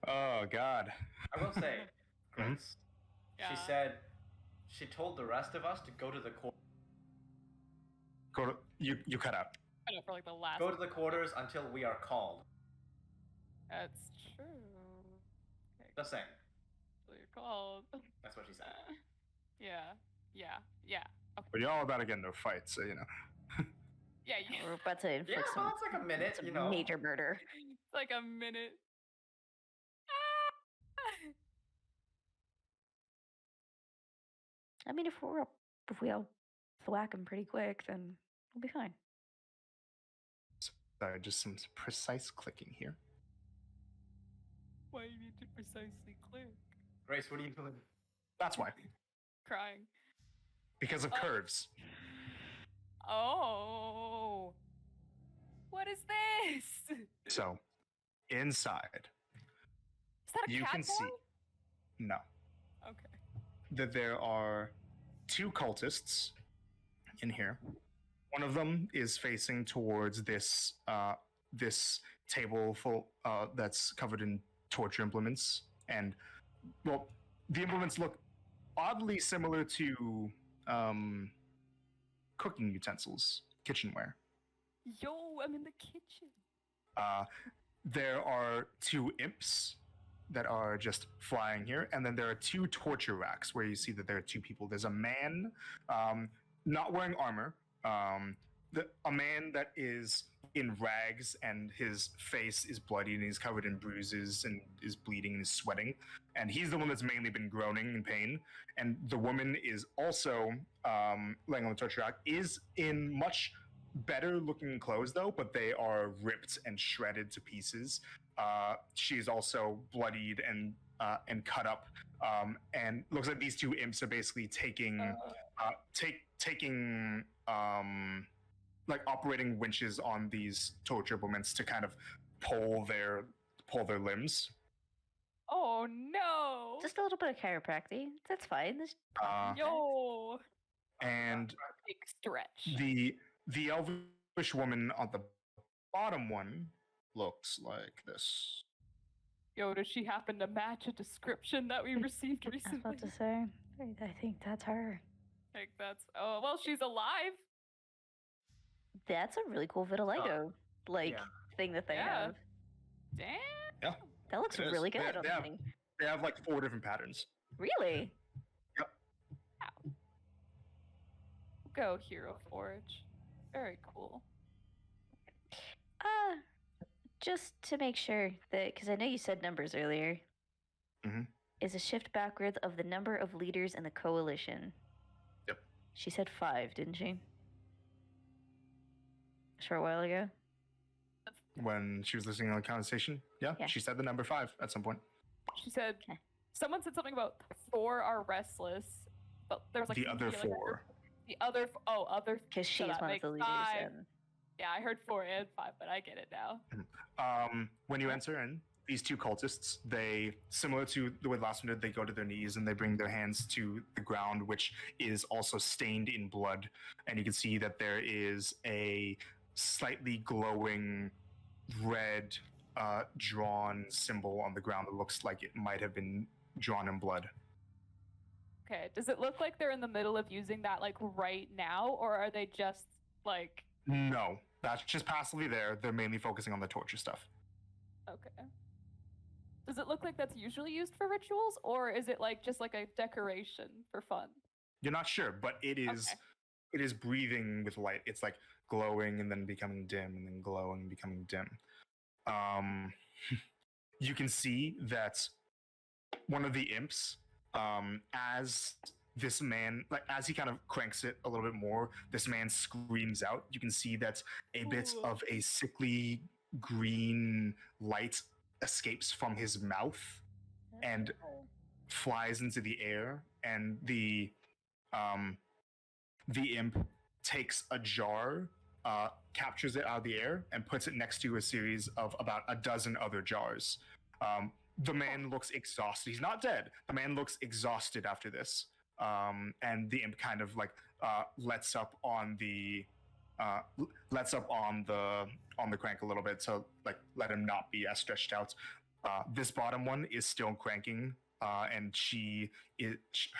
Oh God. I will say, Chris, Yeah. she said she told the rest of us to go to the Go to you cut out. I know for like the last. go to the quarters until we are called. That's true. Okay, Just saying. so you're called. That's what she said. Yeah. Okay. But you're all about to get into a fight, so you know. Yeah. We're about to inflict Yeah, some, well, it's like a minute, some you know. major murder. It's like a minute. I mean, if we all thwack him pretty quick, then we'll be fine. Sorry, just some precise clicking here. Why you need to precisely click? Grace, what are you doing? That's why. Crying. Because of Oh. curves. Oh. What is this? So, inside, Is that a you cat can boy? see. No. Okay. That there are 2 cultists in here. One of them is facing towards this this table full that's covered in torture implements, and well, the implements look oddly similar to cooking utensils, kitchenware. Yo, I'm in the kitchen. There are 2 imps that are just flying here, and then there are 2 torture racks where you see that there are 2 people. There's a man not wearing armor, a man that is in rags, and his face is bloody and he's covered in bruises and is bleeding and is sweating, and he's the one that's mainly been groaning in pain. And the woman is also laying on the torture rack, is in much better looking clothes though, but they are ripped and shredded to pieces. She's also bloodied and cut up, and looks like these 2 imps are basically taking like operating winches on these torture implements to kind of pull their limbs. Oh no. Just a little bit of chiropractic. That's fine. Yo. And Big stretch. the elvish woman on the bottom one looks like this. Yo, does she happen to match a description that we received I was recently? about to say, I think that's her. Like that's well, she's alive. That's a really cool vitiligo thing that they Yeah. have. Damn. Yeah, That looks it is. really good on They the have, thing. they have like 4 different patterns. Really? Go Hero Forge. Very cool. Just to make sure that, because I know you said numbers earlier, Mhm. is a shift backwards of the number of leaders in the coalition. Yep. She said 5, didn't she? A short while ago. When she was listening to the conversation, yeah, she said the number 5 at some point. She said Okay. someone said something about 4 are restless, but there was like The other 4. The other other Because so she's that one of makes the leaders. 5. And Yeah, I heard 4 and 5, but I get it now. When you enter in, these 2 cultists, they, similar to the way the last one did, they go to their knees and they bring their hands to the ground, which is also stained in blood. And you can see that there is a slightly glowing red drawn symbol on the ground that looks like it might have been drawn in blood. Okay, does it look like they're in the middle of using that like right now, or are they just like... No, that's just passively there. They're mainly focusing on the torture stuff. Okay. Does it look like that's usually used for rituals, or is it like just like a decoration for fun? You're not sure, but it is Okay. it is breathing with light. It's like glowing and then becoming dim and then glowing and becoming dim. You can see that one of the imps, as this man, like as he kind of cranks it a little bit more, this man screams out. You can see that a bit Ooh. of a sickly green light escapes from his mouth and flies into the air, and the imp takes a jar, captures it out of the air, and puts it next to a series of about a dozen other jars. The man looks exhausted. He's not dead. The man looks exhausted after this, and the imp kind of like lets up on the crank a little bit to like let him not be as stretched out. This bottom one is still cranking, and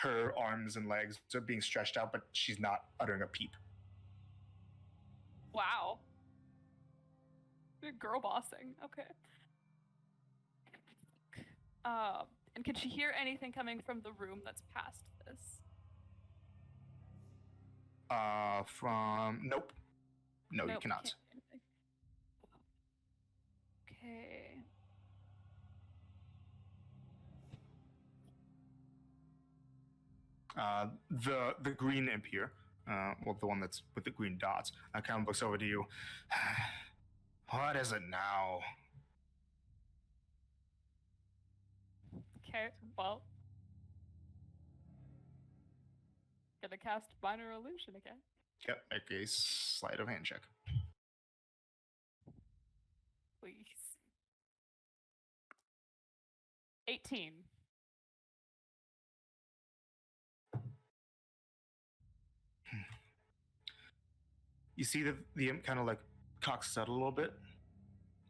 her arms and legs are being stretched out, but she's not uttering a peep. Wow. You're girl bossing. Okay. And can she hear anything coming from the room that's past this? Nope. No, you Nope, cannot. can't hear anything. Okay. The green imp here, well, the one that's with the green dots, kind of looks over to you. What is it now? Okay, well. Gonna cast Minor Illusion again. Yep, make a sleight of hand check. Please. 18. You see that the imp kind of like cocks his head a little bit.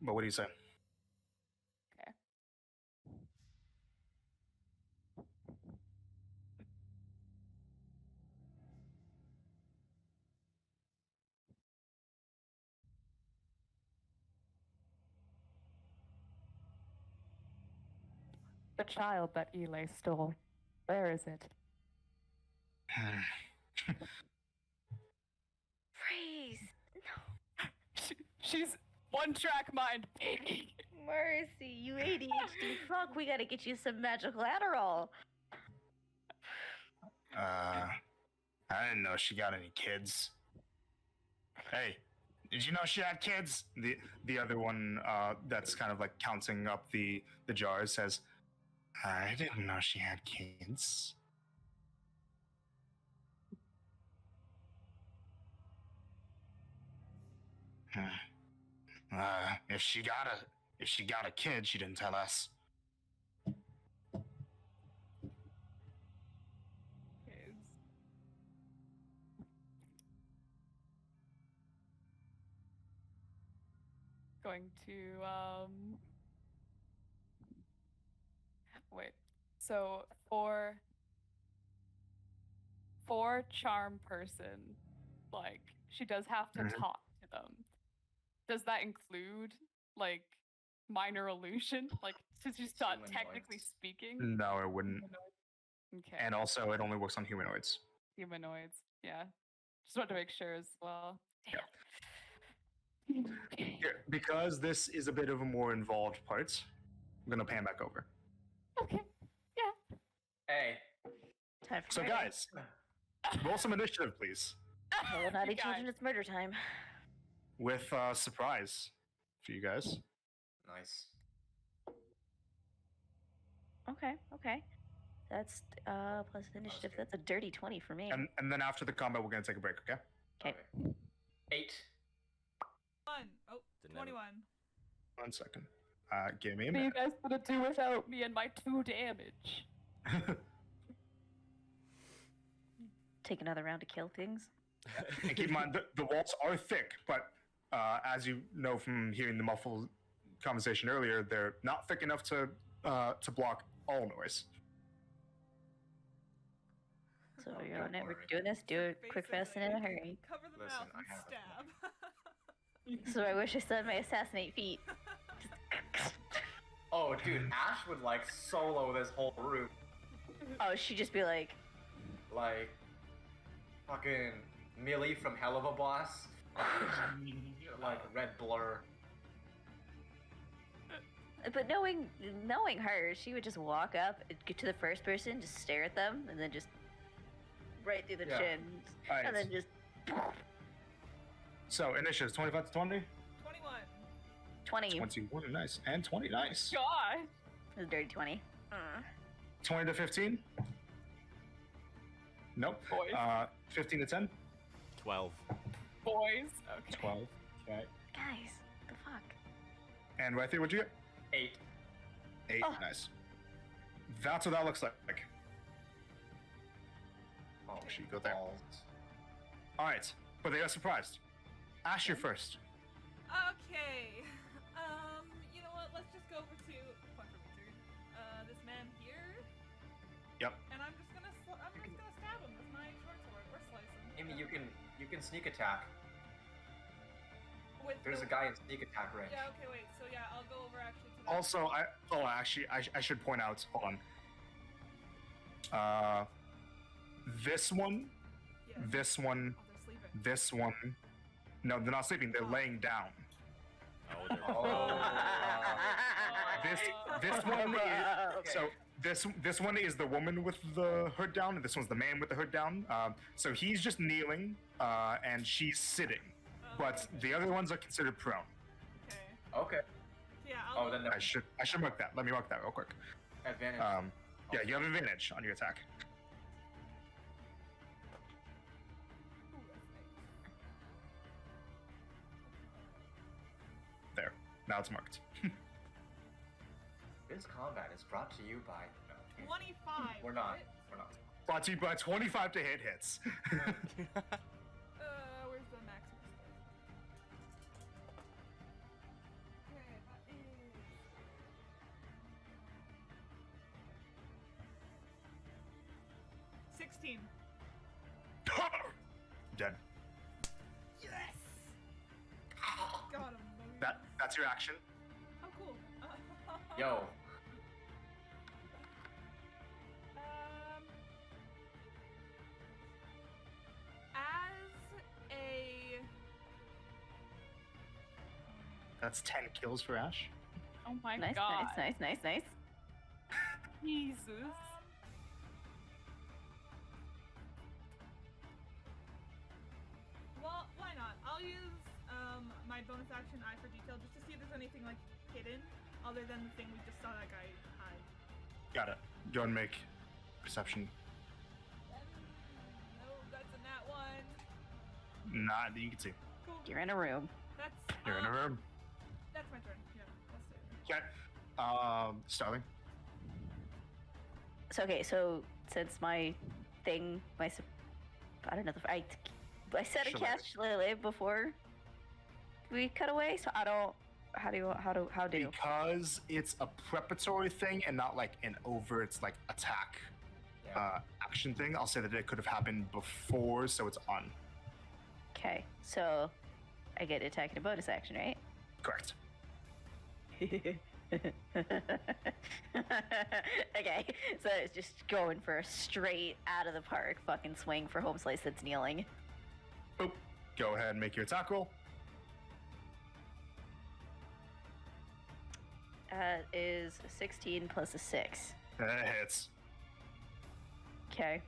But what do you say? Okay. The child that Eli stole. Where is it? Freeze! She's one track mind, baby. Mercy, you ADHD fuck. We gotta get you some magical Adderall. I didn't know she got any kids. Hey, did you know she had kids? The other one that's kind of like counting up the jars says, I didn't know she had kids. If she got a kid, she didn't tell us. Kids. Going to wait. So for charm person, like she does have to Mhm. talk to them. Does that include like minor illusion? Like since she's not technically Humanoids. speaking? No, it wouldn't. Humanoid. Okay. And also, it only works on humanoids. Humanoids. Yeah. Just wanted to make sure as well. Damn. Okay. Here, because this is a bit of a more involved part, I'm gonna pan back over. Okay. Yeah. Hey. Time for So, murder. guys, roll some initiative, please, Hello, naughty You guys. children, it's murder time. with surprise for you guys. Nice. Okay. That's plus initiative. good. That's a dirty 20 for me. And then after the combat, we're gonna take a break. Okay? Okay. 8. 1. Oh, Didn't 21. 1 second. Give me a What are you minute. guys gonna do without me and my 2 damage? Take another round to kill things. And keep in mind, the walls are thick, but as you know from hearing the muffled conversation earlier, they're not thick enough to block all noise. So Oh, you're don't on it. We're worry. doing this. Do it quick, fast, and in a Basically, hurry. Cover the Listen, mouth I and have it. stab. So I wish I said my assassinate feet. Oh, dude, Ash would like solo this whole room. Oh, she'd just be like, Like, fucking Millie from Hell of a Boss. Like, red blur. but knowing her, she would just walk up, get to the first person, just stare at them, and then just right through the Yeah. chin, Alright. and then just So initiatives 25 to 20, 21. 20. 21, nice, and 20, nice. God. It was a dirty 20. 20 to 15. Nope. Boys. 15 to 10. 12. Boys. Okay. 12. Okay. Guys, the fuck? And right there, what'd you get? 8. 8. Oh. Nice. That's what that looks like. Oh, she go there. balls. All right, but they are surprised. Ash, you're first. Okay. You know what? Let's just go over to point for Victor. This man here. Yep. And I'm just gonna stab him with my short sword or slice him. Amy, you can sneak attack. With There's the- a guy in sneak attack range. Yeah. Okay. Wait. So yeah, I'll go over actually to that. Also, I should point out. Hold on. This one, Yeah. this one, Oh, they're sleeping. this one. No, they're not sleeping. They're laying down. Oh, they're Oh. This one is so this one is the woman with the hood down, and this one's the man with the hood down. So he's just kneeling, and she's sitting, but the other ones are considered prone. Okay. Okay. Yeah. Oh, then I should mark that. Let me mark that real quick. advantage. Yeah, you have advantage on your attack. Ooh, that's nice. There. Now it's marked. This combat is brought to you by. No, 25. we're not. right? We're not. Brought to you by 25 to hit hits. Where's the maximum score? Okay, that is. $16. Dead. Yes! Got him. baby. That's your action. Oh, cool. Yo, As a. That's 10 kills for Ash. Oh my Nice, god. nice. Jesus. Well, why not? I'll use my bonus action Eye for Detail just to see if there's anything like hidden other than the thing we just saw that guy hide. Got it. Go and make perception. No, that's a nat one. Not that you can see. Cool. You're in a room. That's You're in a room. That's my turn. Yeah, that's it. Okay. Starling. So okay, so since my thing, I don't know. I said a Shillelagh. cast Shillelagh before we cut away, so I don't. How do? Because it's a preparatory thing and not like an overt like attack yeah. action thing, I'll say that it could have happened before, so it's on. Okay, so I get to attack in a bonus action, right? Correct. Okay, so it's just going for a straight out of the park fucking swing for home slice that's kneeling. Boop. Go ahead and make your attack roll. Is 16 plus a 6. That hits. Okay.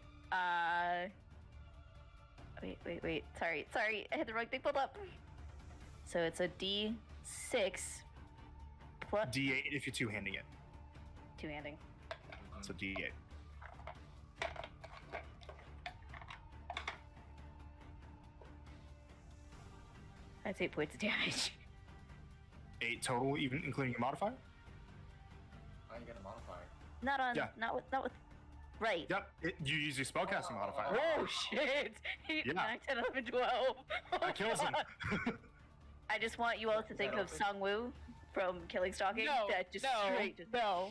Wait. Sorry. I had the wrong thing pulled up. So it's a D6 plus D8 if you're two-handing it. two-handing. So D8. That's 8 points of damage. 8 total, even including your modifier? How you get a modifier? Not on. Yeah. Not with. Right. Yep. You use your spellcasting modifier. Oh shit! 8, Yeah. 9, 10, 11, 12. Oh, That kills him. God. I just want you all to think of Sung Woo from Killing Stalking. No, That just no, straight. Just, no.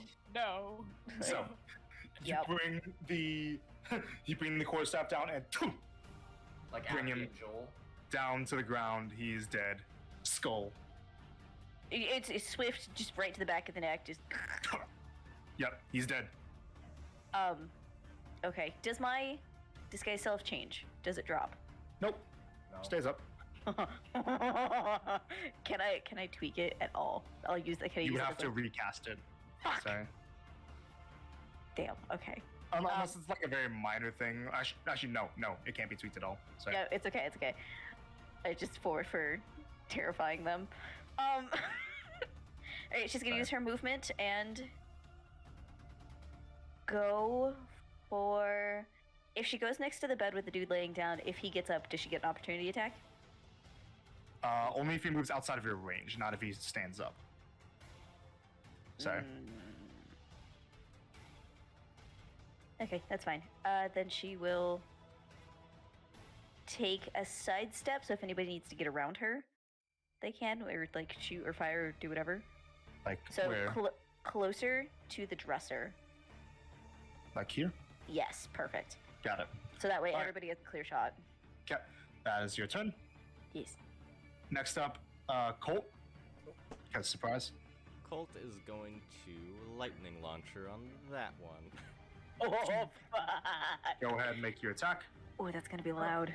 So you Yep. bring the quarterstaff down and Like Bring Abby him. and Joel. down to the ground. He's dead. Skull. It's swift, just right to the back of the neck. Just. Yep. He's dead. Okay. Does my disguise self change? Does it drop? Nope. No. Stays up. Can I tweak it at all? I'll use that. Can I You use would it have as to a- recast it. Fuck. Sorry. Damn. Okay. Unless it's like a very minor thing. Actually, no, it can't be tweaked at all. Sorry. No, it's okay. It's okay. I just for terrifying them. Alright, she's gonna Sorry. use her movement and go for. If she goes next to the bed with the dude laying down, if he gets up, does she get an opportunity attack? Only if he moves outside of your range, not if he stands up. Sorry. Okay, that's fine. Then she will take a sidestep, so if anybody needs to get around her, they can, or like shoot or fire or do whatever. Like So where? closer to the dresser. Like here? Yes, perfect. Got it. So that way Alright. everybody gets a clear shot. Okay. That is your turn. Yes. Next up, Colt. Got a surprise. Colt is going to lightning launcher on that one. Oh, fuck. Go ahead and make your attack. Oh, that's gonna be loud.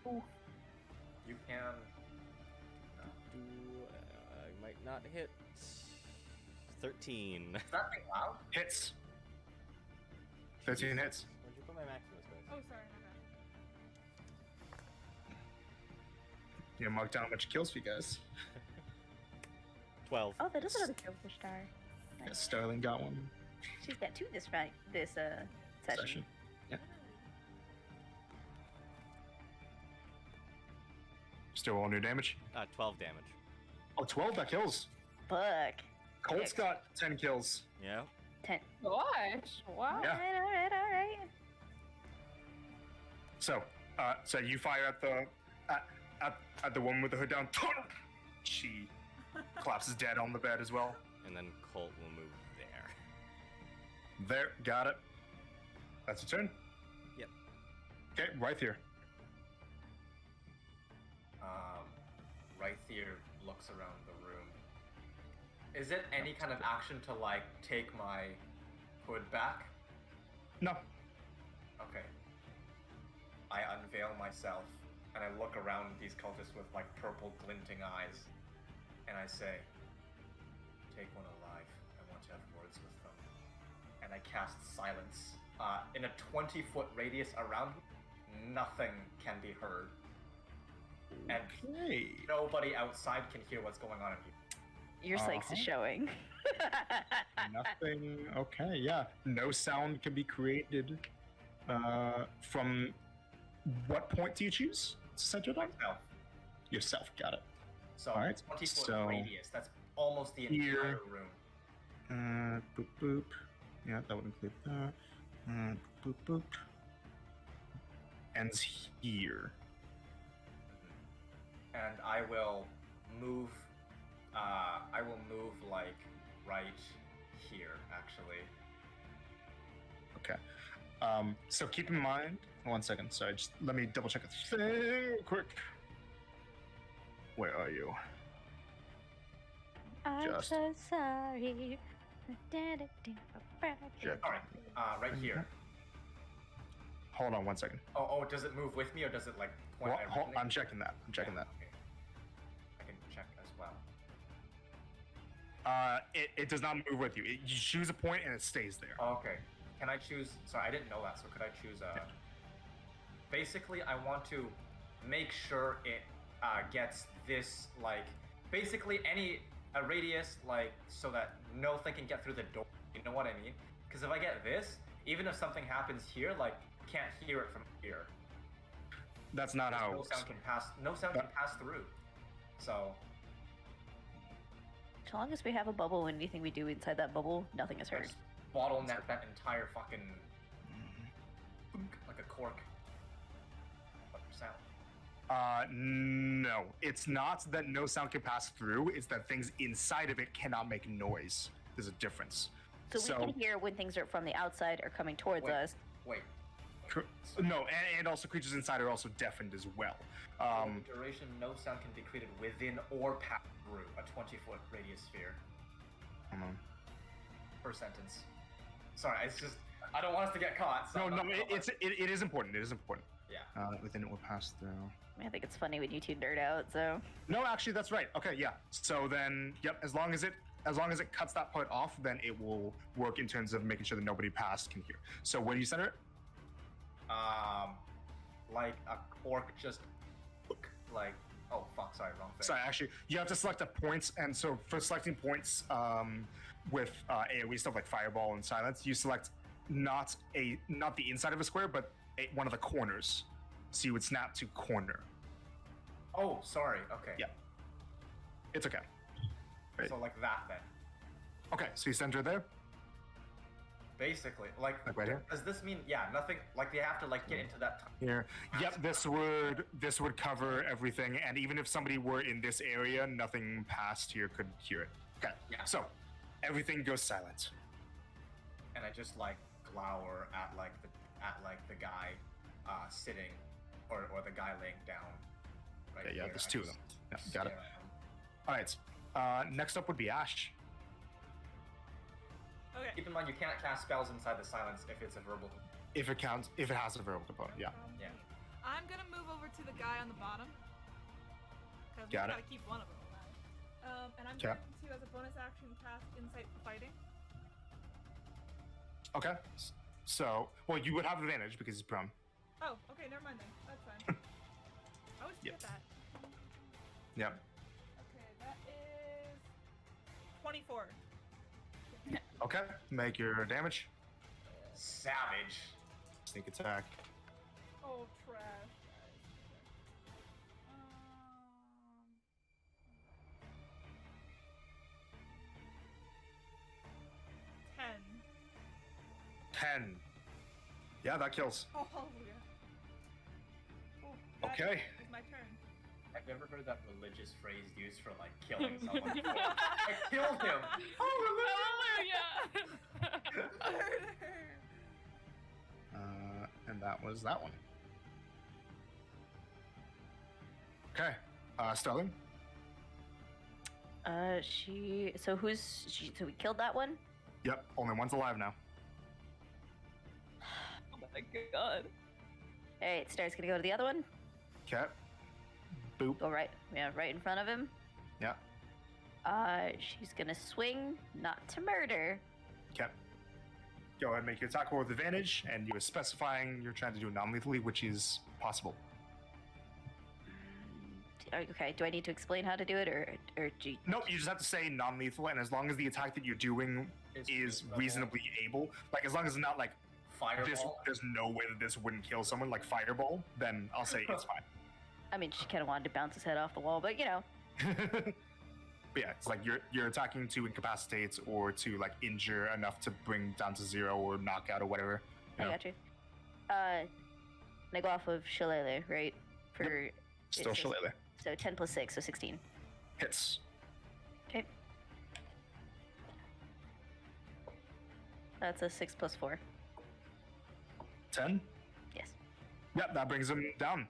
You can. I might not hit. 13. Is that thing loud? Hits. 13 hits. Where'd you put my Maximus dice? Oh, sorry, my bad. You mark down a bunch of kills for you guys. 12. Oh, that is another kill for Star. Yeah, Nice. Sterling got one. She's got 2 this session. Session. Yeah. Still rolling your damage. 12 damage. Oh, 12, that kills. Fuck. Colt's Six. got 10 kills. Yeah. 10. Gosh, wow. Yeah. Alright. So you fire at the at the woman with the hood down. She collapses dead on the bed as well. And then Colt will move there. There, got it. That's your turn. Yep. Okay, right here. Rythier looks around the room. Is it any kind of action to like take my hood back? No. Okay. I unveil myself and I look around these cultists with like purple glinting eyes, and I say, "Take one alive. I want to have words with them." And I cast silence. In a 20-foot radius around me, nothing can be heard. And Okay. nobody outside can hear what's going on in here. Your psychs is showing. Nothing. Okay, yeah. No sound can be created. From what point do you choose? Centered on Myself. yourself. Got it. So Alright, 20-foot so radius. That's almost the here- entire room. Boop boop. Yeah, that would include that. Boop boop. Ends here. And I will move. I will move like right here, actually. Okay. So keep in mind. 1 second. Sorry, just let me double check a thing real quick. Where are you? I'm Just- so sorry. Check. All right, right here. Hold on 1 second. Oh, does it move with me or does it like point? Well, originally? I'm checking that. I'm checking that. Okay. I can check as well. It does not move with you. You choose a point and it stays there. Oh, okay. Can I choose? Sorry, I didn't know that. So could I choose? Basically, I want to make sure it gets this like basically a radius like so that nothing can get through the door. You know what I mean? Because if I get this, even if something happens here, like can't hear it from here. That's not how it No works. sound can pass. No sound can pass through. So As long as we have a bubble and anything we do inside that bubble, nothing is heard. just bottleneck that entire fucking like a cork. Sound. No. It's not that no sound can pass through, it's that things inside of it cannot make noise. There's a difference. So we can hear when things are from the outside are coming towards Wait. us. Wait. No, and also creatures inside are also deafened as well. For the duration, no sound can be created within or pass through a 20-foot radius sphere Hold on. per sentence. Sorry, it's just I don't want us to get caught. So No, I'm not- it is important. It is important. Yeah. Within it will pass through. I think it's funny when you two nerd out, so. No, actually, that's right. Okay, yeah. So then, yep. As long as it cuts that part off, then it will work in terms of making sure that nobody past can hear. So where do you center it? Like a cork just like oh fuck, sorry, wrong thing. Sorry, actually, you have to select a points, and so for selecting points with AOE stuff like Fireball and Silence, you select not the inside of a square, but one of the corners. So you would snap to corner. Oh, sorry. Okay. Yeah. It's okay. Right. So like that then. Okay, so you center it there. Basically, like right here? does this mean nothing? Like they have to like get into that. Here. Yep, this would cover everything, and even if somebody were in this area, nothing past here could hear it. Okay. Yeah. So everything goes silent. And I just like glower at the guy sitting or the guy laying down. Right. Yeah, here. there's I two of just them. Yeah, got it. stare at him. All right. Next up would be Ash. Okay. Keep in mind you can't cast spells inside the silence if it's a verbal. If it has a verbal component, yeah. Yeah. I'm gonna move over to the guy on the bottom. Because we Got it. gotta keep one of them alive. And I'm Okay. going to, as a bonus action, cast Insight for Fighting. Okay. So, well, you would have advantage because he's prone. Oh, okay, never mind then. That's fine. I always forget Yep. that. Yep. Okay, that is 24. Okay. Make your damage. Savage. Sneak attack. Oh, trash, guys. 10. 10. Yeah, that kills. Oh, hallelujah. Oh, that Okay. is my turn. I've never heard that religious phrase used for like killing someone before. I killed him. Murder! And that was that one. Okay. Sterling. So who's she? So we killed that one. Yep. Only one's alive now. Oh my god. Alright, Star's gonna go to the other one. Okay. Boop. Go right in front of him. Yeah. She's gonna swing, not to murder. Okay. Go ahead and make your attack roll with advantage, and you are specifying you're trying to do it non-lethally, which is possible. Okay, do I need to explain how to do it, or do you... Nope, you just have to say non-lethal, and as long as the attack that you're doing It's is reasonable. reasonably able, like as long as it's not like Fireball. there's no way that this wouldn't kill someone, like fireball, then I'll say it's fine. I mean, she kind of wanted to bounce his head off the wall, but you know. But yeah, it's like you're attacking to incapacitate or to like injure enough to bring down to 0 or knock out or whatever. I got you. And I go off of Shillelagh, right? For Still it says- Shillelagh. So 10 plus 6, so 16. Hits. Okay. That's a 6 plus 4. 10? Yes. Yep, that brings him down.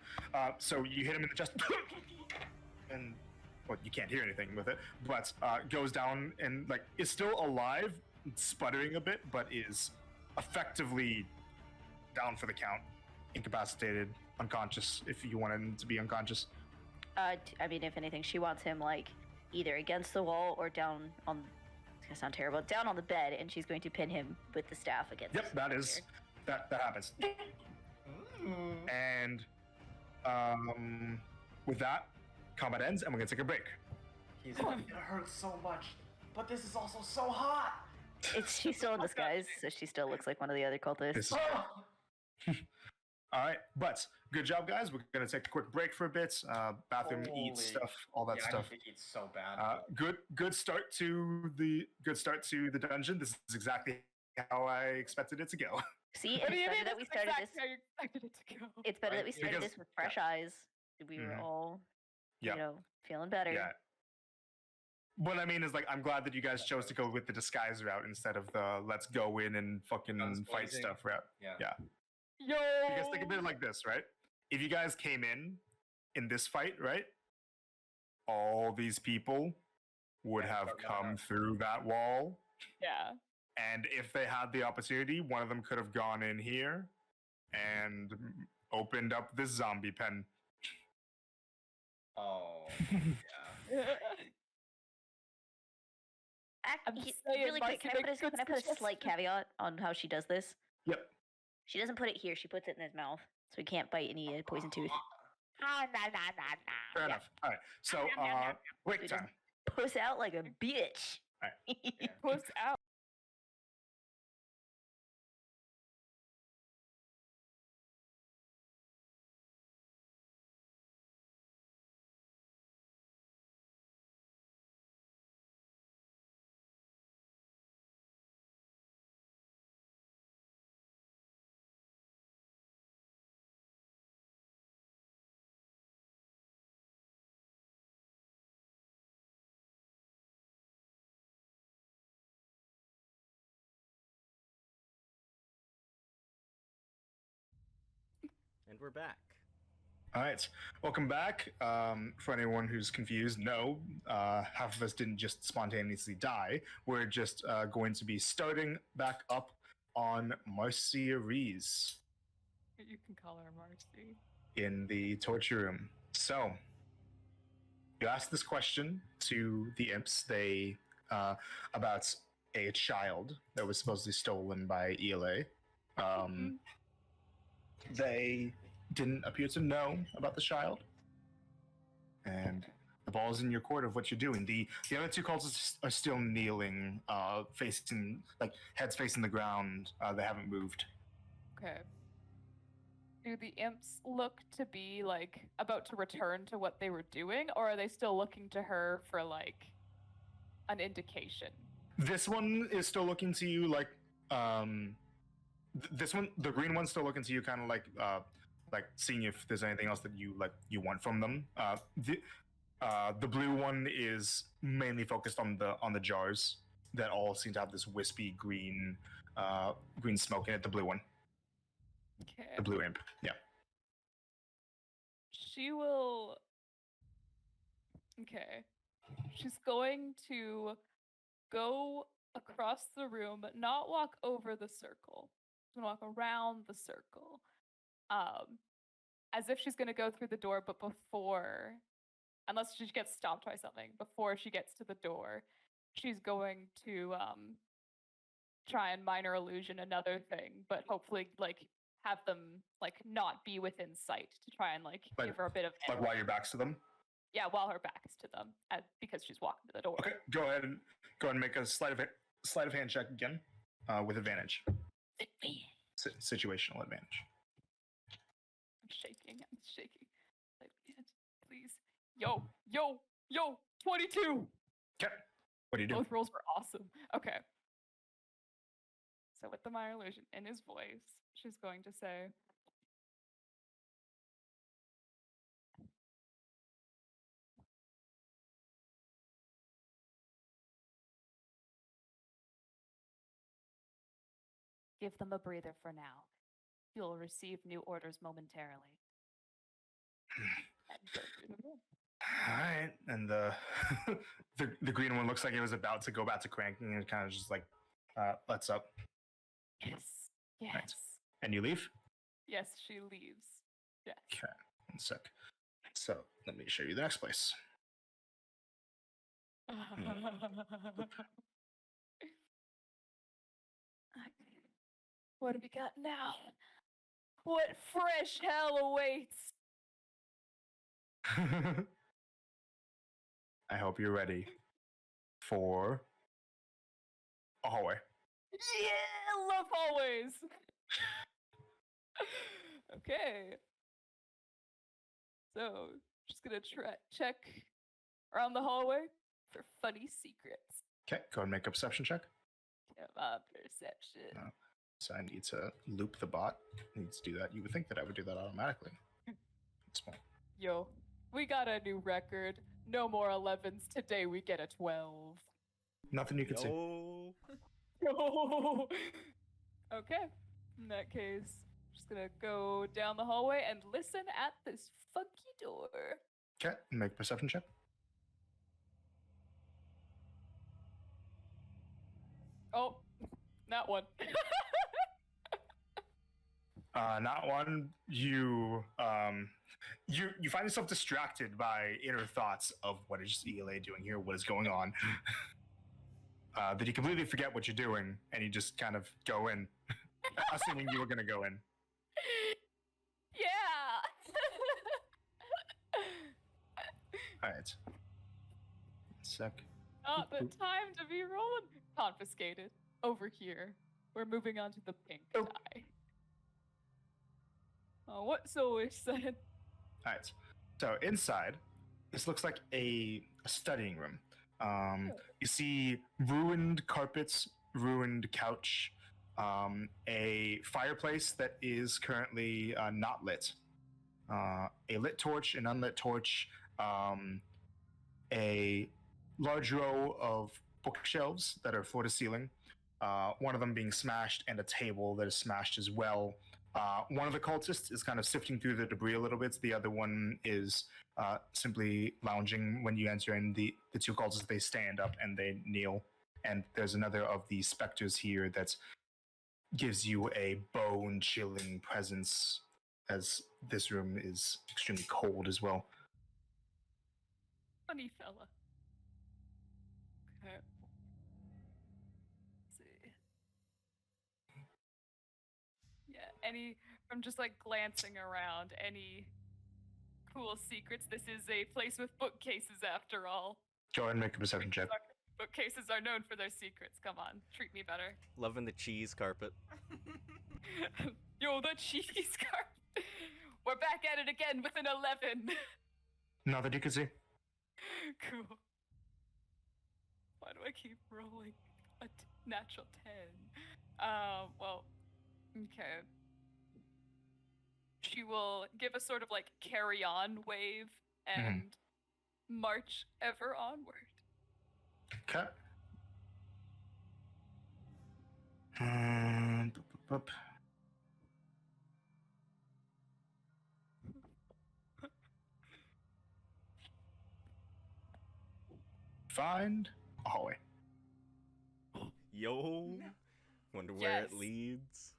So you hit him in the chest, and well, you can't hear anything with it, but goes down and like is still alive, sputtering a bit, but is effectively down for the count, incapacitated, unconscious. If you wanted him to be unconscious. I mean, if anything, she wants him like either against the wall or down on. It's gonna sound terrible. Down on the bed, and she's going to pin him with the staff against. Yep, that is that happens. And with that, combat ends, and we're gonna take a break. He's like, it hurts so much, but this is also so hot. She's still in disguise, so she still looks like one of the other cultists. This- Oh! All right, but good job, guys. We're gonna take a quick break for a bit. Bathroom, Holy- eat stuff, all that Yeah, stuff. I need to eat so bad. Good start to the dungeon. This is exactly how I expected it to go. See, it's better that we started this. How you expected it to go. It's better that we Right, started because- this with fresh eyes. We were Mhm. all, Yep. you know, feeling better. Yeah. What I mean is, like, I'm glad that you guys chose to go with the disguise route instead of the let's go in and fucking Guns fight blazing. stuff route. yeah. Yo. Because think of it like this, right? If you guys came in this fight, right? All these people would Yeah, have start come running. through that wall. Yeah. And if they had the opportunity, one of them could have gone in here and opened up this zombie pen. Oh, yeah. I'm He- saying, really quick, can I Marcy, put a, make good can I put a slight suggestions. caveat on how she does this? Yep. She doesn't put it here. She puts it in his mouth, so he can't bite any poison tooth. Ah, nah, nah, nah, nah. Fair enough. All right. So, break She doesn't- time. Puss out like a bitch. Yeah. Puss out. And we're back. All right. Welcome back. For anyone who's confused, no, half of us didn't just spontaneously die. We're just going to be starting back up on Marcia Rees You can call her Marcy. in the torture room. So, You ask this question to the imps. They about a child that was supposedly stolen by ELA. They didn't appear to know about the child, and the ball's in your court of what you're doing. The other two cultists are still kneeling, facing heads facing the ground. They haven't moved. Okay. Do the imps look to be about to return to what they were doing, or are they still looking to her for an indication? This one is still looking to you this one, the green one's still looking to you, kind of seeing if there's anything else that you want from them. The blue one is mainly focused on the jars that all seem to have this wispy green smoke in it. The blue one, Okay. the blue imp, yeah. She will. Okay. She's going to go across the room, but not walk over the circle. She's gonna walk around the circle, as if she's gonna go through the door, but before, unless she gets stopped by something, before she gets to the door, she's going to try and minor illusion another thing, but hopefully have them not be within sight to try and give her a bit of while your back's to them. Yeah, while her back's to them, because she's walking to the door. Okay, go ahead and make a sleight of hand check again, with advantage. Situational advantage. I'm shaking. Please. Yo, 22! Okay, what do you do? Both rolls were awesome. Okay. So with the minor illusion in his voice, she's going to say, give them a breather for now. You'll receive new orders momentarily. And go through the room. All right, and the green one looks like it was about to go back to cranking, and kind of just lets up. Yes. Right. And you leave? Yes, she leaves. Yes. Okay, 1 sec. So let me show you the next place. What have we got now? What fresh hell awaits? I hope you're ready for a hallway. Yeah, love hallways. Okay. So, just gonna check around the hallway for funny secrets. Okay, go ahead and make a perception check. Come on, perception. No. So I need to loop the bot. I need to do that. You would think that I would do that automatically. Small. Yo, we got a new record. No more 11s. Today we get a 12. Nothing you can see. No. Okay. In that case, just gonna go down the hallway and listen at this funky door. Okay, make a perception check. Oh, not one. Not one. You find yourself distracted by inner thoughts of what is ELA doing here, what is going on. That you completely forget what you're doing, and you just kind of go in, assuming you were going to go in. Yeah. All right. 1 sec. Not the time to be rolling. Confiscated. Over here. We're moving on to the pink die. Oh, what's always said? All right. So inside, this looks like a studying room. You see ruined carpets, ruined couch, a fireplace that is currently not lit, a lit torch, an unlit torch, a large row of bookshelves that are floor to ceiling, one of them being smashed, and a table that is smashed as well. One of the cultists is kind of sifting through the debris a little bit. The other one is simply lounging. When you enter in, the two cultists, they stand up and they kneel. And there's another of the specters here that gives you a bone-chilling presence, as this room is extremely cold as well. funny fella. Okay. Let's see. Yeah, I'm just like glancing around, any cool secrets? This is a place with bookcases after all. Go ahead and make a perception check. Bookcases are known for their secrets. Come on, treat me better. Loving the cheese carpet. Yo, the cheese carpet. We're back at it again with an 11. Not that you can see. Cool. Why do I keep rolling a natural 10? Well, okay. She will give a sort of like carry on wave and march ever onward. Okay. Boop. Find a hallway. Yo. Wonder where Yes. it leads.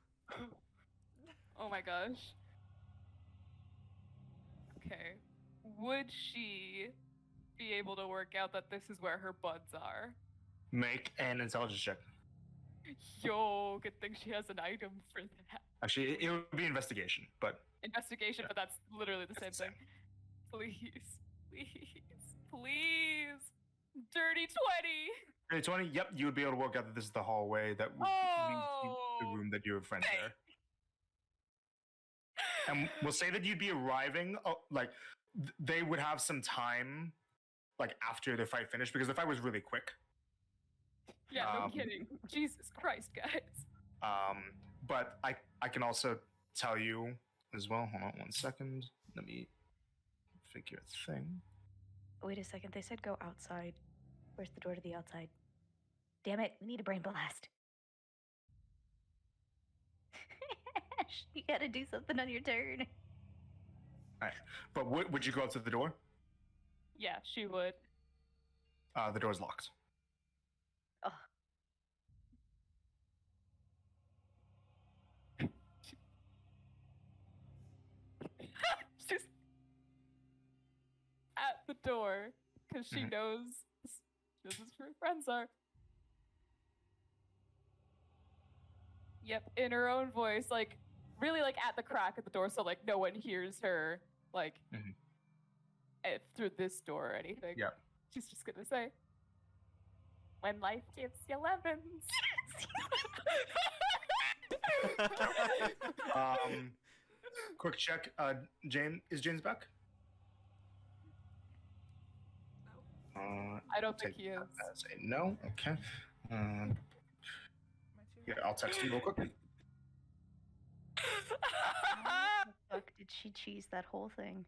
Oh my gosh. Okay. Would she be able to work out that this is where her buds are? Make an intelligence check. Yo, good thing she has an item for that. Actually, it would be investigation, but Investigation, Yeah. but that's literally the same It's the thing. Please, please, please. Dirty 20! 20. Yep, you would be able to work out that this is the hallway that would lead to the room that your friends Thank- there. And we'll say that you'd be arriving, they would have some time, like, after the fight finished, because the fight was really quick. Yeah, no Um, kidding. Jesus Christ, guys. But I can also tell you as well. Hold on 1 second. Let me figure a thing. Wait a second. They said go outside. Where's the door to the outside? Damn it. We need a brain blast. You gotta do something on your turn. But would you go up to the door? Yeah, she would. The door's locked. Oh, She's at the door because she Mhm. knows this is where her friends are. Yep, in her own voice, like really like at the crack of the door, so like no one hears her like Mhm. through this door or anything. Yep. She's just gonna say, "When life gives you lemons." Quick check. Is James back? I don't think Take he is. that as a no. Okay. My two. Yeah, I'll text you real quick. how the fuck did she cheese that whole thing?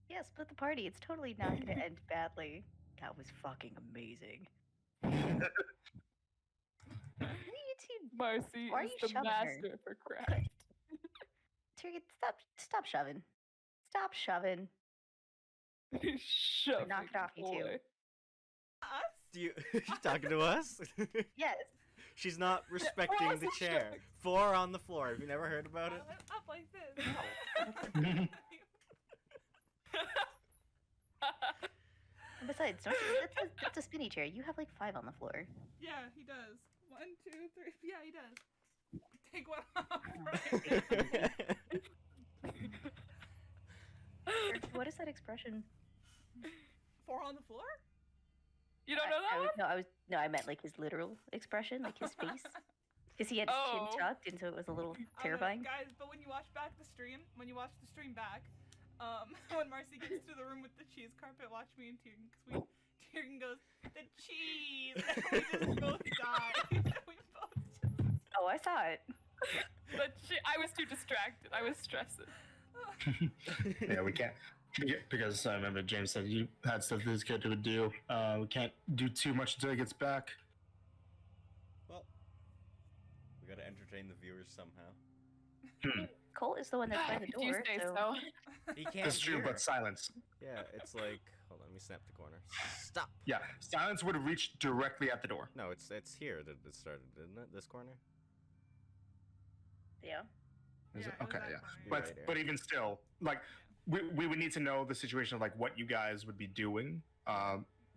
Yeah, split the party. It's totally not gonna end badly. That was fucking amazing. What are you two? Marcy Why are is you the shoving her? master for craft. Tyrion, stop shoving. Stop shoving. Shoving, knock it off, you two. boy. Us? Do you? She's talking to us. Yes. She's not respecting the wasn't chair. sure. 4 on the floor. Have you never heard about I it? went up like this. And besides, that's a spinny chair. You have like 5 on the floor. Yeah, he does. 1, 2, 3. Yeah, he does. Take one off. Right. What is that expression? 4 on the floor? You don't know that one? I meant like his literal expression, like his face. Because he had his Oh. chin tucked, and so it was a little I don't know, terrifying. guys, but when you watch back the stream, back, when Marcy gets to the room with the cheese carpet, watch me and Tyrion, because Tyrion goes, the cheese! And we just both die. We both just... Oh, I saw it. But I was too distracted. I was stressing. Yeah, we can't. Because I remember James said you had stuff this character would do. We can't do too much until he gets back. Well, we gotta entertain the viewers somehow. Cole is the one that's by the If you door, say so... so. He can't That's true, hear. but silence. Yeah, it's like. Hold on, let me snap the corner. Stop. Yeah, silence would reach directly at the door. No, it's here that it started, didn't it? This corner. Yeah. Is Yeah, it? it was Okay, that yeah. corner. Be But right here. but even still, like we would need to know the situation of like what you guys would be doing,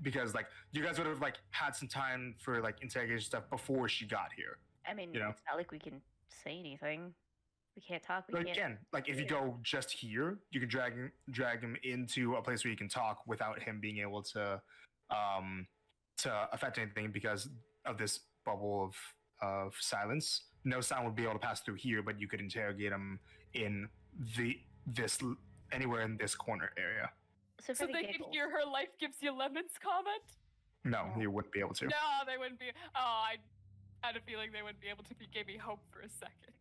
because like you guys would have like had some time for like interrogation stuff before she got here. I mean, You know? it's not like we can say anything. We can't talk. We But can't. again, like if you go just here, you can drag him into a place where you can talk without him being able to affect anything because of this bubble of silence. No sound would be able to pass through here, but you could interrogate him in this anywhere in this corner area. So, for So the they can giggles, hear her life gives you lemons comment? No, you wouldn't be able to. No, they wouldn't be. Oh, I had a feeling they wouldn't be able to give me hope for a second.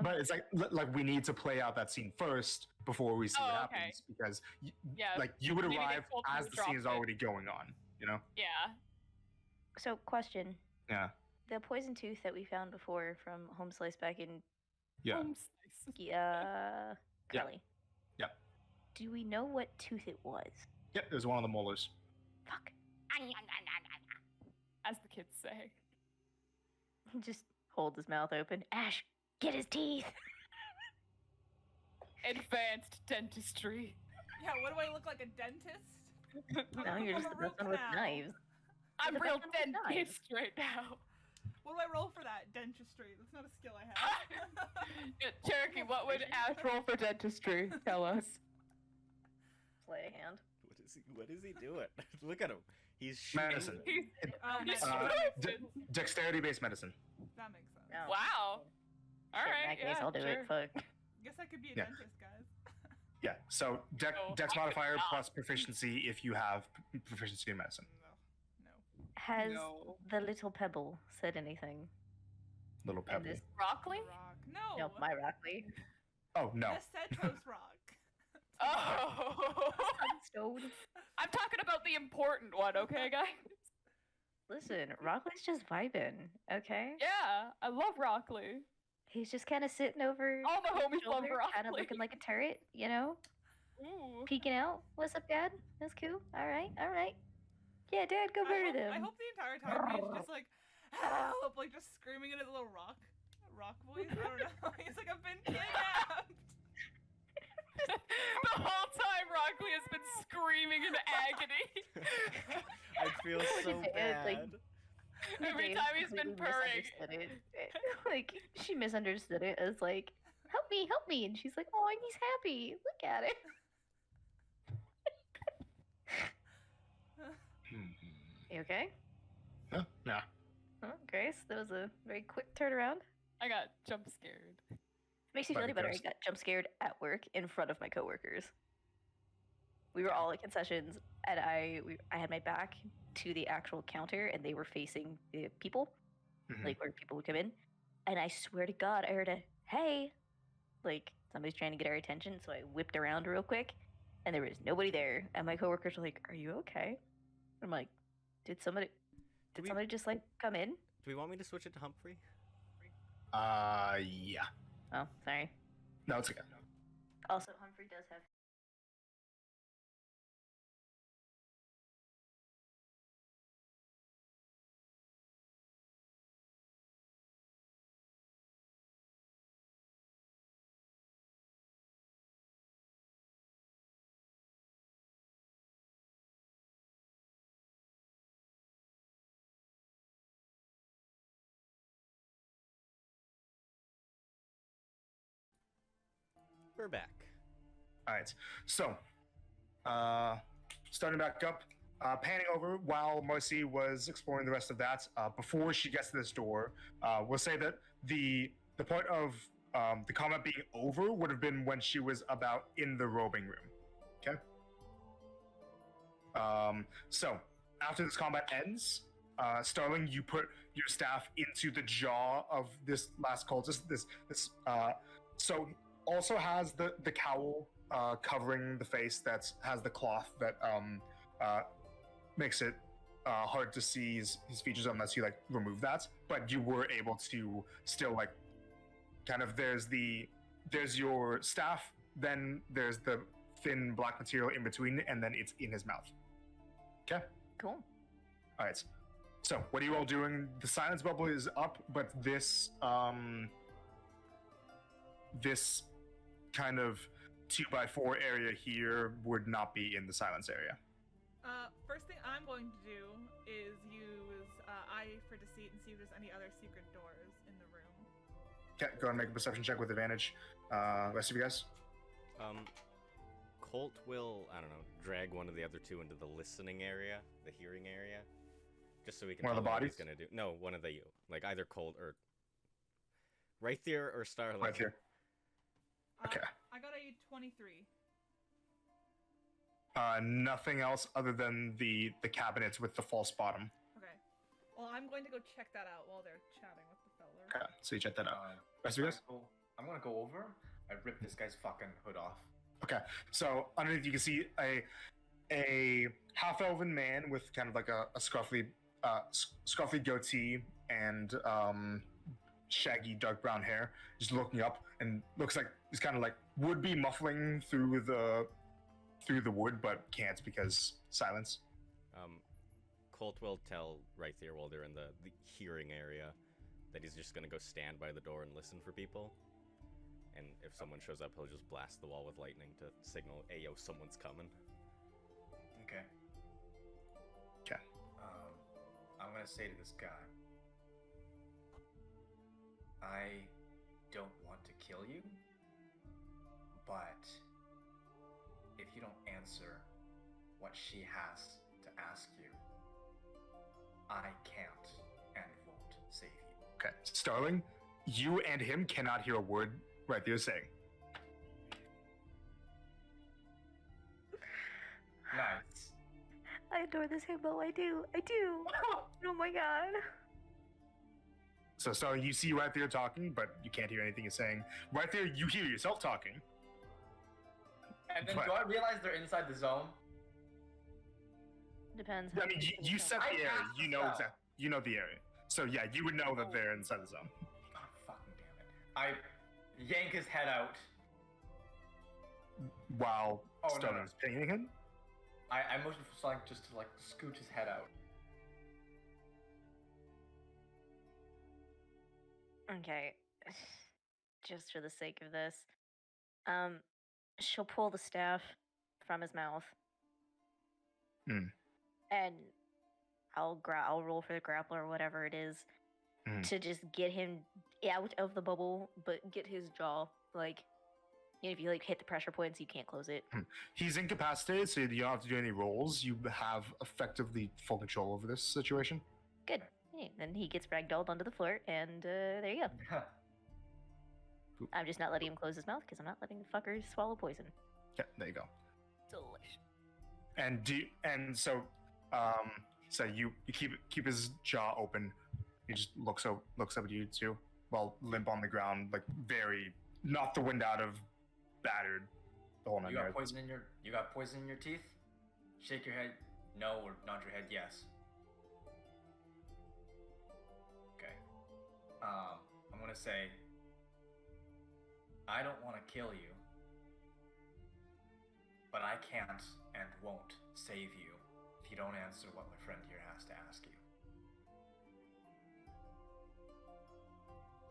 But it's like we need to play out that scene first before we see what Oh, okay. happens because Yeah. like you would maybe they arrive told them as to the drop scene is it. already going on. You know? Yeah. So, question: Yeah. the poison tooth that we found before from Home Slice back in Yeah. Yeah. Kelly. Yep. Do we know what tooth it was? Yep. It was one of the molars. Fuck. As the kids say. Just hold his mouth open. Ash, get his teeth. Advanced dentistry. Yeah, what do I look like, a dentist? No, you're just I'm the a root best one with canal. knives. I'm the real best one with knives. dentist right now. What do I roll for that? Dentistry. That's not a skill I have. Cherokee, what would Ash roll for dentistry? Tell us. Play a hand. What is he doing? Look at him. He's Medicine. He's He's Dexterity-based medicine. That makes sense. No. wow. All Shit, right. in that case, yeah, I'll do sure. it. Fuck. Guess I could be a Yeah. dentist, guys. Yeah. So dex Oh, dex I could modifier not. plus proficiency if you have proficiency in medicine. No. Has No. the little pebble said anything? Little in pebble. this? Broccoli? Rock. No. No, my Rockley. Oh no. The Cetos rock. Oh. Stone. I'm talking about the important one, okay, guys? Listen, Rockley's just vibing, okay? Yeah, I love broccoli. He's just kind of sitting over All the homies love shoulder, kind of broccoli. looking like a turret, you know? Ooh. Peeking out. What's up, Dad? That's cool. All right, all right. Yeah, Dad, go murder them. I hope the entire time he's just like, help, like just screaming in his little rock voice. I don't know. He's like, I've been kidnapped. The whole time Broccoli has been screaming in agony. I feel so It's like- bad. Every Dave time he's been completely purring. misunderstood it. Like, she misunderstood it as like, help me. And she's like, oh, he's happy. Look at it. You okay? Huh? Nah. Oh, Grace, that was a very quick turnaround. I got jump scared. Makes me feel Might any be better. I gross. got jump scared at work in front of my coworkers. We were all at concessions, and I had my back to the actual counter, and they were facing the people, Mhm. like where people would come in. And I swear to God, I heard a "Hey," like somebody's trying to get our attention. So I whipped around real quick, and there was nobody there. And my coworkers were like, "Are you okay?" I'm like, "Did somebody just like come in?" Do we want me to switch it to Humphrey? Yeah. Oh, sorry. No, it's okay. Also, Humphrey does have. We're back. All right. So, starting back up, panning over while Marcy was exploring the rest of that. Before she gets to this door, we'll say that the point of the combat being over would have been when she was about in the robing room. Okay. So after this combat ends, Starling, you put your staff into the jaw of this last cultist. So also has the cowl covering the face that has the cloth that makes it hard to see his features unless you like remove that. But you were able to still like kind of there's your staff, then there's the thin black material in between, and then it's in his mouth. Okay. Cool. All right. So what are you all doing? The silence bubble is up, but this kind of 2x4 area here would not be in the silence area. First thing I'm going to do is use eye for deceit and see if there's any other secret doors in the room. Okay, go ahead and make a perception check with advantage. Rest of you guys. Colt will, I don't know, drag one of the other two into the listening area, the hearing area, just so we can One of tell the what bodies? he's gonna do. No, one of the you. Like either Colt or right there or Starlight. Right here. Okay. I got a 23. Nothing else other than the cabinets with the false bottom. Okay. Well, I'm going to go check that out while they're chatting with the feller. Okay, so you check that out. Rest of you guys? I'm gonna go over. I rip this guy's fucking hood off. Okay, so underneath you can see a half-elven man with kind of like a scruffy goatee and shaggy dark brown hair, just looking up and looks like he's kind of like would be muffling through the wood, but can't because silence. Colt will tell right there while they're in the hearing area that he's just gonna go stand by the door and listen for people. And if someone shows up, he'll just blast the wall with lightning to signal, "Hey, yo, someone's coming." Okay. Okay. I'm gonna say to this guy, I don't want to kill you, but if you don't answer what she has to ask you, I can't and won't save you. Okay, Starling, you and him cannot hear a word right there saying. Nice. I adore this himbo. I do. Oh my god. So Starling, you see right there talking, but you can't hear anything he's saying. Right there, you hear yourself talking. And then But- do I realize they're inside the zone? Depends. I mean, you set I the area. cast You the know spell. exactly. You know the area. So yeah, you would know that they're inside the zone. God fucking damn it. I yank his head out. While Oh, no, Starling's pinging him. I motion for Starling just to like scoot his head out. Okay. Just for the sake of this. She'll pull the staff from his mouth. Hmm. And I'll roll for the grappler or whatever it is to just get him out of the bubble, but get his jaw like if you like hit the pressure points, you can't close it. He's incapacitated, so you don't have to do any rolls. You have effectively full control over this situation. Good. Yeah, then he gets ragdolled onto the floor, and there you go. I'm just not letting him close his mouth because I'm not letting the fucker swallow poison. Yeah, there you go. Delicious. So you keep his jaw open. He just looks up at you too, while limp on the ground, like very knocked the wind out of, battered. The whole nine You got yards. poison in your teeth? Shake your head no, or nod your head yes. Okay. I'm gonna say, I don't want to kill you, but I can't and won't save you if you don't answer what my friend here has to ask you.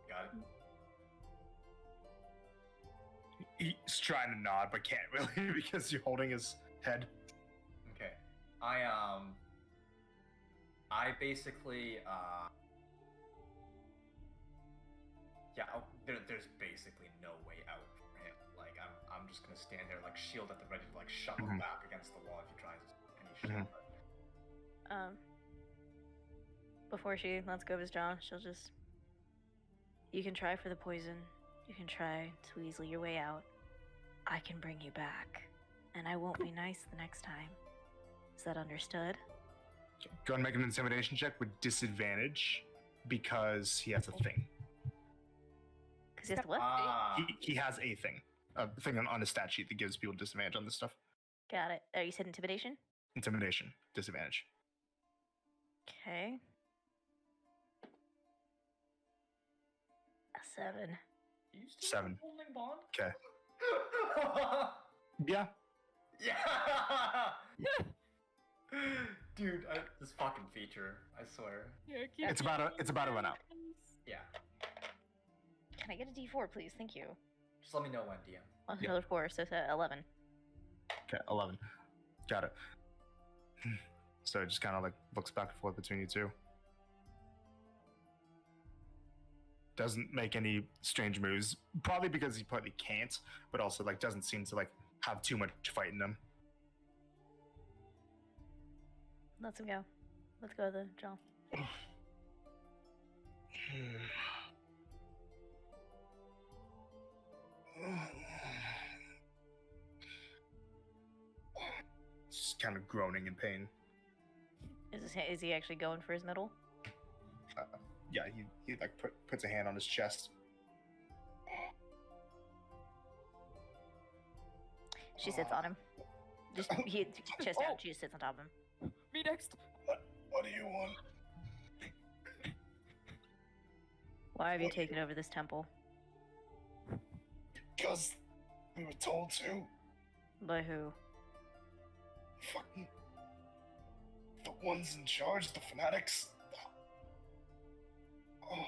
Got it? He's trying to nod, but can't really because you're holding his head. Okay. I basically, there's basically no way out for him. Like, I'm just gonna stand there, like, shield at the ready to, like, shove him back against the wall if he tries any shit. Before she lets go of his jaw, she'll just. You can try for the poison. You can try to weasel your way out. I can bring you back. And I won't be nice the next time. Is that understood? Go and make an intimidation check with disadvantage because he has a thing. Because he has to what? He has a thing on his stat sheet that gives people disadvantage on this stuff. Got it. Oh, you said intimidation? Intimidation, disadvantage. Okay. A 7. You still 7. holding bond? Okay. Yeah. Yeah. Dude, this fucking feature, I swear. It's about to run out. Yeah. Can I get a D4, please? Thank you. Just let me know when, DM. Well, Yeah. another 4, so it's at 11. Okay, 11. Got it. So it just kind of like looks back and forth between you two. Doesn't make any strange moves, probably because he probably can't, but also like doesn't seem to like have too much fight in him. Let's go. Let's go then, John. Just kind of groaning in pain. Is he actually going for his middle? Yeah, he like puts a hand on his chest. She sits on him. Just chest out. She just sits on top of him. Me next. What do you want? Why have you taken over this temple? Because we were told to. By who? Fucking the ones in charge, the fanatics. Oh.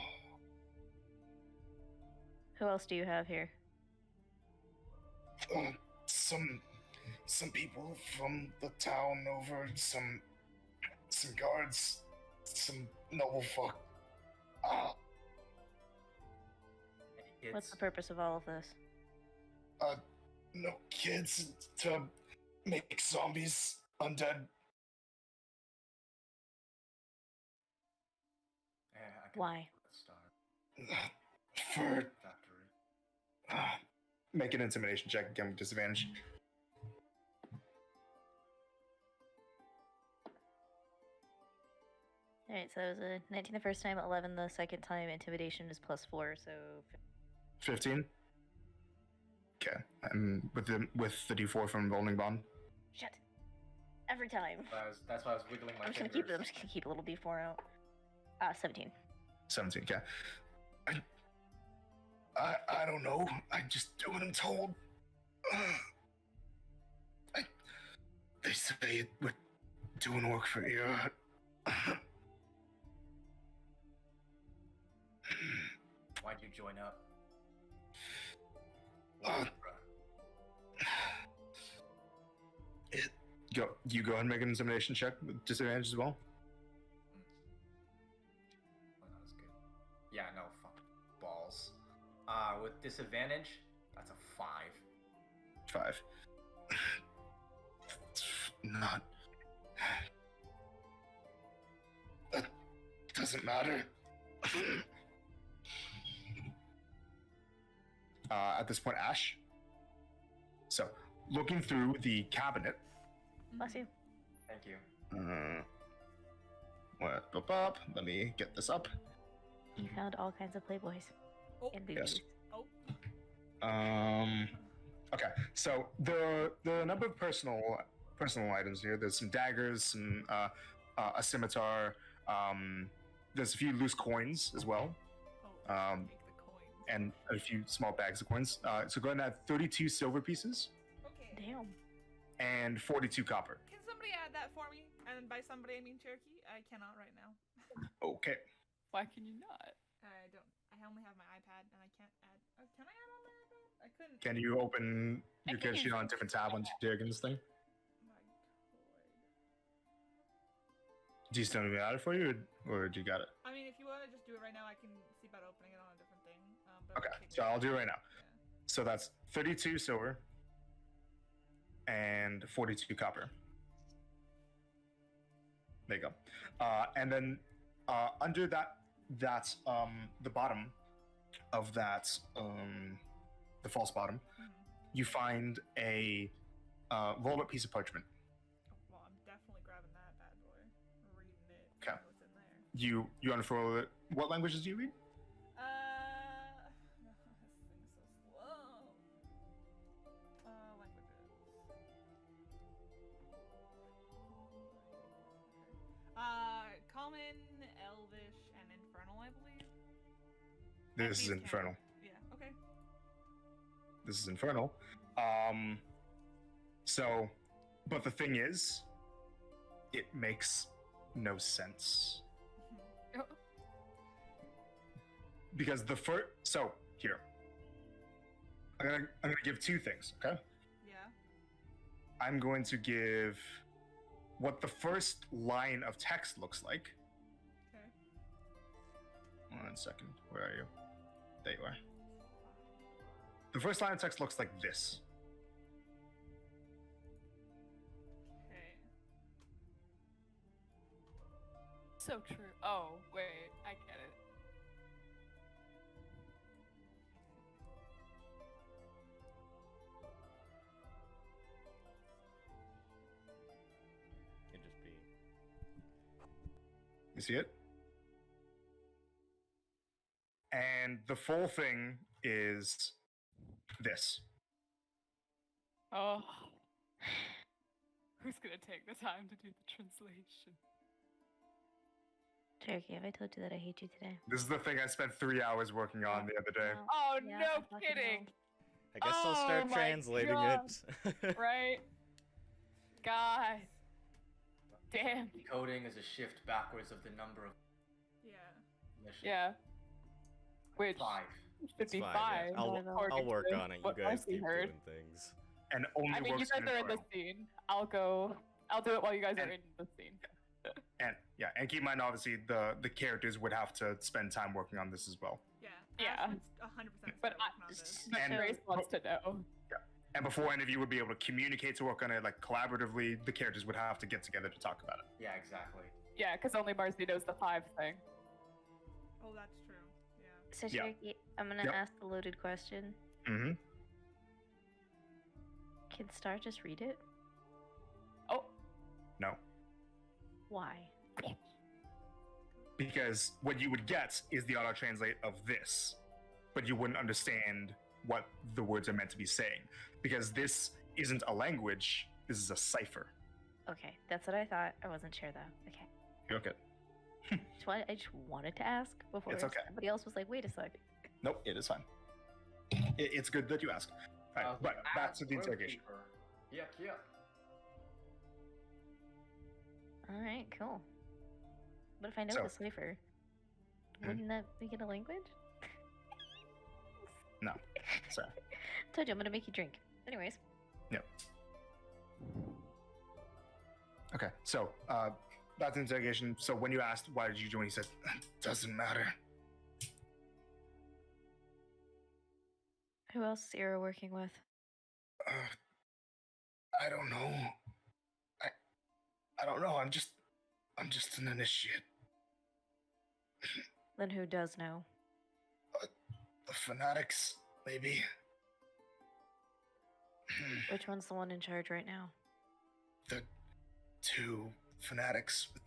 Who else do you have here? Some people from the town over, some guards, some noble fuck. What's the purpose of all of this? No kids to make zombies undead. Why? For make an intimidation check again with disadvantage. Alright, so it was a 19 the first time, 11 the second time, intimidation is +4, so 15. Okay, and with the D4 from Rolling Bond. shit. Every time. That's why I was wiggling my I'm just fingers. gonna keep a little D4 out. 17. 17. Okay. I don't know. I just do what I'm told. They say we're doing work for you. Why'd you join up? You go ahead and make an intimidation check with disadvantage as well. Oh, that was good. Yeah, no, fuck balls. With disadvantage, that's a 5. 5. Not. That doesn't matter. At this point, Ash. So, looking through the cabinet. Bless you. Thank you. Let me get this up. You found all kinds of Playboys. Oh, And boobies. oh. Okay, so the number of personal items here. There's some daggers, some a scimitar. There's a few loose coins as well, Oh, make the coins. and a few small bags of coins. So go ahead and add 32 silver pieces Okay. Damn. and 42 copper. Can somebody add that for me? And by somebody, I mean Cherokee. I cannot right now. Okay. Why can you not? I don't. I only have my iPad, and I can't add. Can I add on my iPad? I couldn't. Can you open I your can character sheet on a different tab on Jurgen's thing? I could. Do you still need me to add it for you, or do you got it? I mean, if you want to just do it right now, I can see about opening it on a different thing. But Okay, I'll take so I'll do it right now. Yeah. So that's 32 silver and 42 copper. There you go. And then under that's the bottom of that, the false bottom, you find a rolled up piece of parchment. Oh, well, I'm definitely grabbing that bad boy. Reading it. Okay. See what's in there. You unfurl it. What languages do you read? This thing's so slow. Languages. Common, Elvish, and Infernal, I believe. This is These infernal. Yeah. Okay. This is infernal. So, but the thing is, it makes no sense. Because the first, so here, I'm gonna give two things. Okay. Yeah. I'm going to give what the first line of text looks like. Okay. 1 second. Where are you? There you are. The first line of text looks like this. Okay. So true. Oh, wait, I get it. Can just be. You see it? And the full thing is this. Oh. Who's gonna take the time to do the translation? Cherokee, have I told you that I hate you today? This is the thing I spent 3 hours working on the other day. Oh, Yeah, no I fucking kidding! I guess I'll Oh start my translating God. it. Right? God. Damn. Decoding is a shift backwards of the number of Yeah. missions. Yeah. Which 5. should It's be fine, fine. yeah. I'll according work to on it. You what guys Marcy keep heard. doing things. And only I mean, you works guys in are in the Inferno. scene. I'll do it while you guys are And- in the scene. And keep in mind, obviously, the characters would have to spend time working on this as well. Yeah. Yeah. Ashman's 100% But start working on this. But And- Grace wants to know. And before any of you would be able to communicate to work on it, like collaboratively, the characters would have to get together to talk about it. Yeah, exactly. Yeah, because only Marcy knows the 5 thing. Oh, that's true. Yeah. So, Yeah. Cherokee, I'm gonna Yep. ask the loaded question. Mm-hmm. Can Star just read it? Oh, No. Why? Because what you would get is the auto translate of this, but you wouldn't understand what the words are meant to be saying. Because this isn't a language, this is a cipher. Okay, that's what I thought. I wasn't sure though. Okay. You're okay. I just wanted to ask before It's okay. somebody else was like, wait a sec. Nope, it is fine. It's good that you ask. All right, but back to the interrogation. Yeah. Alright, cool. What if I know So- the cipher? Hmm? Wouldn't that make it a language? No. Sorry. Told you I'm gonna make you drink. Anyways. Okay, so back to the interrogation. So when you asked why did you join, he said, doesn't matter. Who else is Ira working with? I don't know. I don't know. I'm just an initiate. Then who does know? The fanatics, maybe. Which one's the one in charge right now? The two fanatics with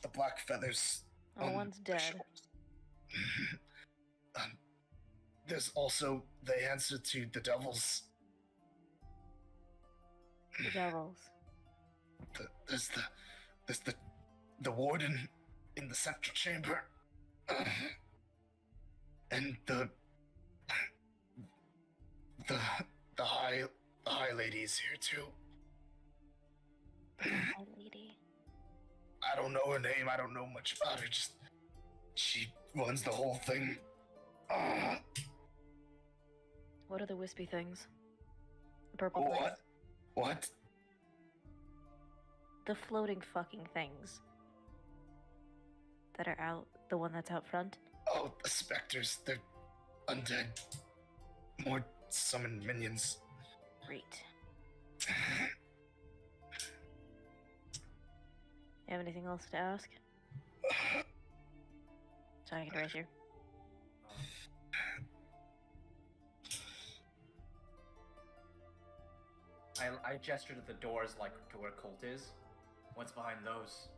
the black feathers. Oh, on one's their dead. shoulders. There's also the answer to the devils. The devils. There's the warden in the central chamber, and the high lady is here too. Hi, lady. I don't know her name. I don't know much about her. Just she runs the whole thing. What are the wispy things? The purple things? What? What? The floating fucking things. That are out. The one that's out front. Oh, the specters. They're undead. More summoned minions. Great. You have anything else to ask? Sorry, I can raise you. I gesture to the doors like to where Colt is. What's behind those?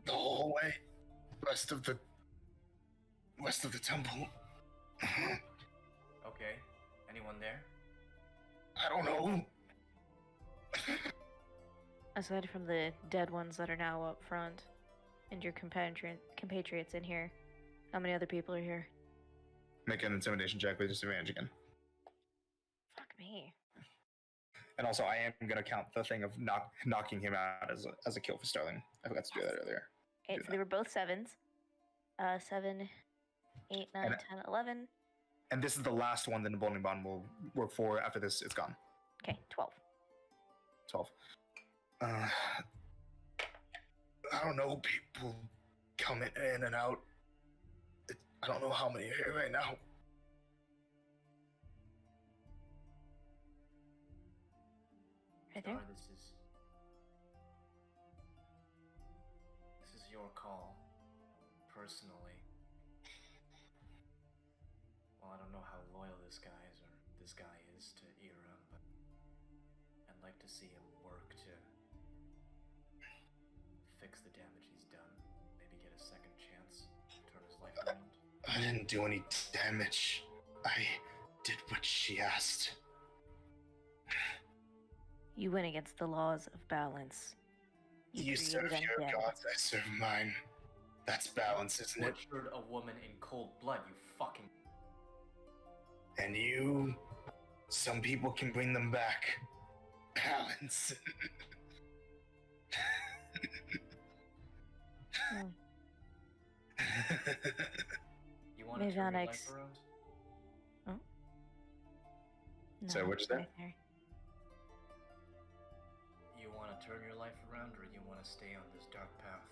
The hallway. West of the temple. Okay. Anyone there? I don't know. Aside from the dead ones that are now up front, and your compatriots in here, how many other people are here? Make an intimidation check with disadvantage again. Fuck me. And also, I am going to count the thing of knocking him out as a kill for Sterling. I forgot to do that earlier. Okay, Do so they were both sevens. 7, 8, 9, And- 10, 11. And this is the last one that the bowling bond will work for. After this, it's gone. Okay, 12. 12. I don't know. People coming in and out. I don't know how many are here right now. Right there. Star, this is your call, personally. Well, I don't know how loyal this guy is to Ira, but I'd like to see him work to fix the damage he's done. Maybe get a second chance, turn his life around. I didn't do any damage. I did what she asked. You went against the laws of balance. You created serve your undead. gods, I serve mine. That's balance, isn't it? Butchered a woman in cold blood, you fucking... And you... Some people can bring them back. Balance. Hmm. You want to turn your life Mechanics. around? No, So what'd you say? right there. You want to turn your life around, or you want to stay on this dark path?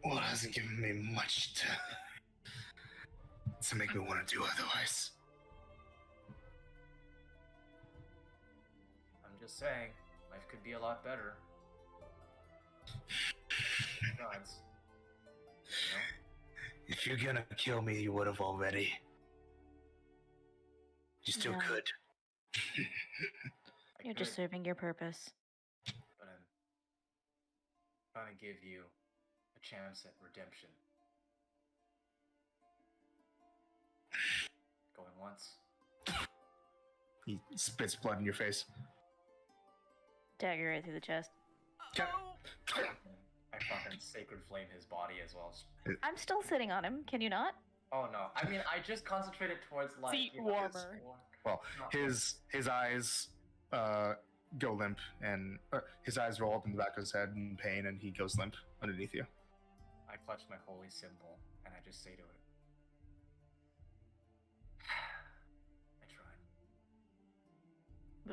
Well, it hasn't given me much to make me want to do otherwise. I'm just saying, life could be a lot better. Besides, you know? If you're gonna kill me, you would have already. You still No. could. I You're just could, serving your purpose. but I'm trying to give you a chance at redemption. Going once. He spits blood in your face. Dagger right through the chest. Okay. Oh, I fucking sacred flame his body as well. I'm still sitting on him. Can you not? Oh no! I mean, I just concentrated towards like Seat you know, warmer. Well, not- his eyes go limp, and his eyes roll up in the back of his head in pain, and he goes limp underneath you. I clutch my holy symbol and I just say to it, I tried.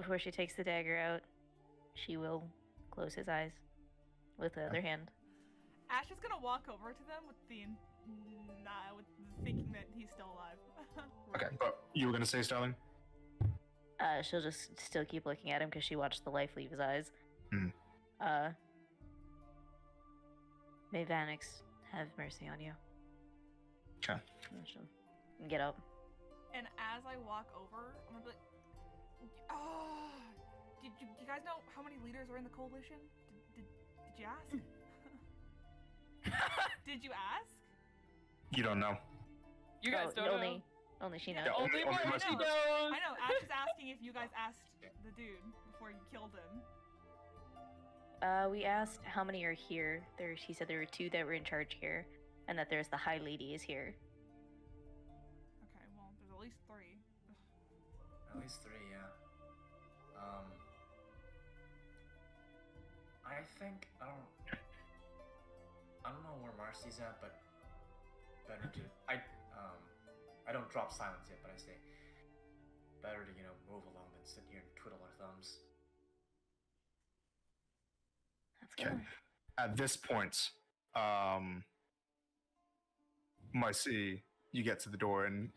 Before she takes the dagger out, she will close his eyes with the other hand. Ash is gonna walk over to them with the thinking that he's still alive. Okay, but you were gonna say, Starling? She'll just still keep looking at him because she watched the life leave his eyes. Mhm. May Vanix have mercy on you. Okay. And she'll get up. And as I walk over, I'm gonna be like, "Oh, did you guys know how many leaders were in the coalition? Did you ask? Did you ask? You don't know. You guys Oh, don't know. only she knows. Yeah, Only only Marcy Marcy knows. I know. Ash is asking if you guys asked the dude before you killed him. We asked how many are here. He said there were 2 that were in charge here, and that there's the High Lady is here. Okay, well, there's at least 3. At least 3, yeah. I think I don't know where Marcy's at, but better to I don't drop silence yet, but I say better to move along than sit here and twiddle our thumbs. That's Okay. good. At this point, Marcy, you get to the door, and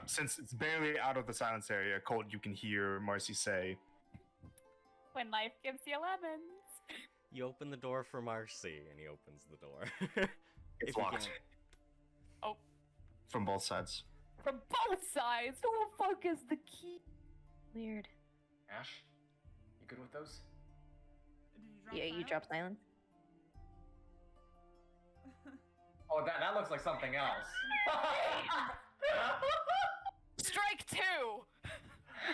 since it's barely out of the silence area, Colt, you can hear Marcy say, When life gives you lemons. You open the door for Marcy, and he opens the door. "It's If you locked." can- Oh, From both sides. from both sides. Who the fuck is the key? Weird. Ash, you good with those? Did you drop Yeah, you silence? drop silence. Oh, that looks like something else. Strike 2.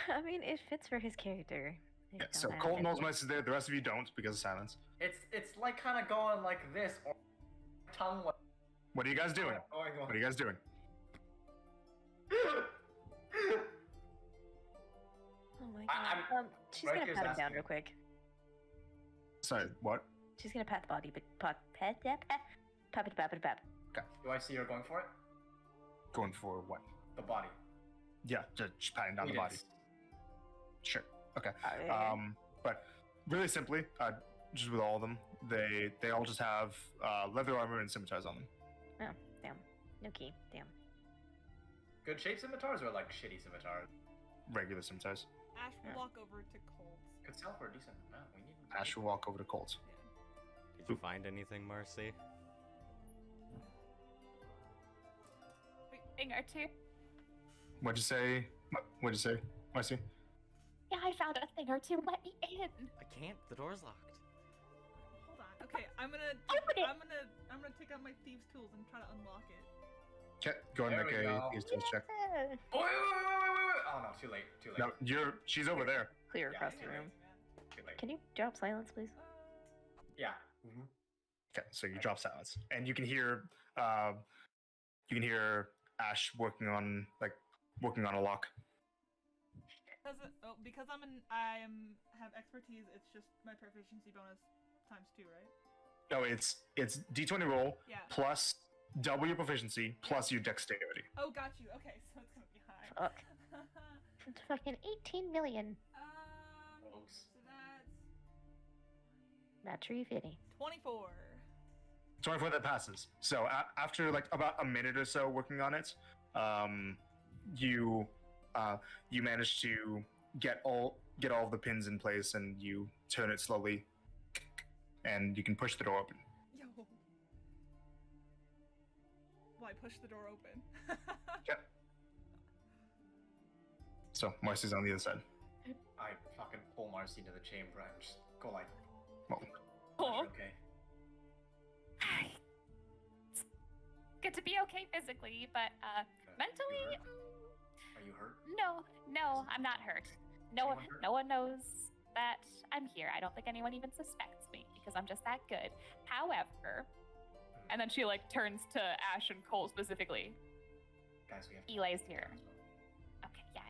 I mean, it fits for his character. Yeah, so Colt knows Marcy's there, the rest of you don't because of silence. It's like kind of going like this, or tongue. What are you guys doing? What are you guys doing? Oh my I- god. She's right gonna here's pat him down asking. real quick. Sorry, what? She's gonna pat the body, but pat it, pap. Do I see her going for it? Going for what? The body. Yeah, just patting down the body. Yes. Sure. Okay. But really simply, just with all of them, they all just have leather armor and scimitars on them. Oh, damn. No key. Damn. Good shape scimitars or like shitty scimitars? Regular scimitars. Ash will walk over to Colt. Could sell for a decent amount. We need. Ash will walk over to Colt. Did you find anything, Marcy? Thing or two. What'd you say? What'd you say, Marcy? Yeah, I found a thing or two. Let me in. I can't. The door's locked. Hold on. Okay, I'm gonna take out my thieves' tools and try to unlock it. Okay, go ahead and There make we a go. thieves' tools check. Yeah. Oh, wait. Oh no, too late. Too late. No, she's over there. Clear Yeah, across too the late. room. Too late. Can you drop silence, please? Yeah. Okay, so you drop silence, and you can hear Ash working on a lock. Because have expertise. It's just my proficiency bonus times 2, right? No, it's D20 roll Yeah. plus double your proficiency plus your dexterity. Oh, got you. Okay, so it's gonna be high. Fuck. It's fucking 18 million. Rogues. So that's Naturally fitting. 24. 24 that passes. So after like about a minute or so working on it, you manage to get all of the pins in place, and you turn it slowly, and you can push the door open. Yo. Why push the door open? Yep. So Marcy's on the other side. I fucking pull Marcy into the chamber and just go like, Well, Oh. okay. It's good to be okay physically, but mentally, Are you hurt? no, I'm not hurt. Anyone hurt? No one knows that I'm here. I don't think anyone even suspects me because I'm just that good. However, and then she like turns to Ash and Cole specifically. Guys, we have to Eli's here. Okay, yeah,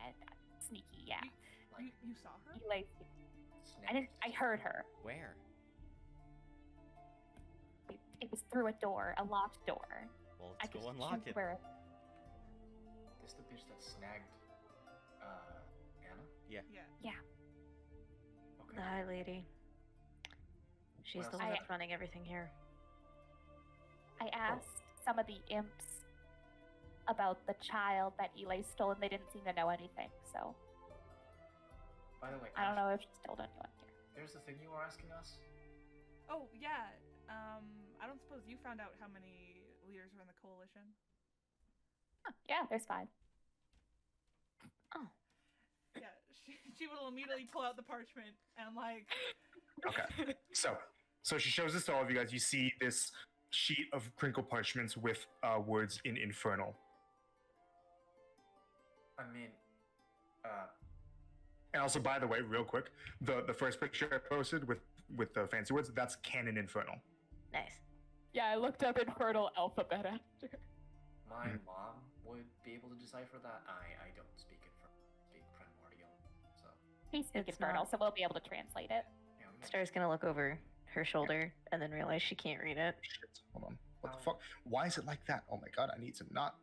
sneaky, yeah. You saw her? Eli's here. I heard her. Where? It was through a door, a locked door. Well, I let's go just unlock can't it. swear. This the bitch that snagged Anna? Yeah. Yeah. Okay. The High Lady. She's the one I- that's running everything here. I asked some of the imps about the child that Eli stole, and they didn't seem to know anything. So By the way, I don't Ash, know if she's still anyone here. There's the thing you were asking us. Oh, yeah. I don't suppose you found out how many leaders are in the coalition? Huh, yeah, there's 5. Oh. Yeah, she will immediately pull out the parchment and like. Okay. So she shows this to all of you guys. You see this sheet of crinkled parchments with words in Infernal. I mean, And also, by the way, real quick, the first picture I posted with the fancy words, that's canon Infernal. Nice. Yeah, I looked up infernal alphabet after. my Mhm. mom would be able to decipher that. I don't speak speak primordial, so We speak It's infernal, not- so we'll be able to translate it. yeah. We Star's gonna look over her shoulder and then realize she can't read it. Shit. Hold on. What the fuck? Why is it like that? Oh my god, I need to not.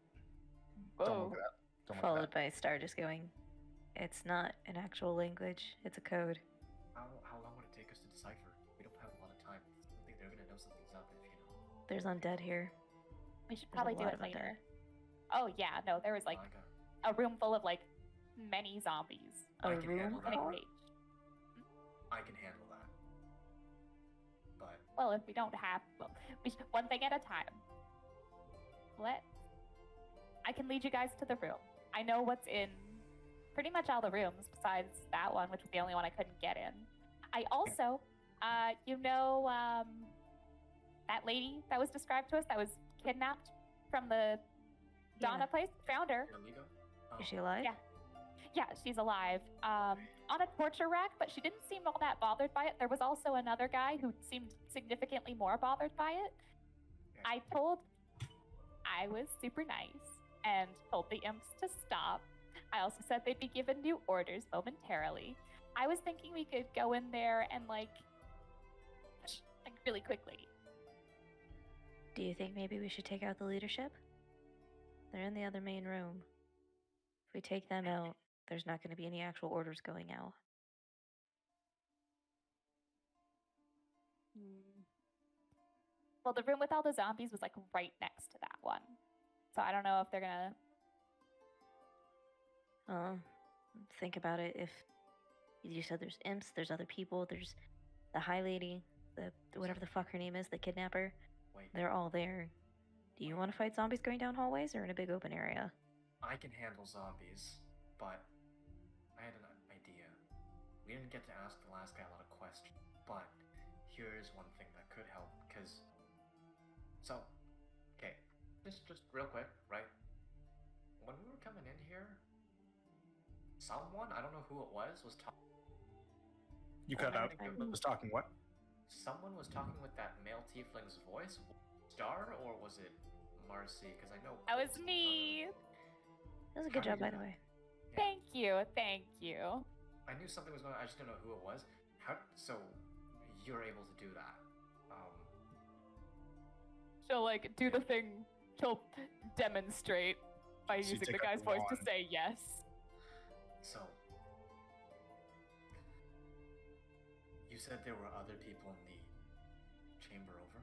Don't Whoa. look at that. Don't look at Followed that. by Star just going, it's not an actual language, it's a code. How long would it take us to decipher? We don't have a lot of time. I think they're gonna know something's up if you know. There's undead here. We should There's a probably do lot it of undead. later. Oh yeah, no, there was like a room full of like many zombies A I can room handle in a that. full? cage. I can handle that. But Well, if we don't have, well, we should, one thing at a time. I can lead you guys to the room. I know what's in pretty much all the rooms besides that one, which was the only one I couldn't get in. I also, that lady that was described to us that was kidnapped from the Donna place, found her. Amigo? Is she alive? Yeah. Yeah, she's alive. On a torture rack, but she didn't seem all that bothered by it. There was also another guy who seemed significantly more bothered by it. Okay. I was super nice and told the imps to stop. I also said they'd be given new orders momentarily. I was thinking we could go in there and like really quickly. Do you think maybe we should take out the leadership? They're in the other main room. If we take them out, there's not going to be any actual orders going out. Well, the room with all the zombies was like right next to that one. So I don't know if they're gonna. Think about it. If you said there's imps, there's other people, there's the high lady, the whatever the fuck her name is, the kidnapper. Wait, They're all there. Do you want to fight zombies going down hallways or in a big open area? I can handle zombies, but I had an idea. We didn't get to ask the last guy a lot of questions, but here's one thing that could help, because... So, okay, just real quick, right? When we were coming in here, someone, I don't know who it was talking... You cut out. Was talking what? Someone was talking with that male tiefling's voice. Star, or was it Marcy? Because I know... That was me! That was a good job, by the way. Yeah. Thank you, thank you. I knew something was going on, I just didn't know who it was. So, you're able to do that. She'll like do the thing, she'll demonstrate by So you using the take out guy's the voice to wand. say yes. So, you said there were other people in the chamber over?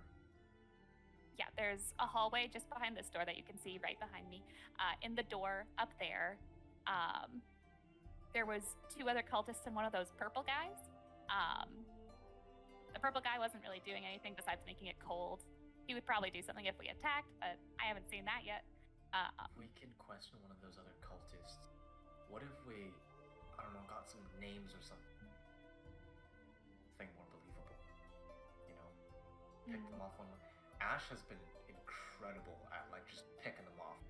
Yeah, there's a hallway just behind this door that you can see right behind me. In the door up there, there was 2 other cultists and one of those purple guys. The purple guy wasn't really doing anything besides making it cold. He would probably do something if we attacked, but I haven't seen that yet. If we can question one of those other cultists, what if we, I don't know, got some names or something? Thing more believable. You know? Pick them off one. Ash has been incredible at, like, just picking them off.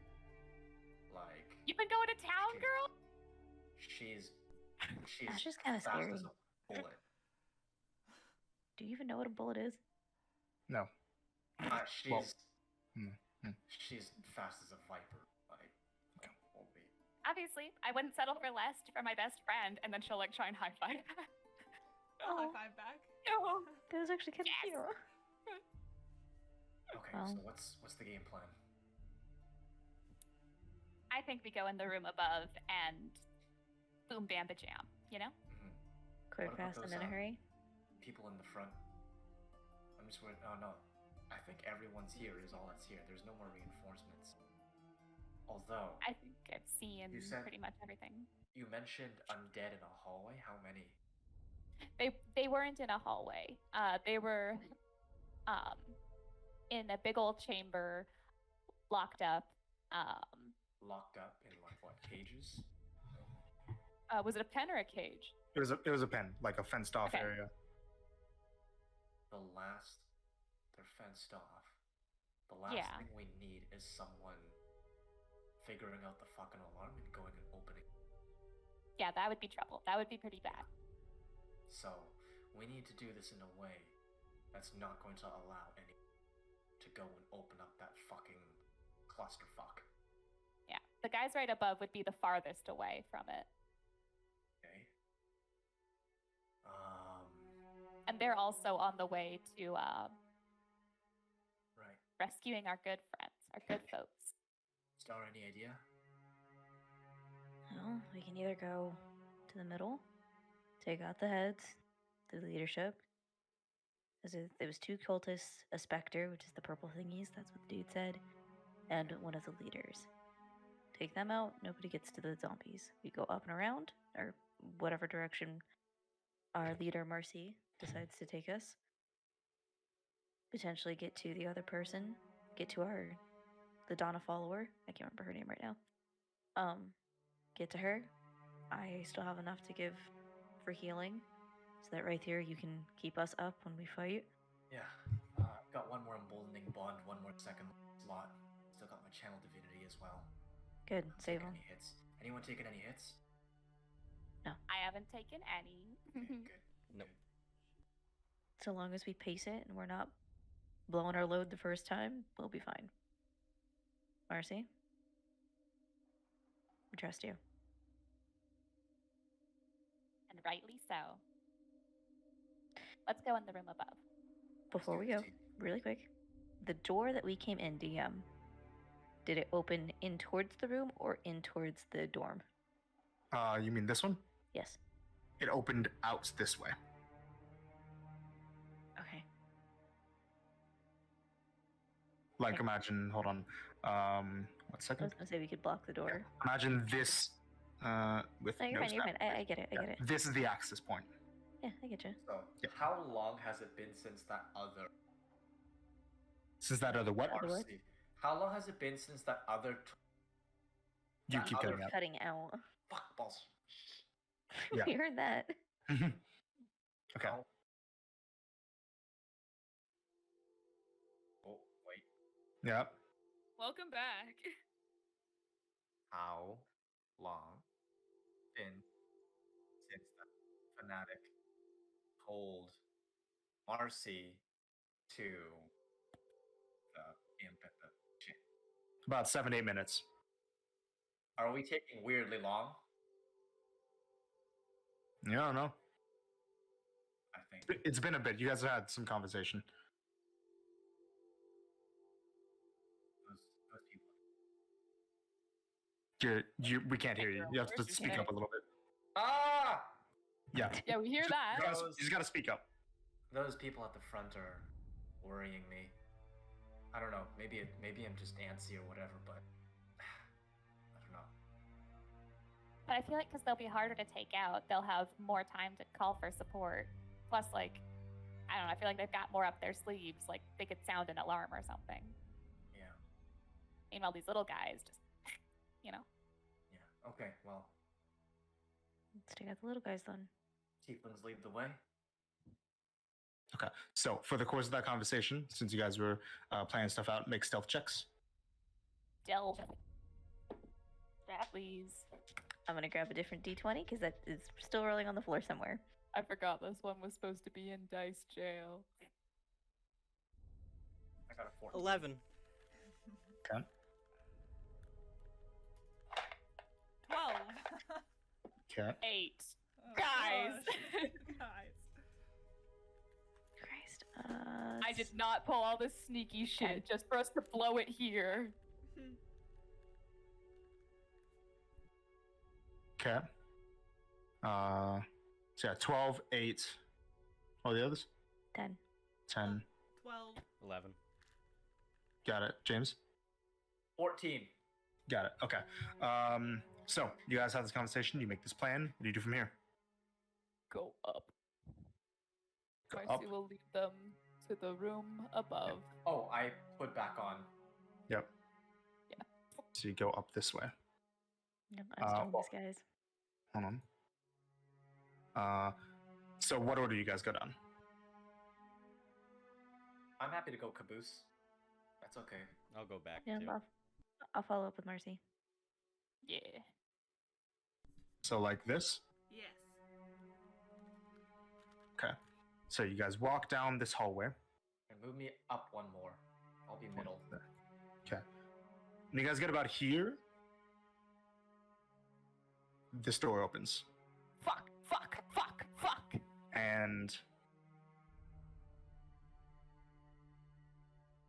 Like... You've been going to town, She- girl? She's Ash is kinda fast scary. as a bullet. Do you even know what a bullet is? No. She's... Well, She's fast as a viper. Like, won't be. Obviously, I wouldn't settle for less for my best friend, and then she'll like try and high five. I'll Oh. high five back. No. That was actually kind of Yes. cute. Okay, Well. so what's the game plan? I think we go in the room above and boom, bam, jam. You know? Quick, What about fast, and those, in a hurry. People in the front. I'm just worried. Oh no, I think everyone's here. Is all that's here. There's no more reinforcements. Although I think I've seen You said- pretty much everything. you mentioned undead in a hallway. How many? They weren't in a hallway. They were in a big old chamber, locked up. Locked up in like what, cages? Was it a pen or a cage? It was a pen, like a fenced off Okay. area. They're fenced off. The last Yeah. thing we need is someone figuring out the fucking alarm and going and opening. Yeah, that would be trouble. That would be pretty bad. So we need to do this in a way that's not going to allow any to go and open up that fucking clusterfuck. Yeah, the guys right above would be the farthest away from it, Okay. and they're also on the way to Right. rescuing our good friends, our good folks. Star, any idea? Well, we can either go to the middle, take out the heads, the leadership. There was 2 cultists, a specter, which is the purple thingies, that's what the dude said, and one of the leaders. Take them out, nobody gets to the zombies. We go up and around, or whatever direction our leader, Marcy, decides to take us. Potentially get to the other person, get to the Donna follower. I can't remember her name right now. Get to her. I still have enough to give for healing, so that right there you can keep us up when we fight. Yeah. Got one more emboldening bond, one more second slot. Still got my channel divinity as well. Good, Not save taking them. any hits. Anyone taking any hits? I haven't taken any. Okay, good. Nope. So long as we pace it and we're not blowing our load the first time, we'll be fine. Marcy, we trust you. And rightly so. Let's go in the room above. Before we do go, this. really quick, the door that we came in, DM, did it open in towards the room or in towards the dorm? You mean this one? Yes. It opened out this way. Okay. Like, Okay. imagine, hold on. 1 I second. was gonna say we could block the door. Imagine this with No, you're no fine. You're fine. snap. I get it. I get it. This is the access point. Yeah, I get you. So, Yeah. how long has it been since that other Since that other what? Other what? RC? How long has it been since that other You that keep other cutting out. Cutting out. fuck balls? Yeah. We heard that. Okay. How- Oh wait, Yeah. Welcome back. how long been since that fanatic told Marcy to the imp at the chain? About 7 to 8 minutes. Are we taking weirdly long? Yeah, I don't know. I think. It's been a bit. You guys have had some conversation. Those people. We can't hear you. You have to Where's speak your up a little bit. Ah! Yeah. Yeah, we hear that. You just gotta speak up. Those people at the front are worrying me. I don't know. Maybe I'm just antsy or whatever, but I don't know. But I feel like because they'll be harder to take out, they'll have more time to call for support. Plus, like, I don't know, I feel like they've got more up their sleeves. Like, they could sound an alarm or something. Yeah. Meanwhile, these little guys just, you know. Yeah. Okay. Well, Let's take out the little guys then. tieflings lead the way. Okay. So for the course of that conversation, since you guys were planning stuff out, make stealth checks. Delve. Please. I'm gonna grab a different D20 because that is still rolling on the floor somewhere. I forgot this one was supposed to be in dice jail. I got a 4. 11. Okay. 12. Okay. 8. Oh, Guys. gosh. Guys. Christ. I did not pull all this sneaky shit Okay. just for us to blow it here. Okay. So yeah, 12, 8. Oh, the others? 10. 10. 12. 11. Got it. James? 14. Got it. Okay. So you guys have this conversation. You make this plan. What do you do from here? Go up. Go Marcy up. will lead them to the room above. Oh, I put back on. Yep. Yeah. So you go up this way. Yep, I'm still in well- disguise. Hold on. So what order you guys go down? I'm happy to go caboose. That's okay. I'll go back Yeah, too. I'll follow up with Marcy. Yeah. So like this? Yes. Okay. So you guys walk down this hallway. And move me up one more. I'll be middle. Okay. When you guys get about here, this door opens. Fuck, fuck, fuck, fuck. And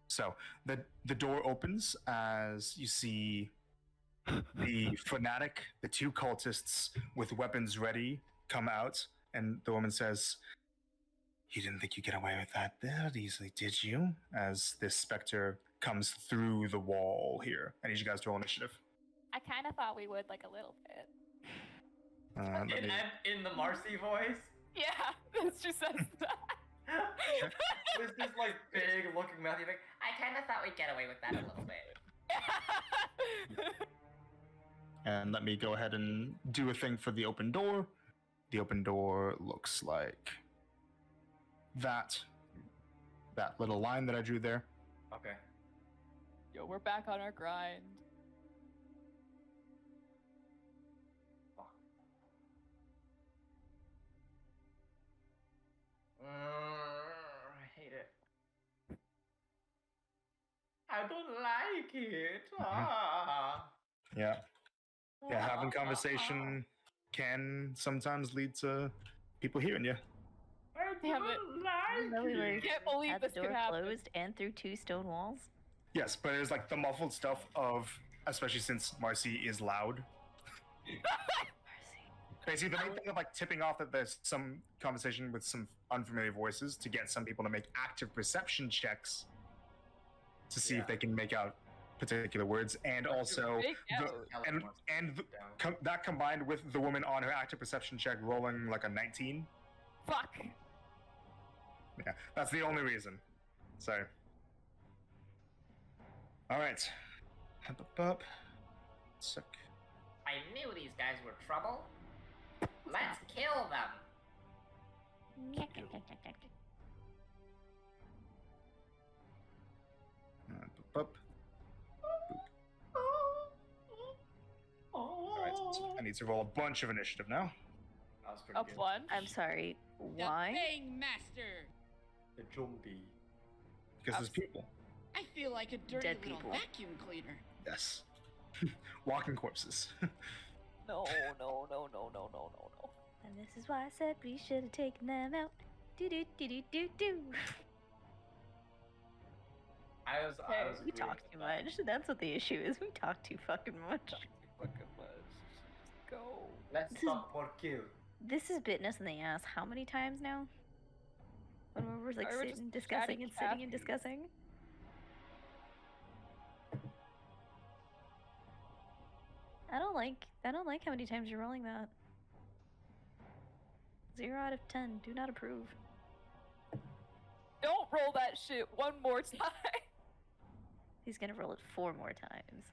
so the door opens as you see the fanatic, the 2 cultists with weapons ready come out, and the woman says, "You didn't think you'd get away with that easily, did you?" As this specter comes through the wall here. I need you guys to roll initiative. I kind of thought we would, like, a little bit. Let me- In the Marcy voice? Yeah, she says that. With this like big looking mouth, you're like, I kind of thought we'd get away with that a little bit. And let me go ahead and do a thing for the open door. The open door looks like that little line that I drew there. Okay. Yo, we're back on our grind. Fuck. I hate it. I don't like it. Ah. Yeah. Yeah, having conversation can sometimes lead to people hearing you. I Damn it. Even though we were Can't believe at the this could door happen. closed and through 2 stone walls. Yes, but it was like the muffled stuff of, especially since Marcy is loud. Mercy. Basically, the main thing of like tipping off that there's some conversation with some unfamiliar voices to get some people to make active perception checks to see if they can make out particular words, and also Make the, out. that combined with the woman on her active perception check rolling like a 19. Fuck. Yeah, that's the only reason. So, all right. Up. Sick. I knew these guys were trouble. Let's kill them. Up. All right. So I need to roll a bunch of initiative now. That was pretty A good. bunch. I'm sorry. The Why? Fang Master. The zombie. Because there's people. I feel like a dirty Dead little people. vacuum cleaner. Yes. Walking corpses. No. And this is why I said we should have taken them out. Do do do do do do. I was We agreeing talk with too that. much. That's what the issue is. We talk too fucking much. Go. Let's This is- talk more kill. This has bitten us in the ass how many times now? When we're like Or we're sitting, just discussing, chatting and sitting and crap. discussing. I don't like how many times you're rolling that. 0 out of 10. Do not approve. Don't roll that shit one more time. He's gonna roll it 4 more times.